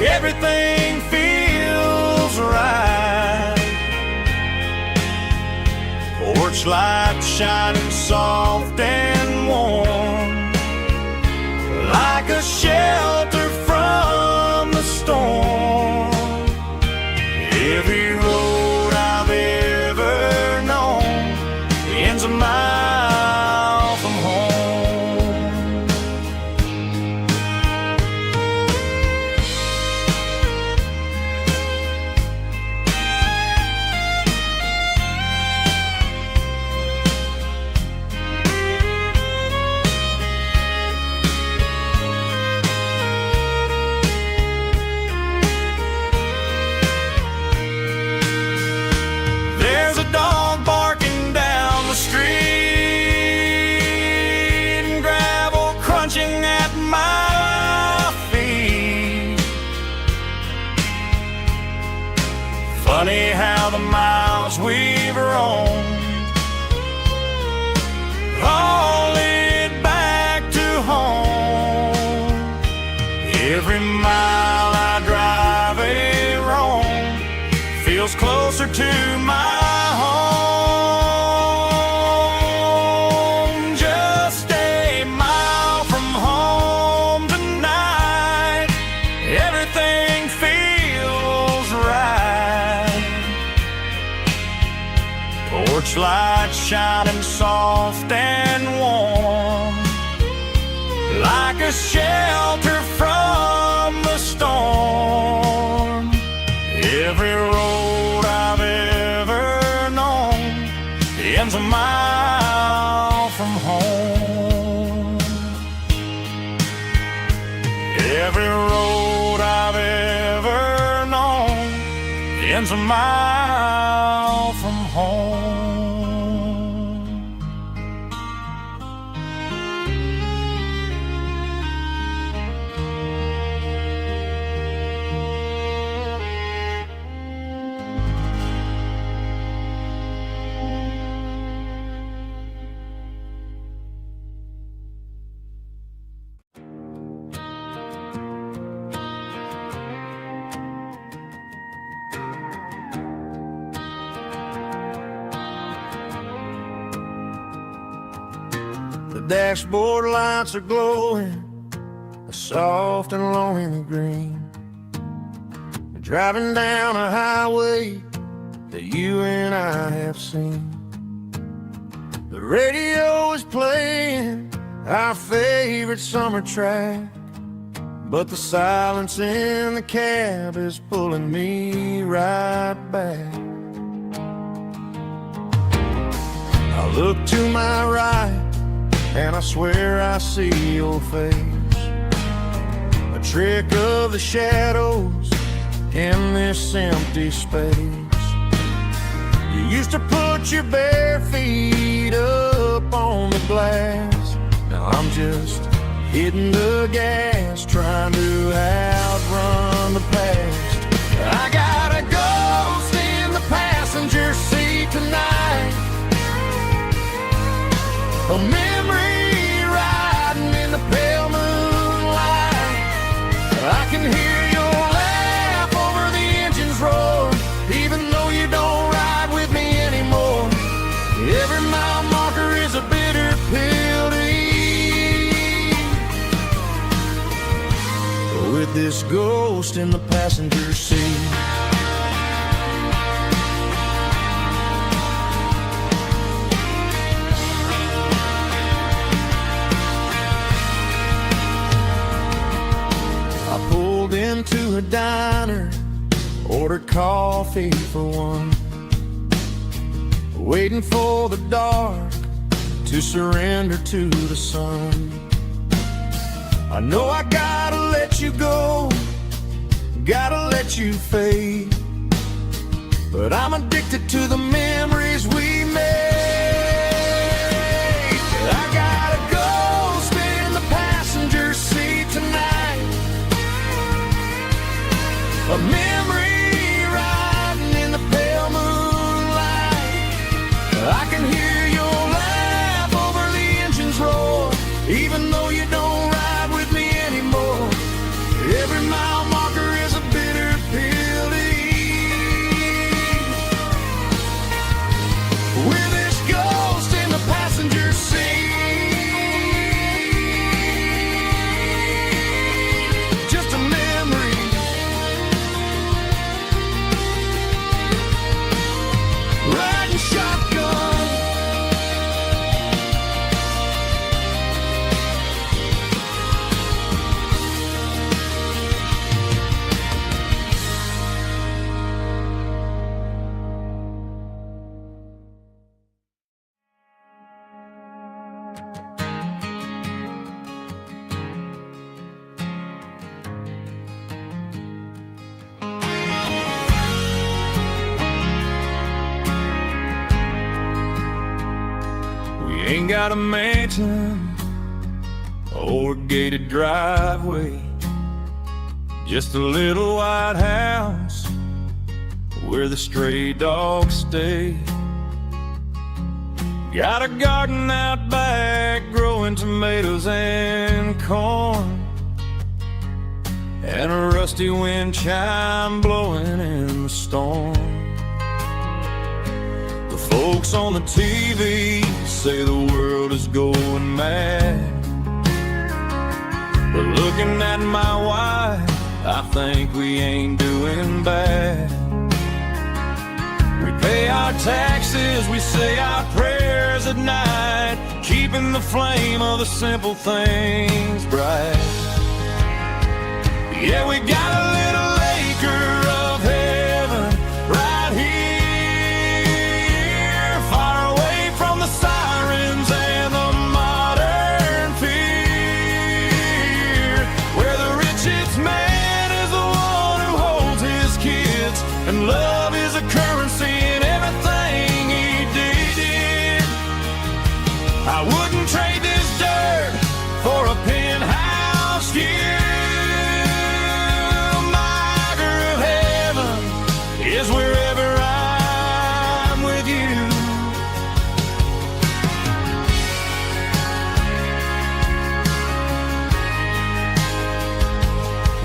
everything feels right. Porch light shining soft and warm, ends a mile from home. There's a dog barking down the street, and gravel crunching at my feet. Funny how the miles we've roamed all lead back to home. Every mile I drive a roam feels closer to my home. Just a mile from home tonight, everything feels right. Porch lights shining soft and warm, like a shelter from the storm. Every road I've ever known ends a mile from home. Every road I've ever known ends a mile from home. The dashboard lights are glowing, a soft and lonely green. We're driving down a highway that you and I have seen. The radio is playing our favorite summer track, but the silence in the cab is pulling me right back. I look to my right and I swear I see your face, a trick of the shadows in this empty space. You used to put your bare feet up on the glass. Now I'm just hitting the gas, trying to outrun the past. I got a ghost in the passenger seat tonight, a memory riding in the pale moonlight. I can hear your laugh over the engine's roar, even though you don't ride with me anymore. Every mile marker is a bitter pill to eat, with this ghost in the passenger seat. Into a diner, ordered coffee for one, waiting for the dark to surrender to the sun. I know I gotta let you go, gotta let you fade, but I'm addicted to the memories we made. I got a ghost in the passenger seat tonight, a memory riding in the pale moonlight. I can hear your laugh over the engine's roar, even though you don't ride with me anymore. Every mile marker is a bitter pill to eat, with this ain't got a mansion or a gated driveway, just a little white house where the stray dogs stay. Got a garden out back growing tomatoes and corn, and a rusty wind chime blowing in the storm. The folks on the TV say the world is going mad, but looking at my wife, I think we ain't doing bad. We pay our taxes, we say our prayers at night, keeping the flame of the simple things bright. Yeah, we got a little acre of heaven right here, far away from the sirens and the modern fear, where the richest man is the one who holds his kids, and love is a currency in everything he did. I wouldn't trade this dirt for a penthouse here. Is wherever I'm with you.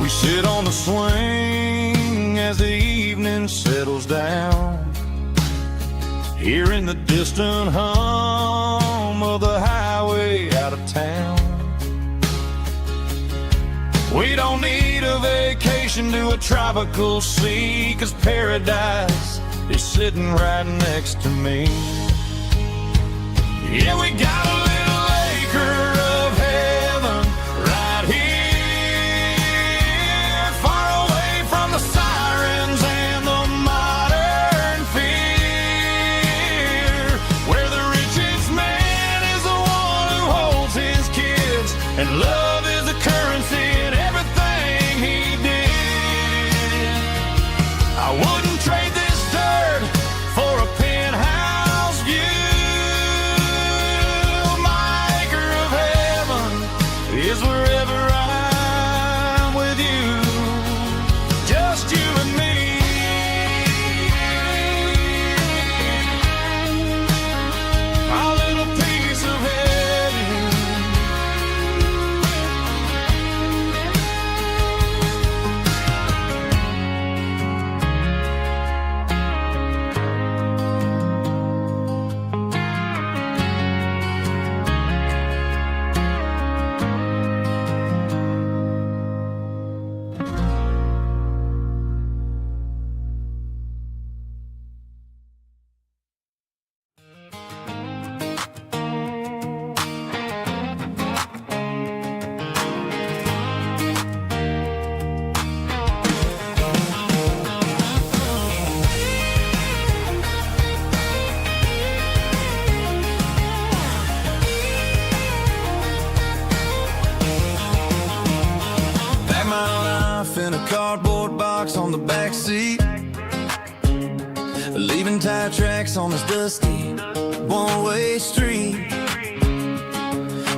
We sit on the swing as the evening settles down, hearing the distant hum of the highway out of town. We don't need a vacation to a tropical sea, 'cause paradise is sitting right next to me. Yeah, we got a little acre of heaven right here, far away from the sirens and the modern fear, where the richest man is the one who holds his kids, and love is a currency in everything he did. I wouldn't trade this dirt for a penthouse view. My acre of heaven is wherever I'm with you, just you and me. Our little piece of heaven. In a cardboard box on the back seat, leaving tire tracks on this dusty one-way street.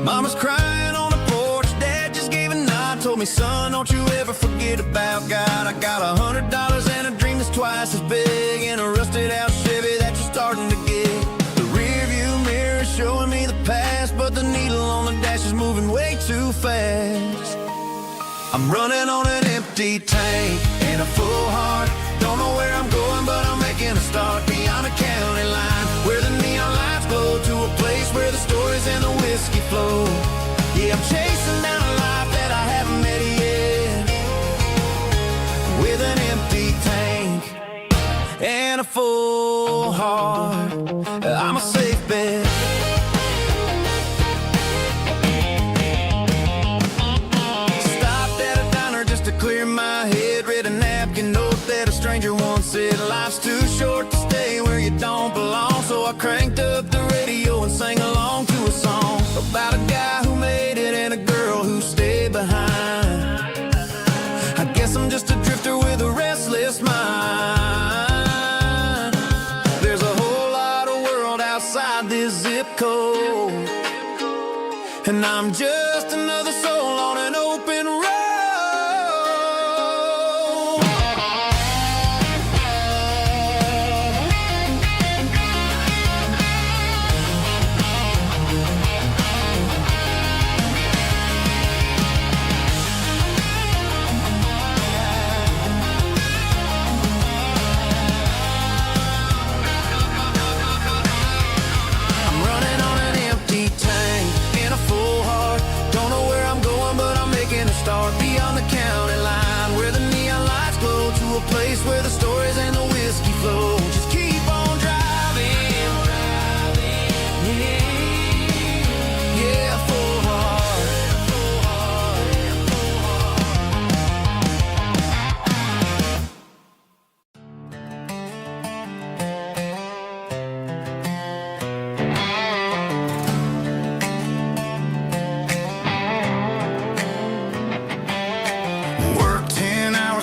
Mama's crying on the porch, Dad just gave a nod, told me, son, don't you ever forget about God. I got $100 and a dream that's twice as big, and a rusted out Chevy that you're starting to get. The rear view mirror is showing me the past, but the needle on the dash is moving way too fast. I'm running on an empty tank and a full heart. Don't know where I'm going, but I'm making a start beyond a county line, where the neon lights glow, to a place where the stories and the whiskey flow. Yeah, I'm chasing down a life that I haven't met yet, with an empty tank and a full heart. I'm a safe bet. Clear my head, read a napkin note that a stranger once said, life's too short to stay where you don't cold, and I'm just another soul on an open road. Start beyond the county line, where the neon lights glow, to a place where the stories and the whiskey flow. Just keep on driving, yeah, full heart.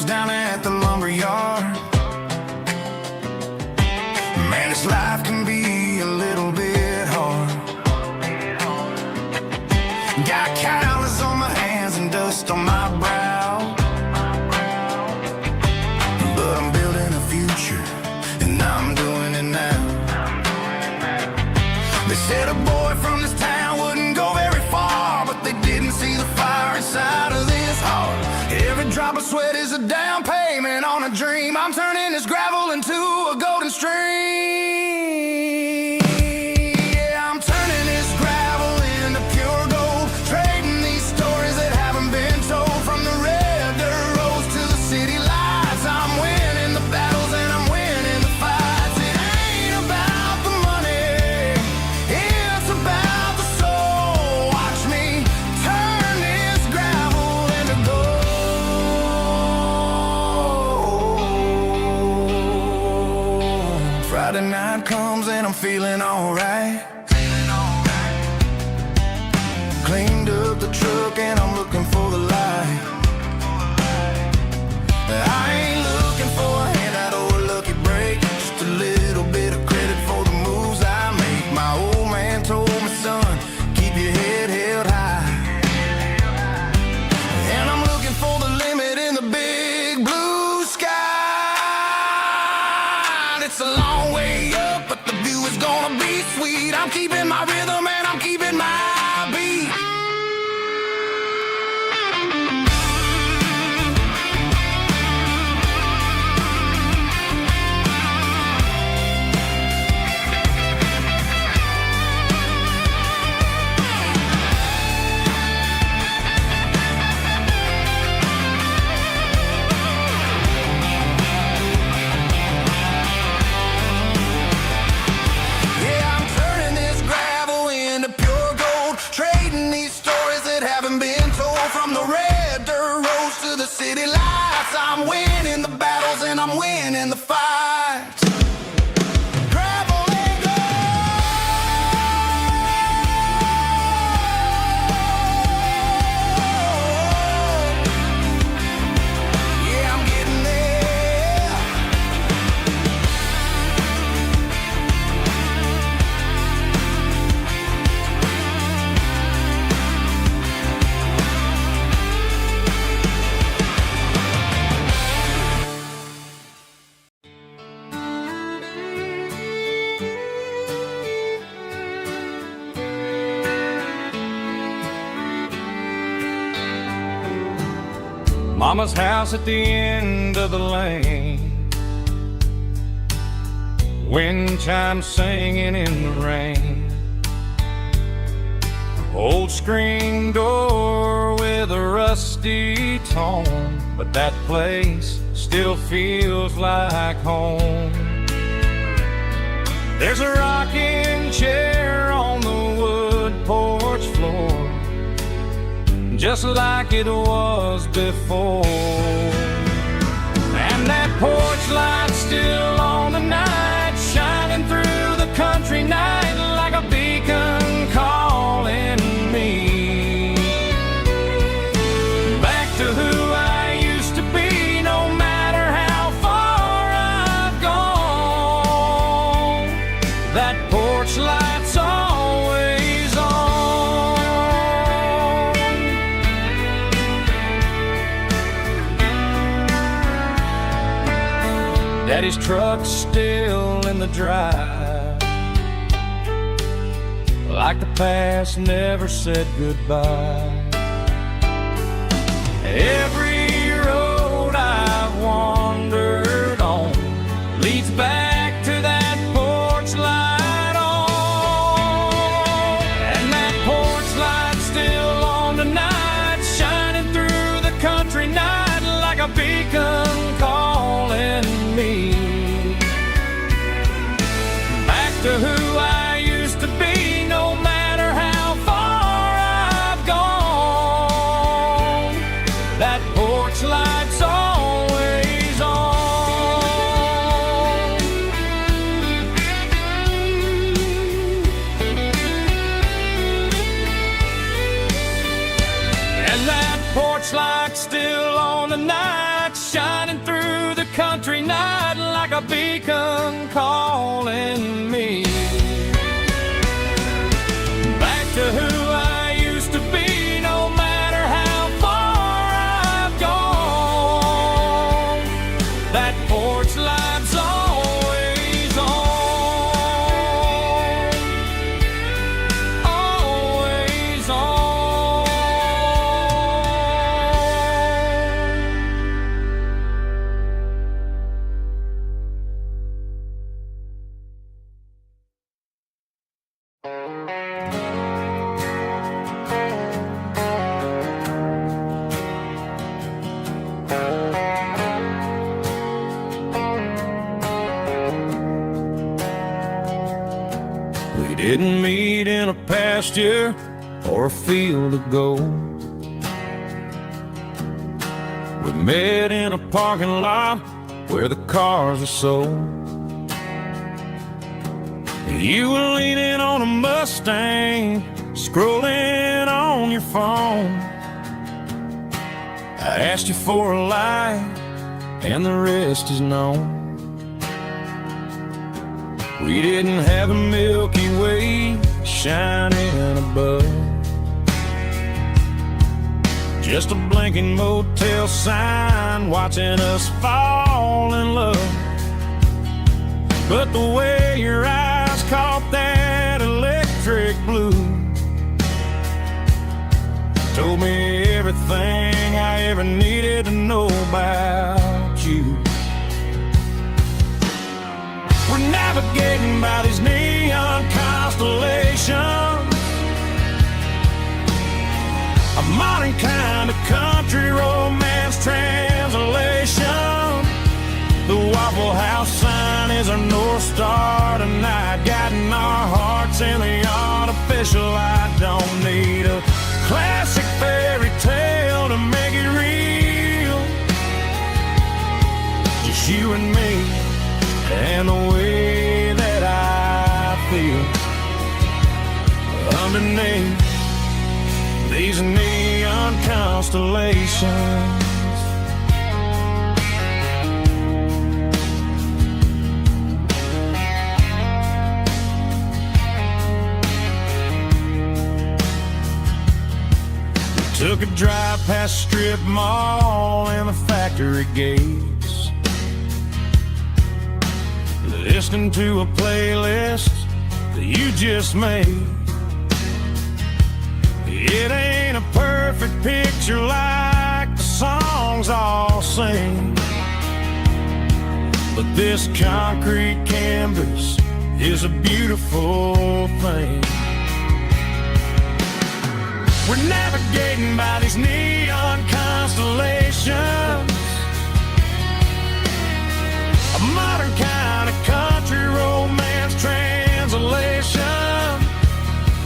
Down at the lumber yard, man, this life can be a little bit hard. Got calluses on my hands and dust on my brow, but I'm building a future, and I'm doing it now. They said a boy from this town wouldn't go very far, but they didn't see the fire inside of this heart. Every drop of sweat is a down payment on a dream. I'm turning this gravel into a golden stream. Yeah, I'm turning this gravel into pure gold, trading these stories that haven't been told. From the red dirt roads to the city lights, I'm winning the battles and I'm winning the fights. It ain't about the money, it's about the soul. Watch me turn this gravel into gold. Friday night comes and I'm feeling alright. Cleaned up the truck and I'm looking for the light. I ain't looking for a handout or a lucky break, just a little bit of credit for the moves I make. My old man told me, son, keep your head held high. And I'm looking for the limit in the big blue sky. It's a long way up, but the view is gonna be sweet. I'm keeping my rhythm and I'm keeping my beat. From the red dirt roads to the city lights, I'm winning the battles and I'm winning the fights. Gravel and gold. Yeah, I'm getting there. Mama's house at the end of the lane, wind chimes singing in the rain. Old screen door with a rusty tone, but that place still feels like home. There's a rocking chair on the wood porch floor, just like it was before. And that porch light's still on tonight, shining through the country night like a beacon calling me back to who I used to be. No matter how far I've gone, that porch light's always that his truck's still in the drive, like the past never said goodbye. Every road I've wandered on leads back to that porch light on, and that porch light's still on tonight, shining through the country night like a beacon calling me back to who I used to be, no matter how far I've gone. That porch light's always on. And that porch light's still on tonight, shining through the country night like a beacon calling me back to who I used to be, no matter how far I've gone. That porch light's always on, always on. We didn't meet in a pasture or a field of gold. We met in a parking lot where the cars are sold. You were leaning on a Mustang, scrolling on your phone. I asked you for a light, and the rest is known. We didn't have a Milky Way shining above, just a blinking motel sign watching us fall in love. But the way your eyes caught that electric blue told me everything I ever needed to know about you. We're navigating by these neon constellations, a modern kind of country romance translation. The Waffle House sign is our North Star tonight, guiding our hearts in the artificial light. Don't need a classic fairy tale to make it real, just you and me and the way that I feel underneath these neon constellations. We took a drive past strip mall and the factory gates, listening to a playlist that you just made. It ain't a perfect picture like the songs all sing, but this concrete canvas is a beautiful thing. We're navigating by these neon constellations, a modern kind of country romance translation.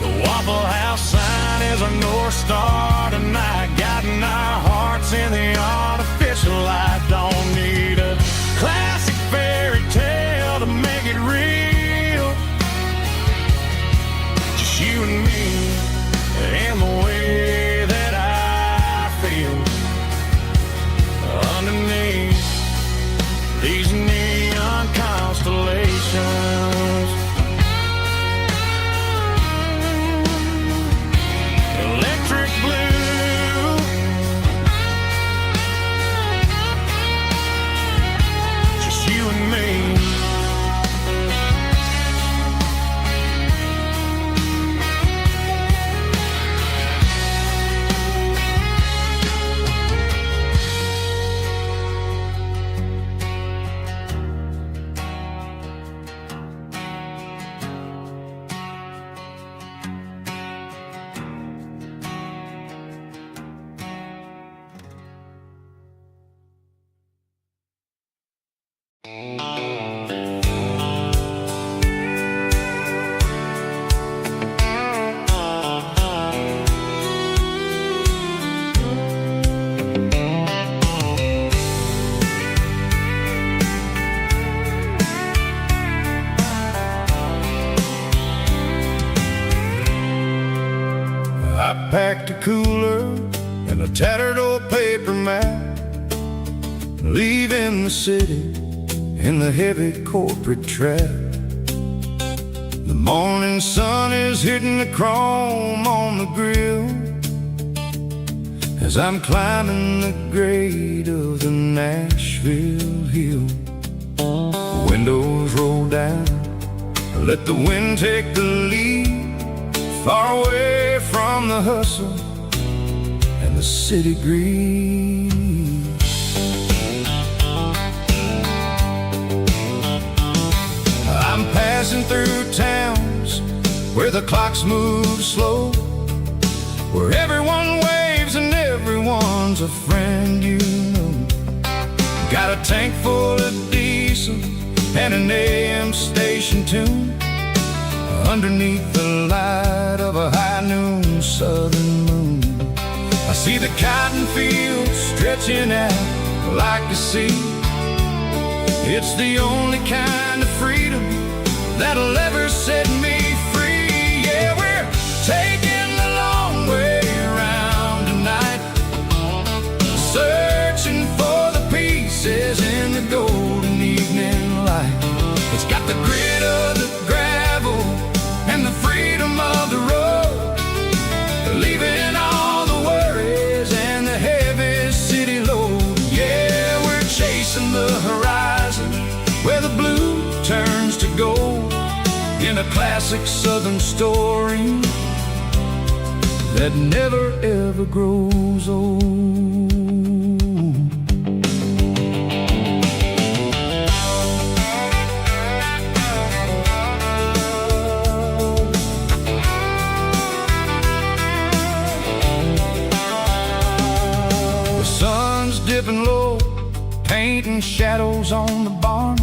The Waffle House sign is our North Star tonight, guiding our hearts in the artificial light. Don't need a classic fairy tale to make it real, just you and me and the way that I feel underneath these neon constellations. Electric blue, just you and me I packed a cooler and a tattered old paper map, leaving the city in the heavy corporate trap. The morning sun is hitting the chrome on the grill as I'm climbing the grade of the Nashville hill. Windows roll down, let the wind take the lead, far away from the hustle and the city greed. I'm passing through towns where the clocks move slow, where everyone waves and everyone's a friend you know. Got a tank full of diesel and an AM station tune underneath the light of a high noon southern moon. I see the cotton fields stretching out like the sea. It's the only kind of freedom that'll ever set me free. Yeah, we're taking the long way around tonight, searching for the pieces in the golden evening light. It's got the grit of the gravel and the freedom of the road, leaving all the worries and the heavy city load. Yeah, we're chasing the horizon where the blue turns to gold, in a classic southern story that never ever grows old. The sun's dipping low, painting shadows on the barn.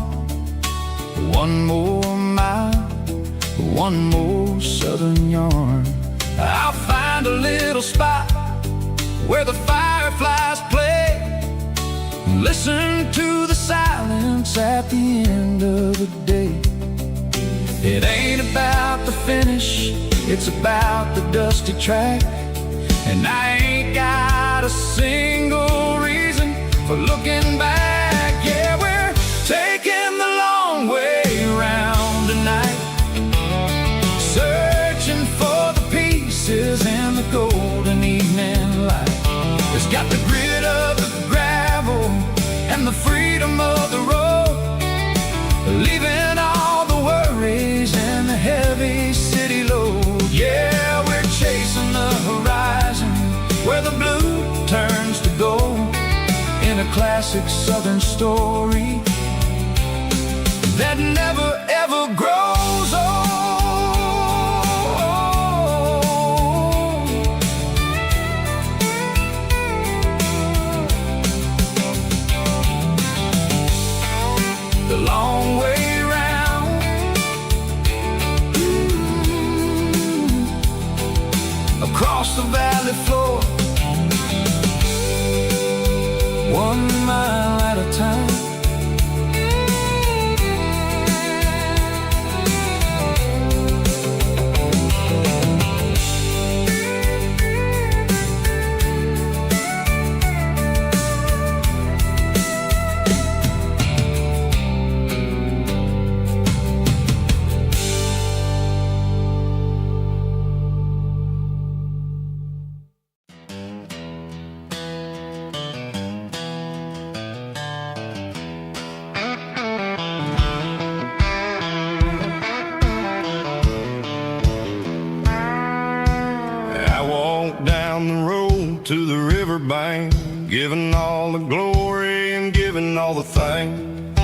One more mile, one more southern yarn. I'll find a little spot where the fireflies play, listen to the silence at the end of the day. It ain't about the finish, it's about the dusty track. And I ain't got a single reason for looking back. Yeah, we're taking the long way around tonight, searching for the pieces in the golden evening light. It's got the grit of the gravel and the freedom of the road, leaving all the worries and the heavy city load. Yeah, we're chasing the horizon where the blue turns to gold, in a classic southern story that never ever grows old. The long way round, across the valley floor, 1 mile at a time. Down the road to the riverbank, giving all the glory and giving all the thanks.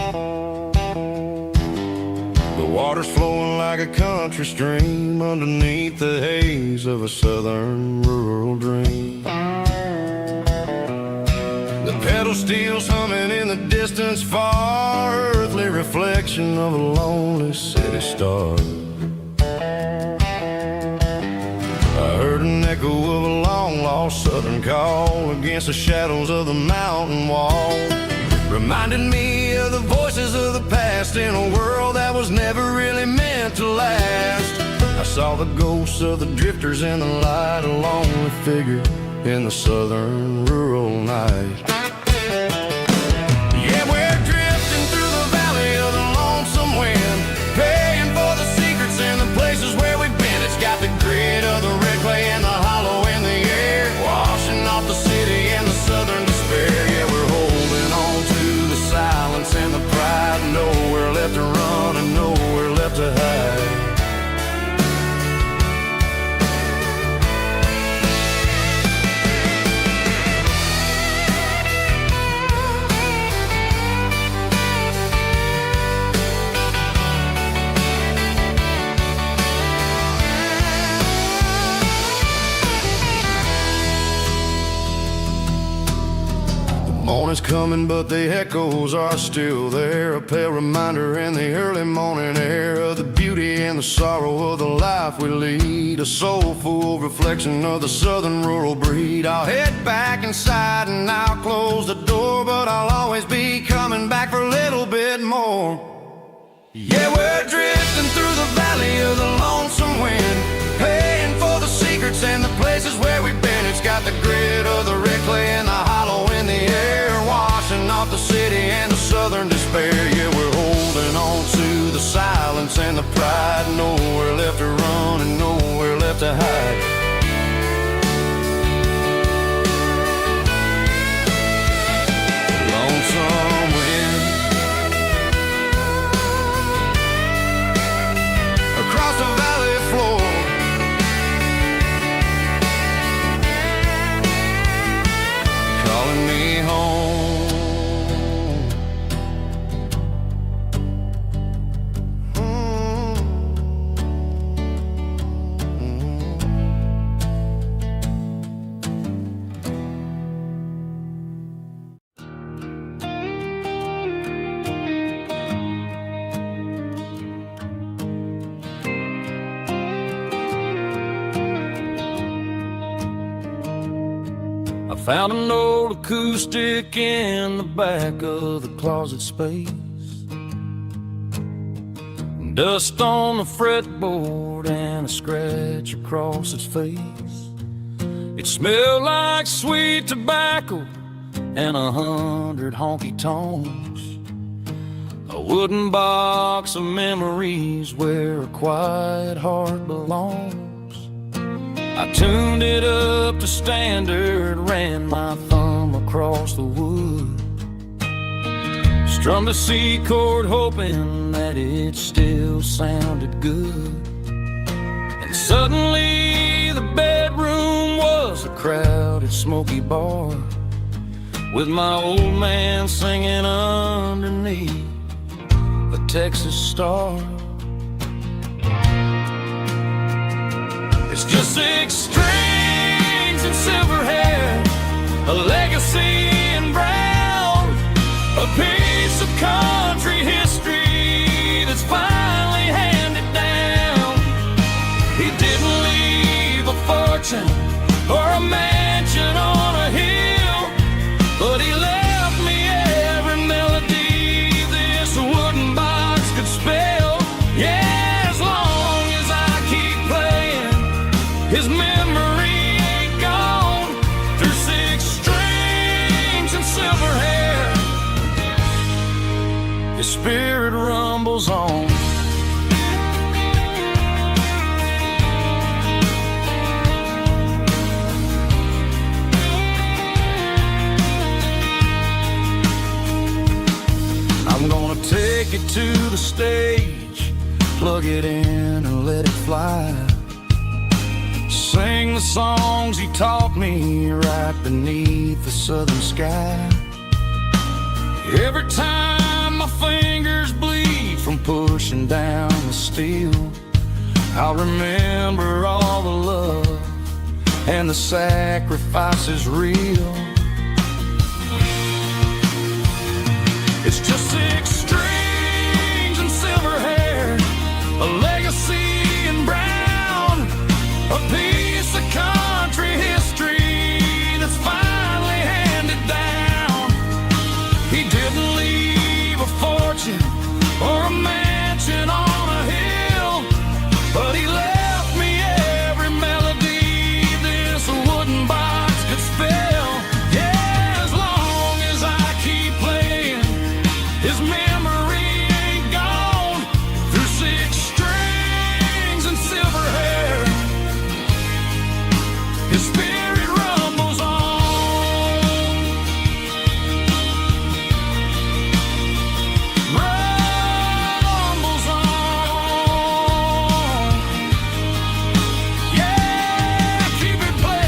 The water's flowing like a country stream underneath the haze of a southern rural dream. The Pedal steel's humming in the distance far, earthly reflection of a lonely city star. I heard an echo of a long-lost southern call against the shadows of the mountain wall. Reminded me of the voices of the past in a world that was never really meant to last. I saw the ghosts of the drifters in the light, a lonely figure in the southern rural night. Yeah, we're drifting through the valley of the lonesome wind, paying for the secrets and the places where we've been. It's got the grit of the red clay and the hollow in the air, washing off the city and the southern despair. Yeah, we're holding on to the silence and the pride, nowhere left to run and nowhere left to hide. Morning's coming, but the echoes are still there, a pale reminder in the early morning air of the beauty and the sorrow of the life we lead, a soulful reflection of the southern rural breed. I'll head back inside and I'll close the door, but I'll always be coming back for a little bit more. Yeah, we're drifting through the valley of the lonesome wind, paying for the secrets and the places where we've been. It's got the grit of the red clay and the hollow in the air, washing off the city and the southern despair. Yeah, we're holding on to the silence and the pride, nowhere left to run and nowhere left to hide. Lonesome wind across the valley floor, calling me home. I found an old acoustic in the back of the closet space, dust on the fretboard and a scratch across its face. It smelled like sweet tobacco and 100 honky tonks, a wooden box of memories where a quiet heart belongs. I tuned it up to standard, ran my thumb across the wood, strummed a C chord hoping that it still sounded good. And suddenly the bedroom was a crowded smoky bar, with my old man singing underneath a Texas star. It's just 6 strings and silver hair, a legacy in brown, a piece of country history that's finally handed down. He didn't leave a fortune or a mansion on a hill, but he left me every melody this wooden box could spell. Yeah, as long as I keep playing, his memory ain't gone. Through 6 strings and silver hair, his spirit rumbles on. I'm gonna take it to the stage, plug it in and let it fly, sing the songs he taught me right beneath the southern sky. Every time my fingers bleed from pushing down the steel, I'll remember all the love and the sacrifices real. It's just 6 strings and silver hair, a legacy in brown, a piece of country history that's finally handed down. He didn't leave a fortune or a mansion on a hill, but he left me every melody this wooden box could spell. Yeah, as long as I keep playing, his memory ain't gone. Through 6 strings and silver hair, his spirit rumbles on. Rumbles on. Yeah, keep it playing.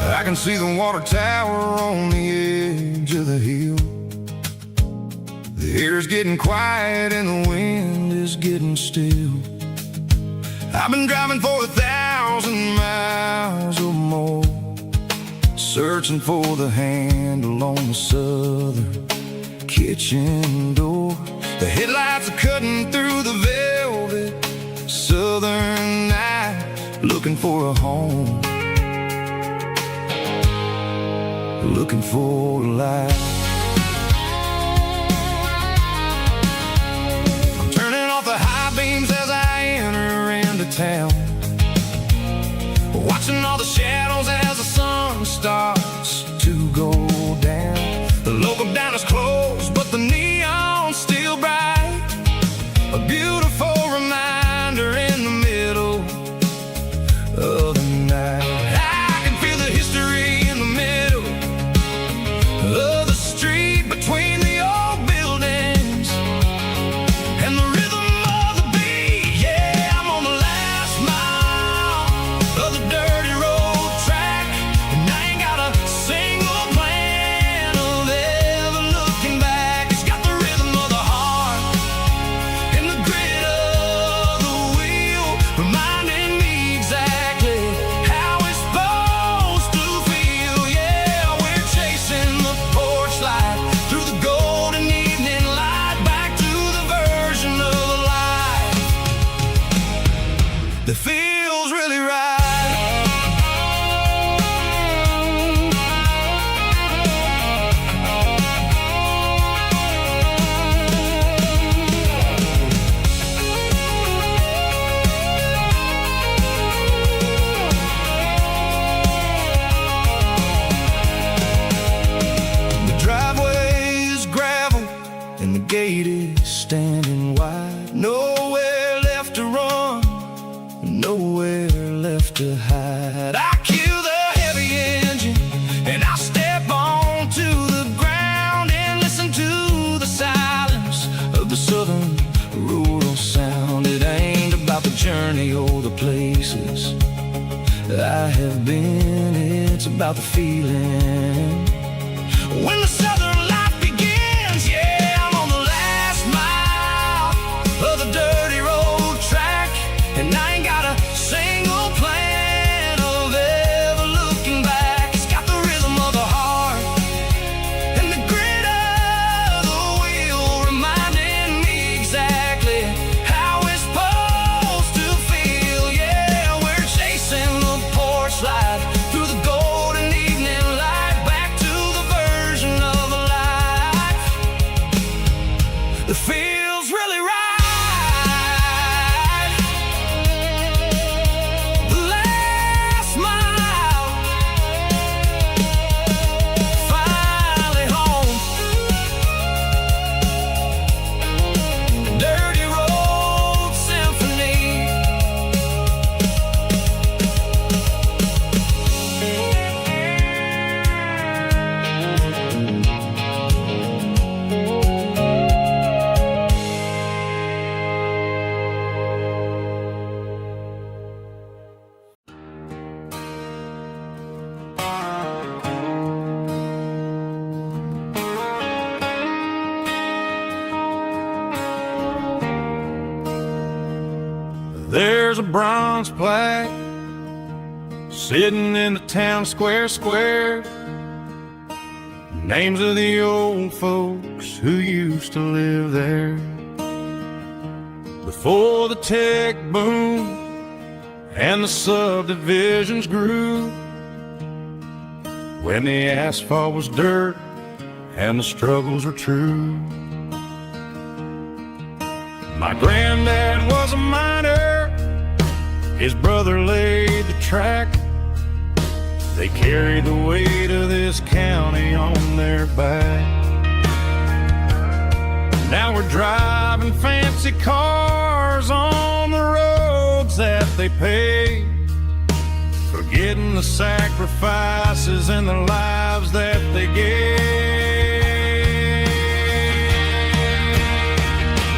I can see the water tower on the edge of the hill. The air's getting quiet and the wind is getting still. I've been driving for 1,000 miles or more, searching for the handle on the southern kitchen door. The headlights are cutting through the velvet southern night, looking for a home, looking for a light. I'm turning off the high beams as I enter into town, watching all the shadows as the sun starts to go down. The local diner's closed, but the neon's still bright, a beautiful reminder in the middle of the night. I can feel the history in the middle of the street, between the old buildings and the rhythm of the beat. Yeah, I'm on the last mile of the dirty road track, and I ain't got a single plan of ever looking back. It's got the rhythm of the heart and the grit of the wheel, reminding me exactly how it's supposed to feel. Yeah, we're chasing the porch light through the golden evening light, back to the version of life that feels really right. The driveway is gravel and the gate is standing wide. Nowhere left to run, nowhere left to hide. I kill the heavy engine and I step onto the ground and listen to the silence of the southern rural sound. It ain't about the journey or the places I have been, it's about the feeling when the southern life begins. Yeah, I'm on the last mile of the dirty road track, and I ain't got a single plan of ever looking back. It's got the rhythm of the heart and the grit of the wheel, reminding me exactly how it's supposed to feel. Yeah, we're chasing the porch light through the golden evening light, back to the version of a bronze plaque sitting in the town square. Names of the old folks who used to live there. Before the tech boom and the subdivisions grew, when the asphalt was dirt and the struggles were true. My granddad was a miner, his brother laid the track. They carried the weight of this county on their back. Now we're driving fancy cars on the roads that they paved, forgetting the sacrifices and the lives that they gave.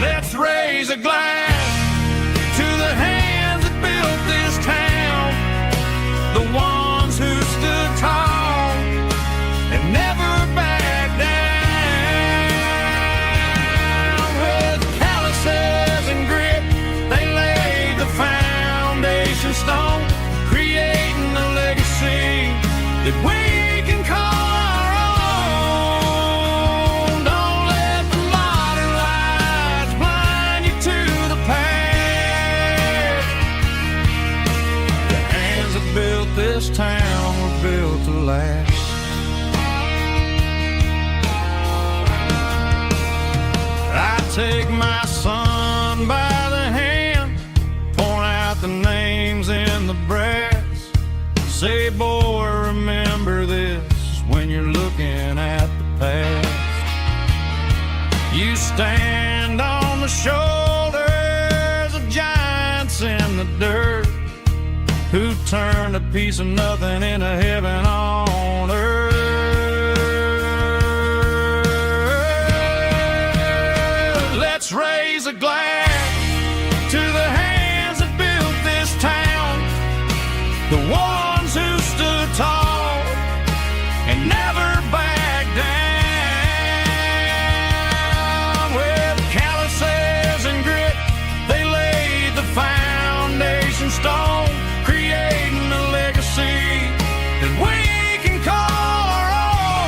Let's raise a glass to the hands that built this town, the ones who stood tall and never backed down. With calluses and grit, they laid the foundation stone, creating a legacy that we can call our own. Don't let the modern lights blind you to the past. The hands that built this town were built to last. I take my son by the hand, point out the names in the brass. Say, boy, remember this when you're looking at the past. You stand on the shoulders of giants in the dirt, who turned a piece of nothing into heaven on earth. Let's raise a glass to the hands that built this town, the ones who stood tall and never backed down. With calluses and grit, they laid the foundation stone, creating a legacy that we can call our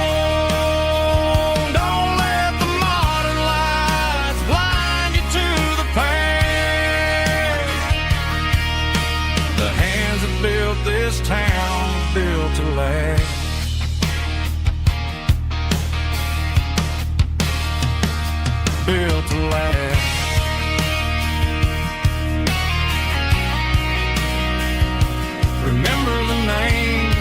own. Don't let the modern lights blind you to the past. The hands that built this town were built to last. Built to last. Remember the names.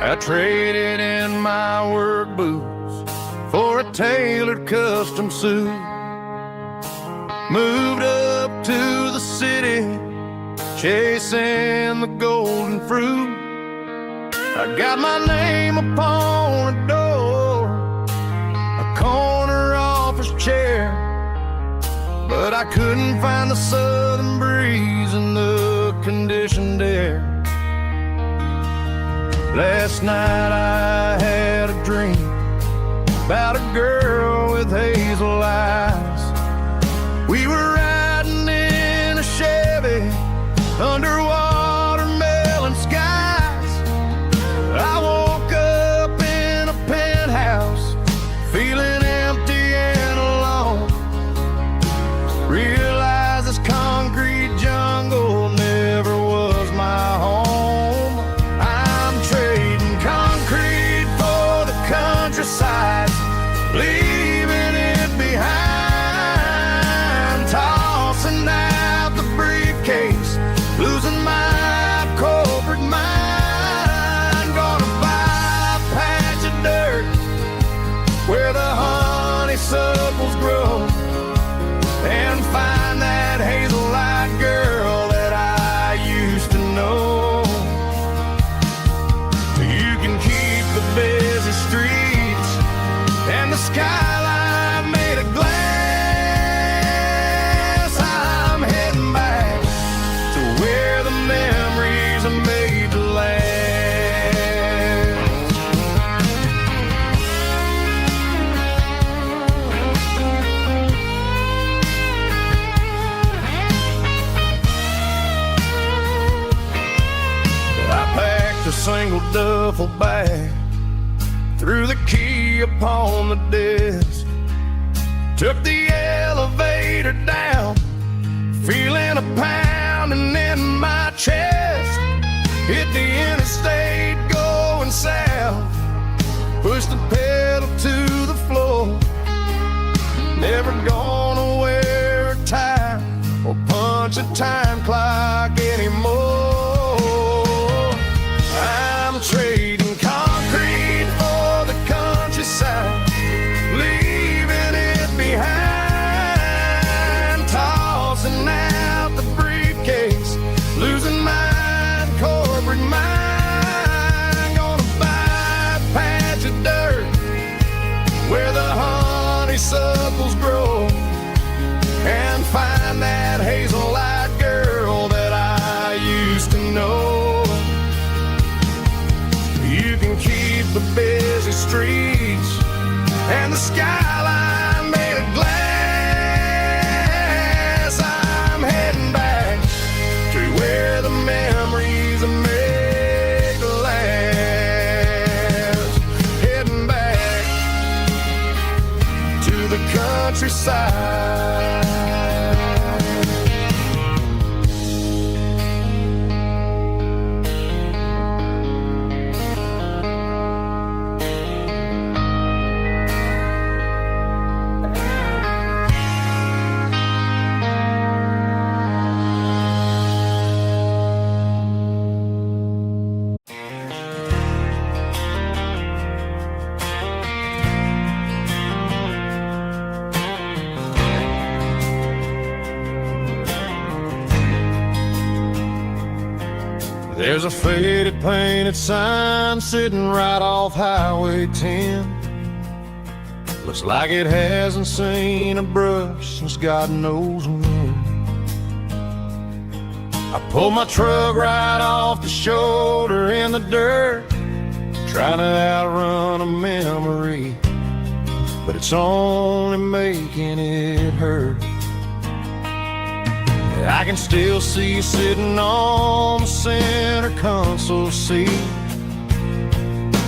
I traded in my work boots for a tailored custom suit. Moved up to the city, chasing the golden fruit. I got my name upon a door, a corner office chair, but I couldn't find the southern breeze in the conditioned air. Last night I had a dream about a girl with hazel eyes. We were riding in a Chevy under watermelon skies. sides, leaving it behind. Tossing out the briefcase, losing my corporate mind. Gonna buy a patch of dirt where the honeysuckles grow, and find that hazel-eyed girl that I used to know. You can keep the busy streets and the skyline made of glass. I'm heading back to where the memories are made to last. A single duffel bag, threw the key upon the desk, took the elevator down, feeling a pounding in my chest. Hit the interstate going south, pushed the pedal to the floor. Never gonna wear a tie or punch a time clock anymore. I'm trading concrete for the countryside, leaving it behind. Tossing out the briefcase, losing my corporate mind. Gonna buy a patch of dirt where the honeysuckles grow, and find that hazel-eyed girl that I used to know. You can keep the busy streets and the skyline made of glass. I'm heading back to where the memories are made to last. Heading back to the countryside. There's a faded painted sign sitting right off Highway 10. Looks like it hasn't seen a brush since God knows when. I pulled my truck right off the shoulder in the dirt, trying to outrun a memory, but it's only making it hurt. I can still see you sitting on the center console seat,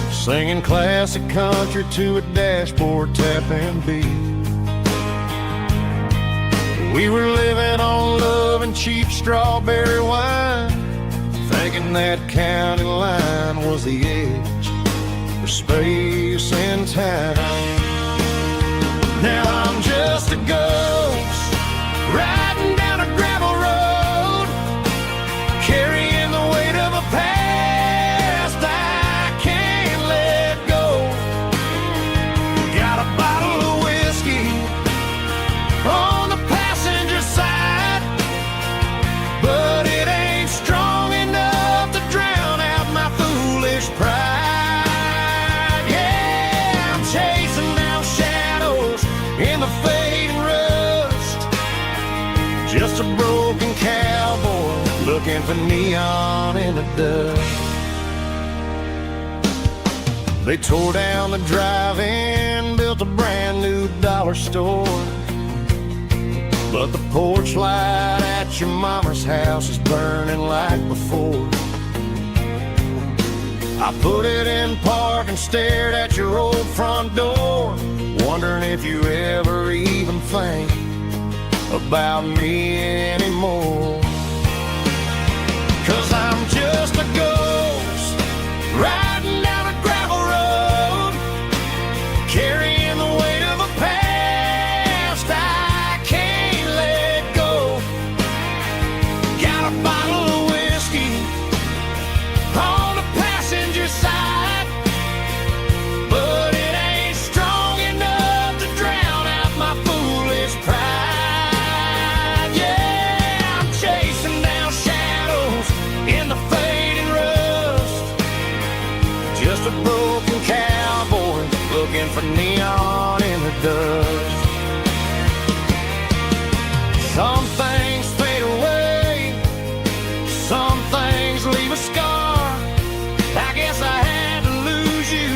singing classic country to a dashboard tapping beat. We were living on love and cheap strawberry wine, thinking that county line was the edge for space and time. Now I'm just a ghost riding down a gravel road, carrying the weight of a past I can't let go. Got a bottle of whiskey on the passenger side, but it ain't strong enough to drown out my foolish pride. Yeah, I'm chasing down shadows in the fading rust, just a broken cowboy looking for neon in the dust. They tore down the drive-in, built a brand new dollar store, but the porch light at your mama's house is burning like before. I put it in park and stared at your old front door, wondering if you ever even think about me anymore. 'Cause I'm just a ghost riding down a gravel road, carrying the weight of a past I can't let go. Got a bottle of whiskey on the passenger side, but it ain't strong enough to drown out my foolish pride. Yeah, I'm chasing down shadows in the fading rust, just a broken cowboy looking for neon in the dust. Some things fade away, some things leave a scar. I guess I had to lose you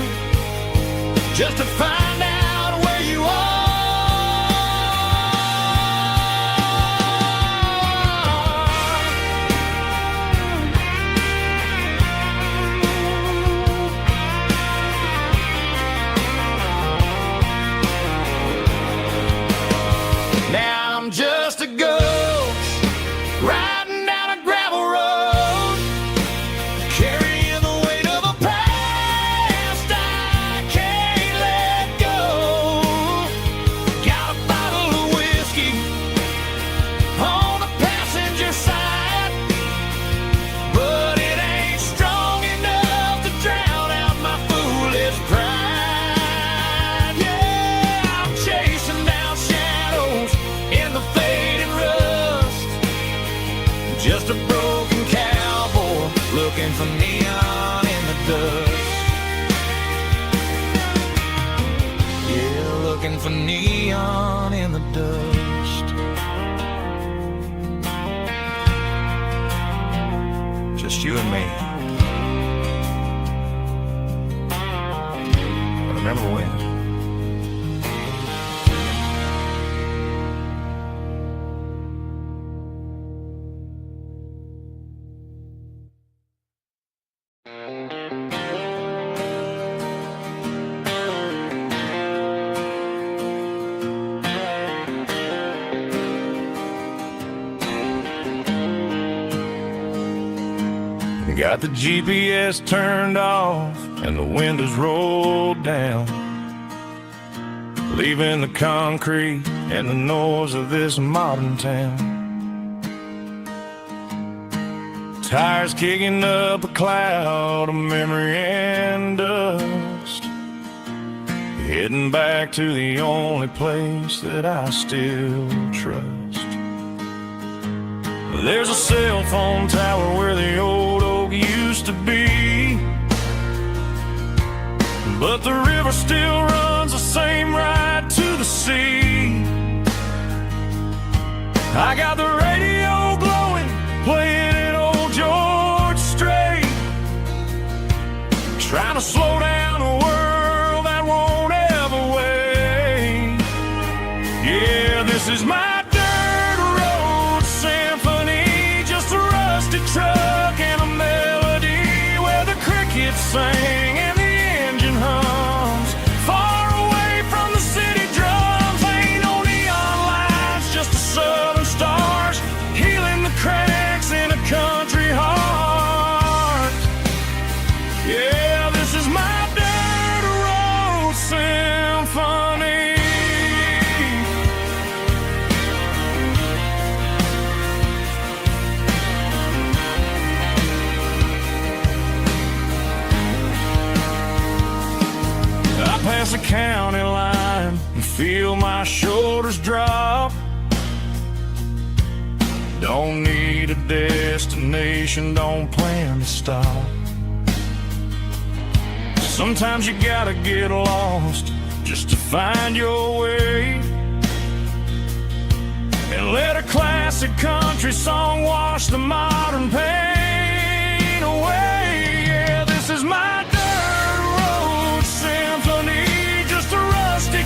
just to find out where you are. Now I'm just a ghost riding down a gravel road, carrying the weight of a past I can't let go. Got a bottle of whiskey on the passenger side, but it ain't strong enough to drown out my foolish pride. Yeah, I'm chasing down shadows in the fading rust, just a broken cowboy looking for neon in the dust. Yeah, looking for neon in the dust. Just you and me. But remember when? Got the GPS turned off and the windows rolled down, leaving the concrete and the noise of this modern town. Tires kicking up a cloud of memory and dust, heading back to the only place that I still trust. There's a cell phone tower where the old oak used to be, but the river still runs the same right to the sea. I got the radio glowing, playing an old George Strait, trying to slow down a world that won't ever wait. Yeah, this is my truck and a melody where the crickets sing and the engine hums, far away from the city drums. Ain't no neon lights, just the southern stars healing the cracks in a country heart. Yeah, this is my dirt road symphony. Past the county line and feel my shoulders drop. Don't need a destination, don't plan to stop. Sometimes you gotta get lost just to find your way, and let a classic country song wash the modern pain away. Yeah, this is my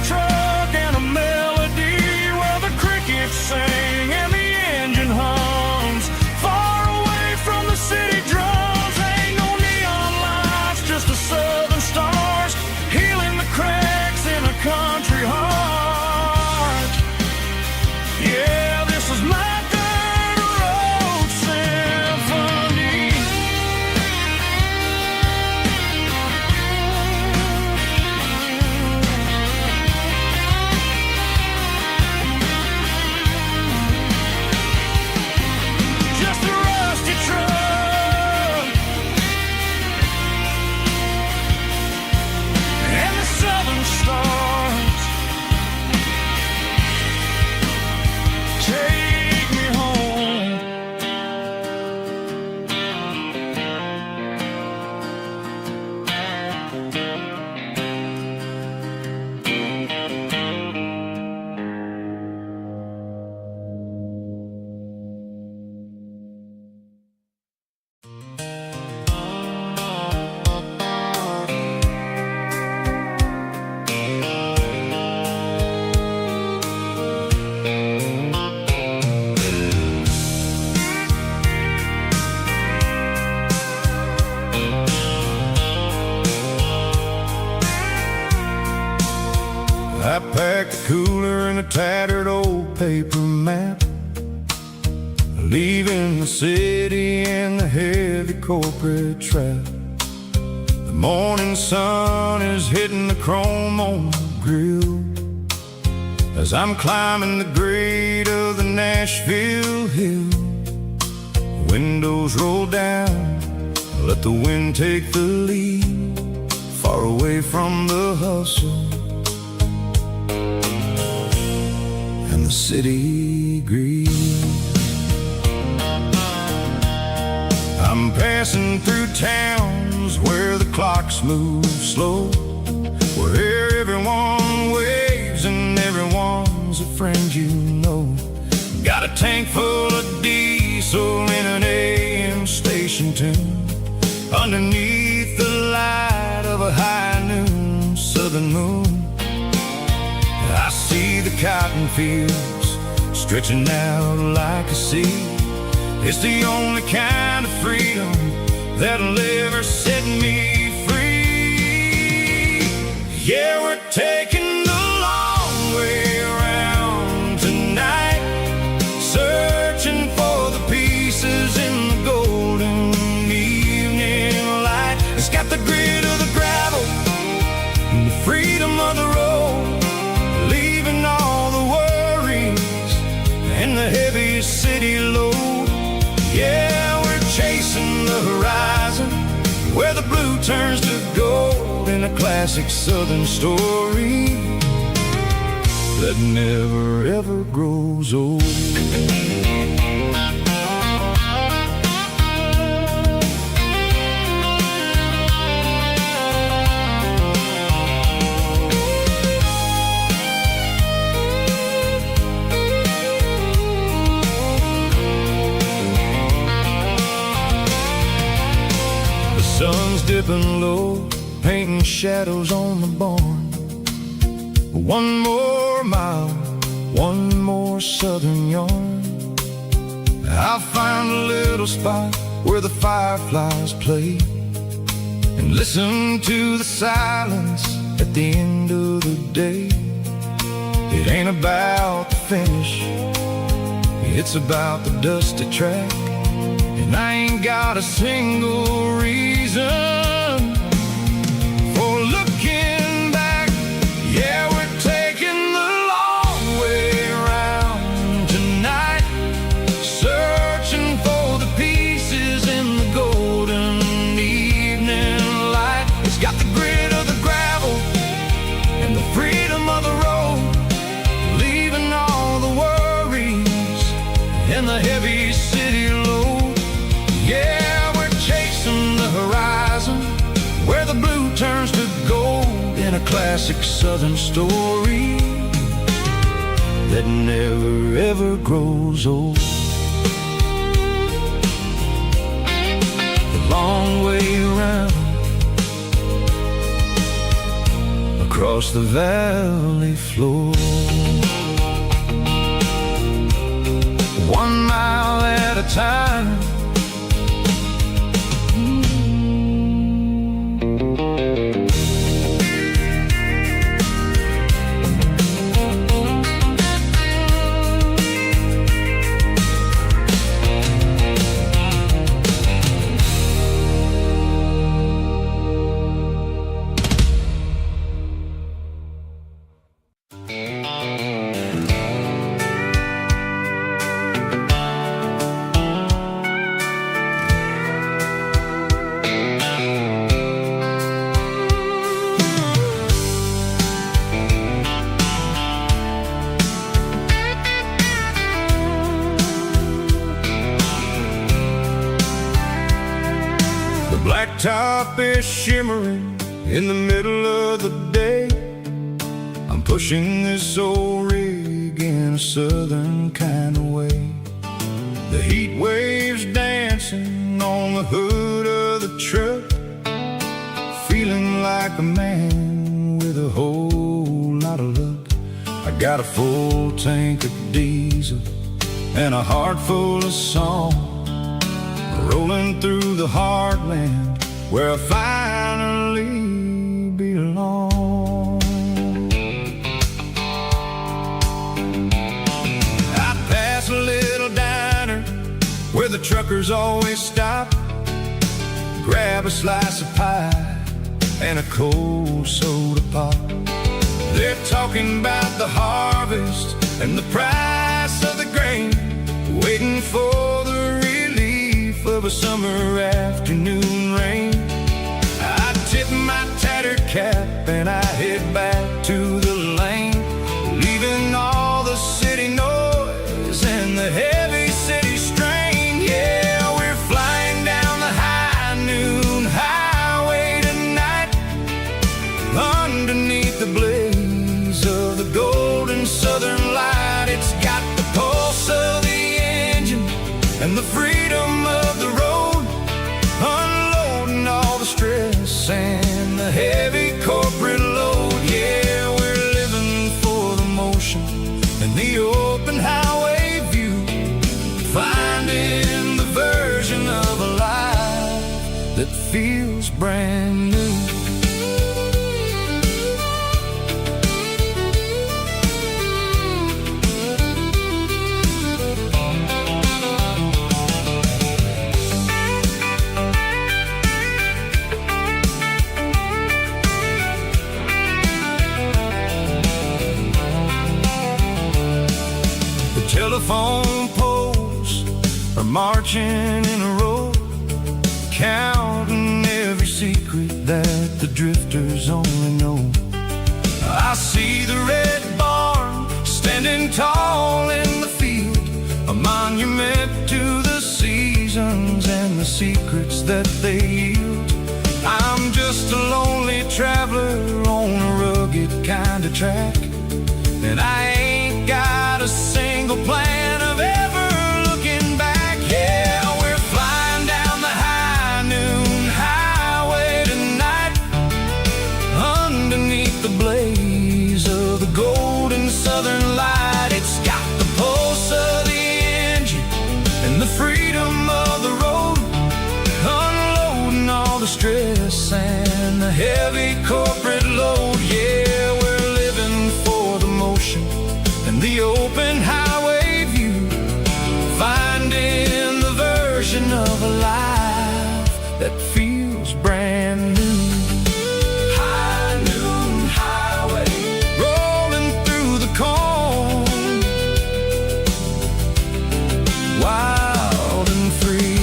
truck and a melody where the crickets sing and the engine hums, far away from the city drums. Ain't no neon lights, just the southern stars healing the cracks in a country heart. Yeah, this is my dirt road symphony. I packed a cooler and a tattered old paper map, leaving the city and the heavy corporate trap. The morning sun is hitting the chrome on the grill as I'm climbing the grade of the Nashville hill. Windows roll down, let the wind take the lead, far away from the hustle and the city greed. I'm passing through towns where the clocks move slow, where everyone waves and everyone's a friend you know. Got a tank full of diesel in an AM station tune, underneath the light of a high noon southern moon. I see the cotton fields stretching out like a sea. It's the only kind of freedom that'll ever set me free. Yeah, we're taking the long way around tonight, searching for the pieces in the golden evening light. It's got the grit of the gravel and the freedom of the road, leaving all the worries and the heavy city load. Yeah, we're chasing the horizon, where the blue turns to gold, in a classic southern story that never ever grows old. Sun's dipping low, painting shadows on the barn. One more mile, one more southern yarn. I'll find a little spot where the fireflies play, and listen to the silence at the end of the day. It ain't about the finish, it's about the dusty track. And I ain't got a single reason for looking back. Yeah, we're taking the long way around tonight, searching for the pieces in the golden evening light. It's got the grit of the gravel and the freedom of the road, leaving all the worries and the heavy city load. Yeah, we're chasing the horizon, where the blue turns to gold, in a classic southern story that never ever grows old. The long way around, across the valley floor, 1 mile at a time. Blacktop is shimmering in the middle of the day. I'm pushing this old rig in a southern kind of way. The heat waves dancing on the hood of the truck, feeling like a man with a whole lot of luck. I got a full tank of diesel and a heart full of song, rolling through the heartland where I finally belong. the truckers always stop, grab a slice of pie and a cold soda pop. They're talking about the harvest and the price of the grain, waiting for the relief of a summer afternoon rain. I tip my tattered cap and I head back to the lane, leaving all the city noise and the heavy city strain. Yeah, we're flying down the high noon highway tonight, underneath the blaze of the golden southern light. It's got the pulse of the engine and the freedom of the road, unloading all the stress and the heavy corporate load. Yeah, we're living for the motion and the open highway view, finding the version of a life that feels brand new. Telephone poles are marching in a row, counting every secret that the drifters only know. I see the red barn standing tall in the field, a monument to the seasons and the secrets that they yield. I'm just a lonely traveler on a rugged kind of track, and I ain't got a single plan of ever looking back. Yeah, we're flying down the high noon highway tonight, underneath the blaze of the golden southern light. It's got the pulse of the engine and the freedom of the road, unloading all the stress and the heavy corporate load. Yeah, we're living for the motion and the open highway view, finding the version of a life that feels brand new. High noon highway, rolling through the corn, wild and free.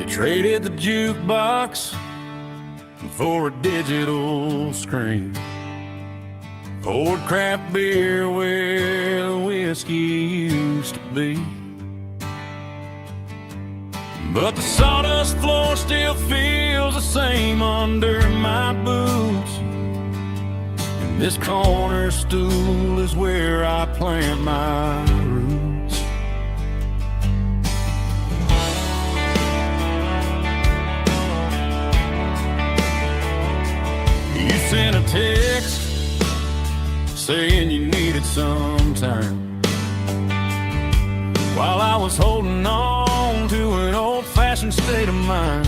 Traded the jukebox for a digital screen, poured craft beer where the whiskey used to be. But the sawdust floor still feels the same under my boots, and this corner stool is where I plant my roots. You sent a text saying you needed some time, while I was holding on to an old-fashioned state of mind.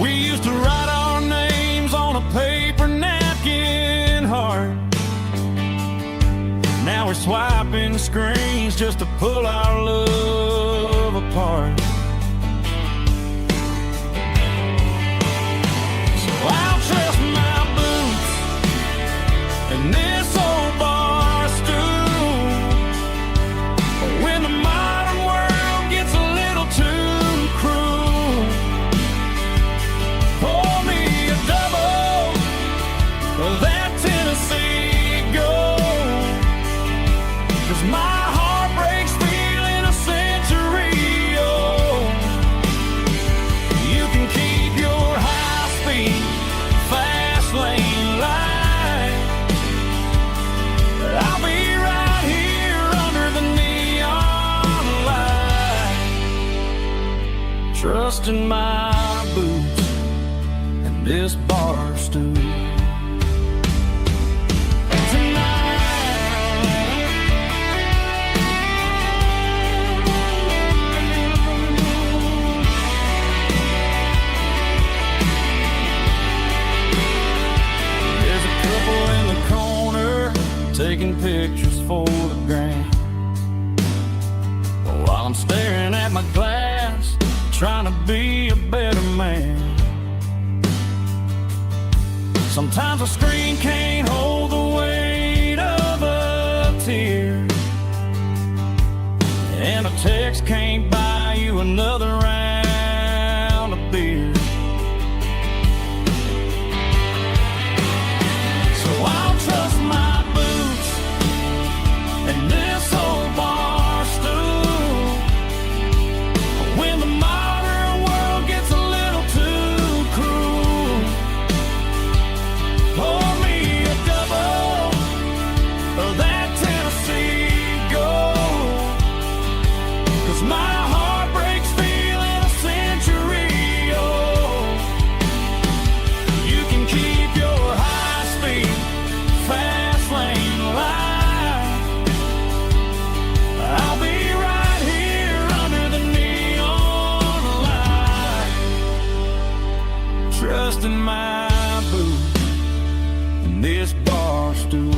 We used to write our names on a paper napkin heart. Now we're swiping screens just to pull our love apart. I'll trust my boots and this old bar stool. When the modern world gets a little too cruel, pour me a double of that Tennessee Gold, 'cause my heart breaks feeling a century old. in my boots and this bar stool. Taking pictures for the gram, while I'm staring at my glass, trying to be a better man. Sometimes a screen can't hold the weight of a tear, and a text can't buy you another round of beer. So I'll trust my and this old bar stool when the modern world gets a little too cruel. Pour me a double of that Tennessee Gold, 'cause my heart breaks feeling a century old. You can keep your high-speed fast lane life. I'll be right here under the neon light, trusting my boots and this bar stool.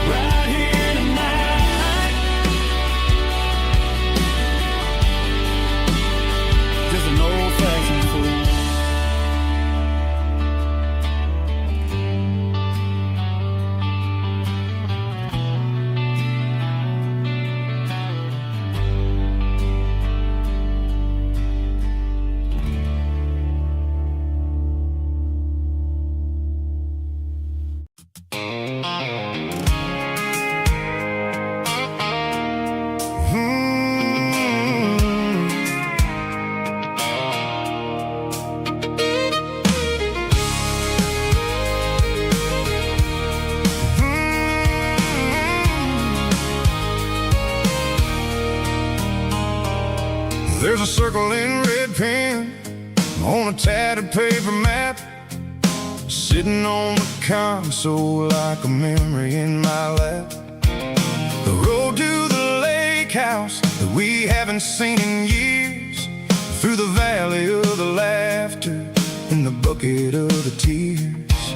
Right here tonight, just an old-fashioned fool. There's a circle in red pen on a tattered paper map, sitting on the console like a memory in my lap. The road to the lake house that we haven't seen in years, through the valley of the laughter and the bucket of the tears.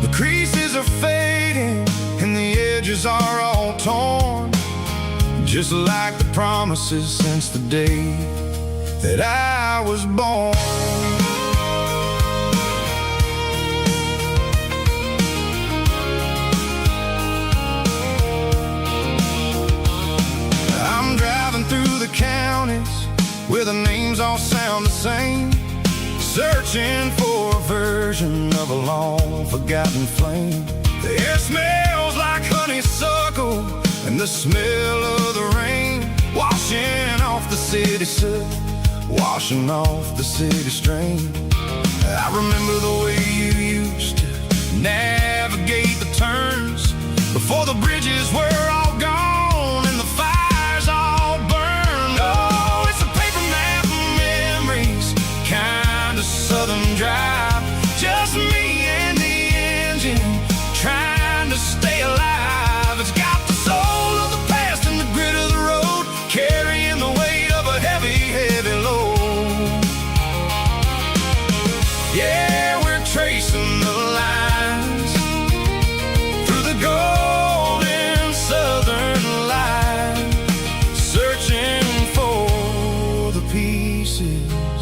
The creases are fading and the edges are all torn, just like the promises since the day that I was born. I'm driving through the counties where the names all sound the same, searching for a version of a long forgotten flame. The air smells like honeysuckle and the smell of the rain, washing off the city soot, washing off the city strain. I remember the way you used to navigate the turns before the bridges were all gone and the fires all burned. Oh, it's a paper map of memories, kind of southern drive, just me and the engine trying to stay alive. It's got the soul of the past and the grit of the road, carrying the weight of a heavy, heavy load. Yeah, we're tracing the lines through the golden southern light, searching for the pieces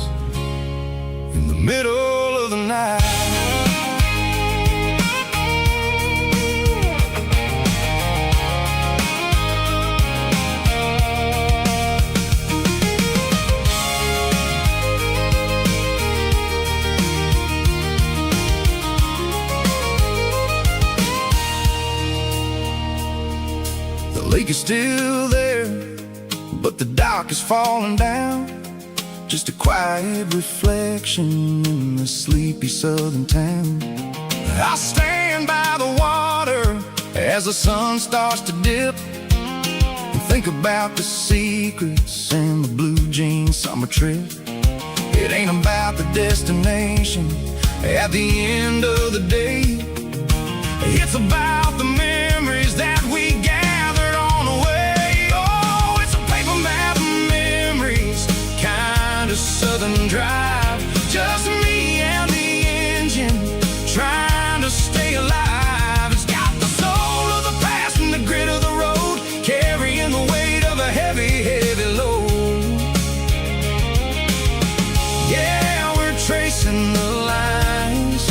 in the middle of the night. The lake is still there, but the dock is falling down, just a quiet reflection in the sleepy southern town. I stand by the water as the sun starts to dip. And think about the secrets in the blue jean summer trip. It ain't about the destination at the end of the day. It's about the memories that we gathered on the way. Oh, it's a paper map of memories, kind of southern drive. Just me and the engine, trying to stay alive. It's got the soul of the past and the grit of the road, carrying the weight of a heavy, heavy load. Yeah, we're tracing the lines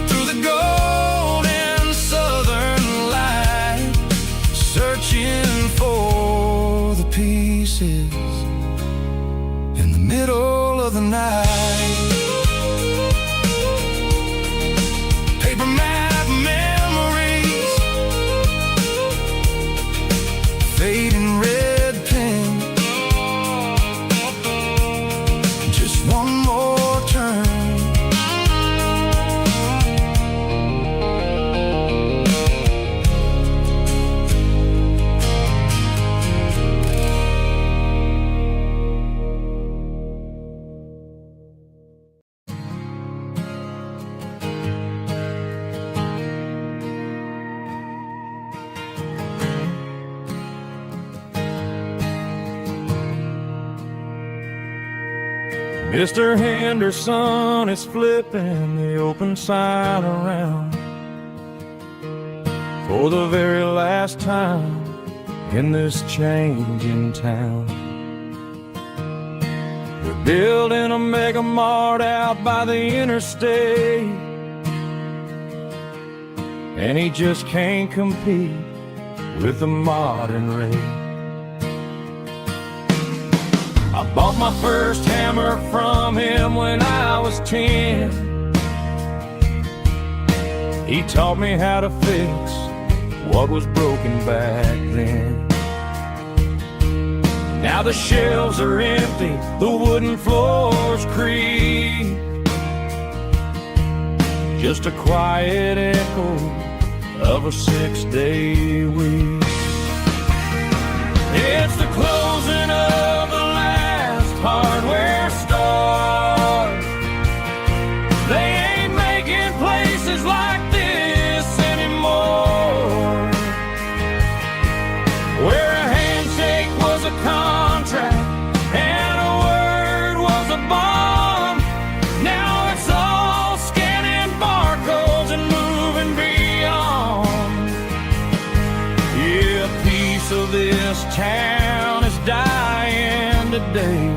through the golden southern light, searching for the pieces in the middle of the night. Paper map memories, fading red pen, just one more turn. Mr. Henderson is flipping the open sign around for the very last time in this changing town. They're building a mega mart out by the interstate, and he just can't compete with the modern rate. I bought my first hammer from him when I was 10. He taught me how to fix what was broken back then. Now the shelves are empty, the wooden floors creak, just a quiet echo of a 6-day week. It's the closing of the hardware store. They ain't making places like this anymore, where a handshake was a contract and a word was a bond. Now it's all scanning barcodes and moving beyond. Yeah, a piece of this town is dying today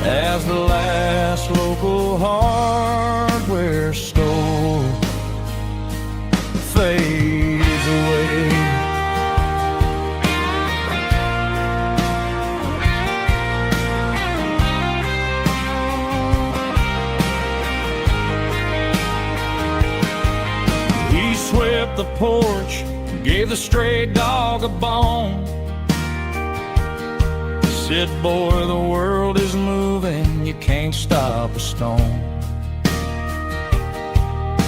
as the last local hardware store fades away. He swept the porch, gave the stray dog a bone, said, boy, the world is moving, you can't stop a stone.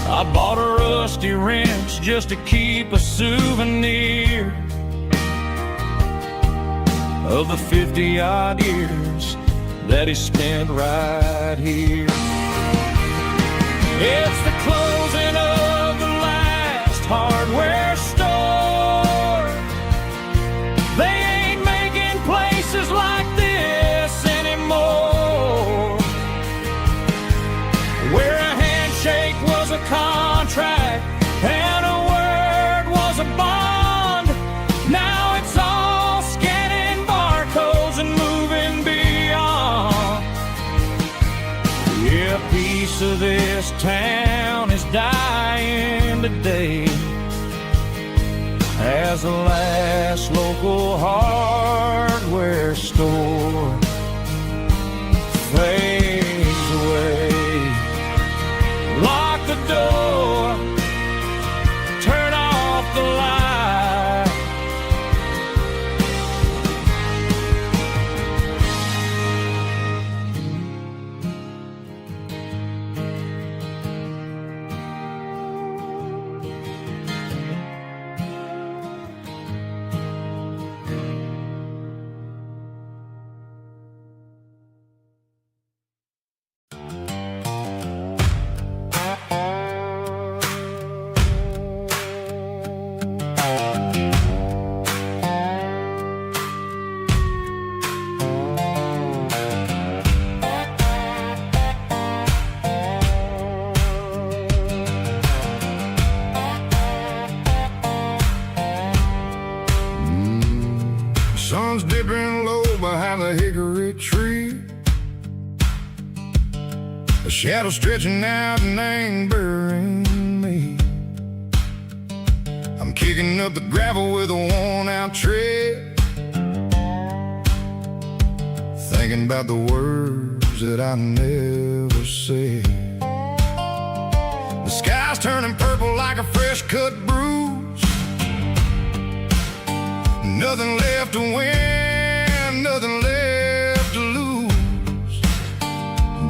I bought a rusty wrench just to keep a souvenir of the 50-odd years that he spent right here. It's the closing of the last hardware store. They ain't making places like this anymore, where a handshake was a contract and a word was a bond. Now it's all scanning barcodes and moving beyond. Yeah, a piece of this town is dying today as the last local hardware store fades away. Lock the door, turn off the light. a shadow stretching out and angering me. I'm kicking up the gravel with a worn-out tread, thinking about the words that I never said. The sky's turning purple like a fresh-cut bruise. Nothing left to win, nothing left to lose.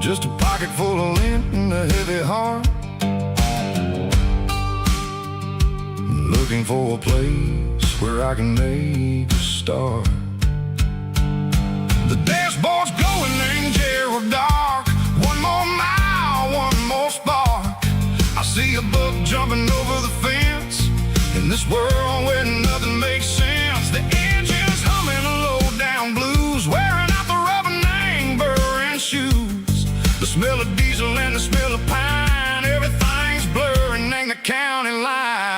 Just a pocket full of lint and a heavy heart, looking for a place where I can make a start. The dashboard's glowing angel dark. One more mile, one more spark. I see a buck jumping over the fence in this world where nothing makes sense. The engine's humming a low-down blues, wearing out the rubber burring shoes. The smell of diesel and the smell of pine, everything's blurring, ain't the county line.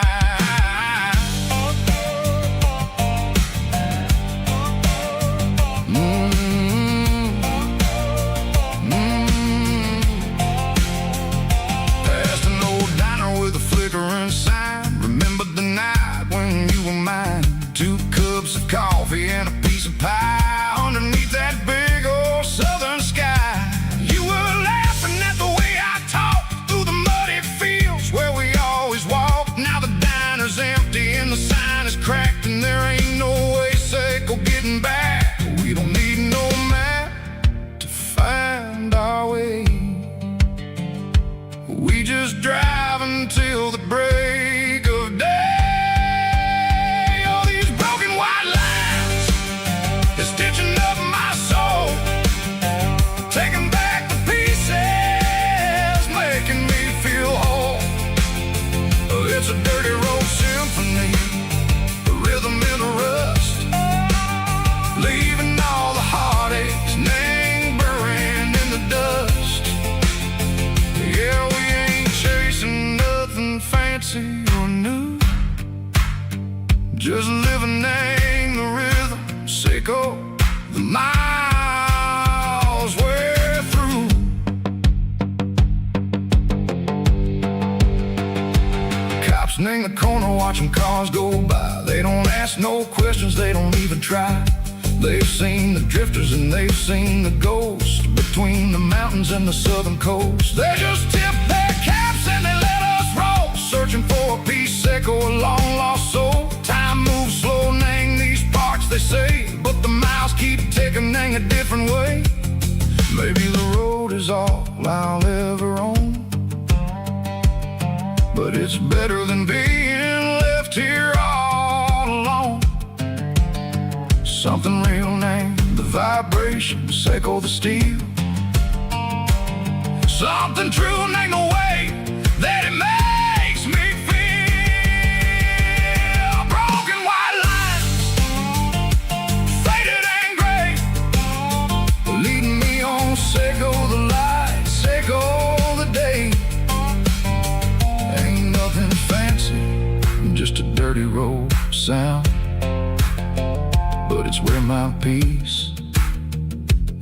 Coffee and a piece of pie underneath that big old southern sky. You were laughing at the way I talked through the muddy fields where we always walked. Now the diner's empty and the sign is cracked, and there ain't no way safe of getting back. We don't need no map to find our way. We just drive until the break of day. Stitching up my soul, taking back the pieces, making me feel whole. It's a dirty road symphony, the rhythm in the rust, leaving all the heartaches lingering in the dust. Yeah, we ain't chasing nothing fancy or new, just living in the rhythm. Sicko, the miles we're through. Cops in the corner watching cars go by. They don't ask no questions, they don't even try. They've seen the drifters and they've seen the ghosts between the mountains and the southern coast. They just tip their caps and they let us roll, searching for a piece Sicko, a long lost soul. Time moves slow, name these parts they say, but the miles keep ticking in a different way. Maybe the road is all I'll ever own, but it's better than being left here all alone. Something real named the vibration, Sicko the steel. Something true named the way that it makes me feel. Broken white lines, faded and gray, leading me on. Sicko the light, Sicko the day. Ain't nothing fancy, just a dirty road sound, but it's where my peace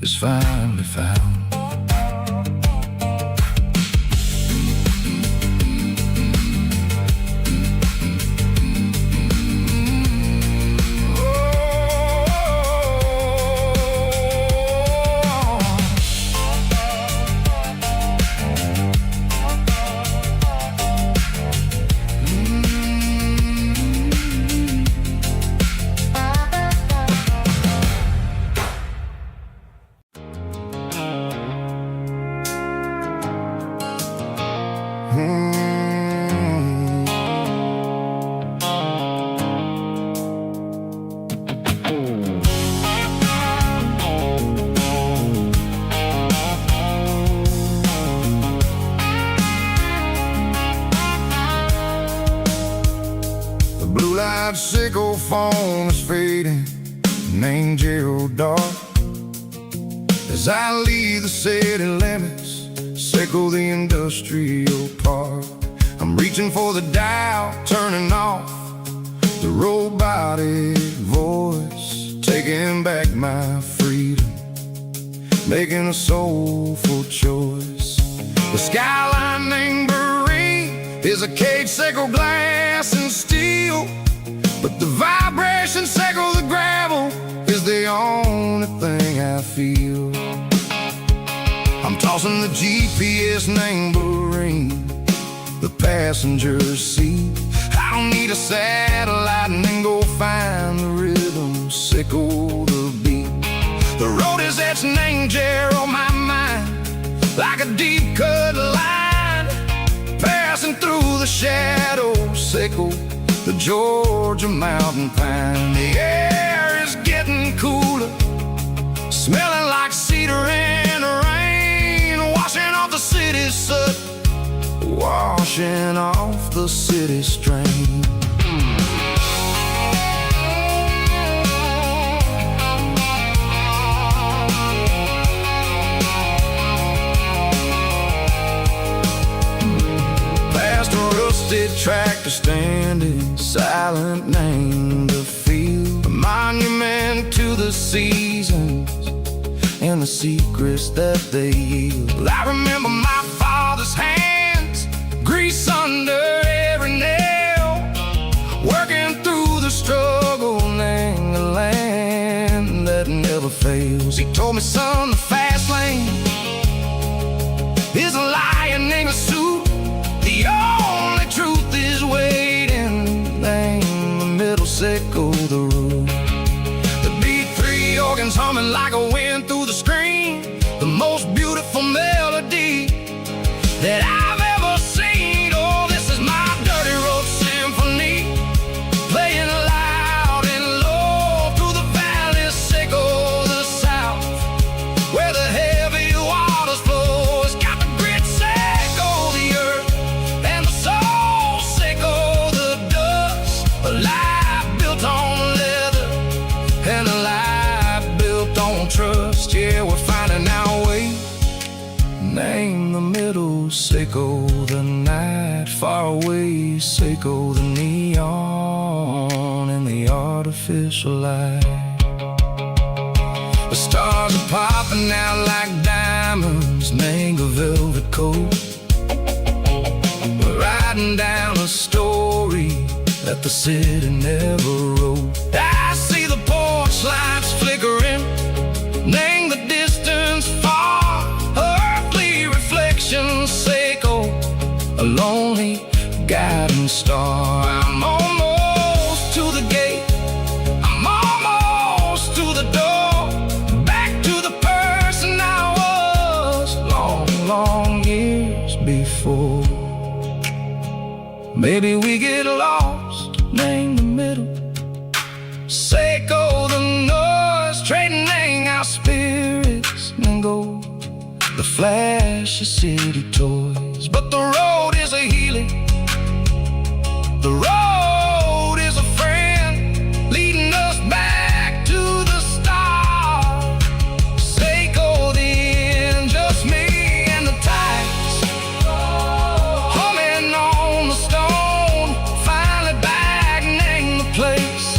is finally found. Blue-light Sicko phone is fading, an angel dark. As I leave the city limits, Sicko the industrial park. I'm reaching for the dial, turning off the robotic voice, taking back my freedom, making a soulful choice. The skyline named Marine is a cage sickle, glass and steel, but the vibration sickle, the gravel, is the only thing I feel. I'm tossing the GPS named Marine, the passenger seat. I don't need a satellite and then go find the rhythm, sickle the beat. The road is etched named Geralkyo on my mind, like a deep cut line, passing through the shadow, sickle the Georgia mountain pine. The air is getting cooler, smelling like cedar in the rain, washing off the city's soot, washing off the city strain. Past a rusted tractor standing silent, named the field, a monument to the seasons and the secrets that they yield. I remember my father's hands, grease under every nail, working through the struggle, named the land that never fails. He told me, son, the fast lane is a lion in a suit. The only truth is waiting, name the middle, sickle the root. The beat, three organs humming like a wind through the screen, the most beautiful melody that I've ever seen. Oh, this is my dirty road symphony, playing loud and low through the valleys, sickle the south, where the heavy waters flow. It's got the grit, sickle the earth, and the soul, sickle the dust. A life built on leather and a life built on trust. Yeah, we're finding our way, name the middle, sickle the night, far away, sickle the neon and the artificial light. The stars are popping out like diamonds, mango velvet coat. We're riding down a story that the city never wrote. I see the porch lights flickering, name the distance far, earthly reflections, sickle a lonely guiding star. I'm almost to the gate, I'm almost to the door, back to the person I was long, long years before. Maybe we get lost, name the middle, sickle the noise, trading our spirits and go the flash of city toys. But the road is a healing, the road is a friend, leading us back to the start. Sickle the end, just me and the tides, humming on the stone, finally back, name the place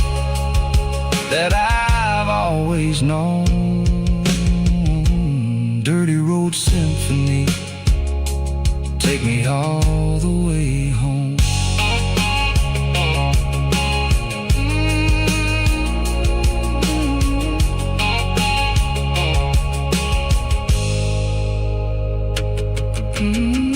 that I've always known. Dirty road symphony, take me all the way home. Mm-hmm.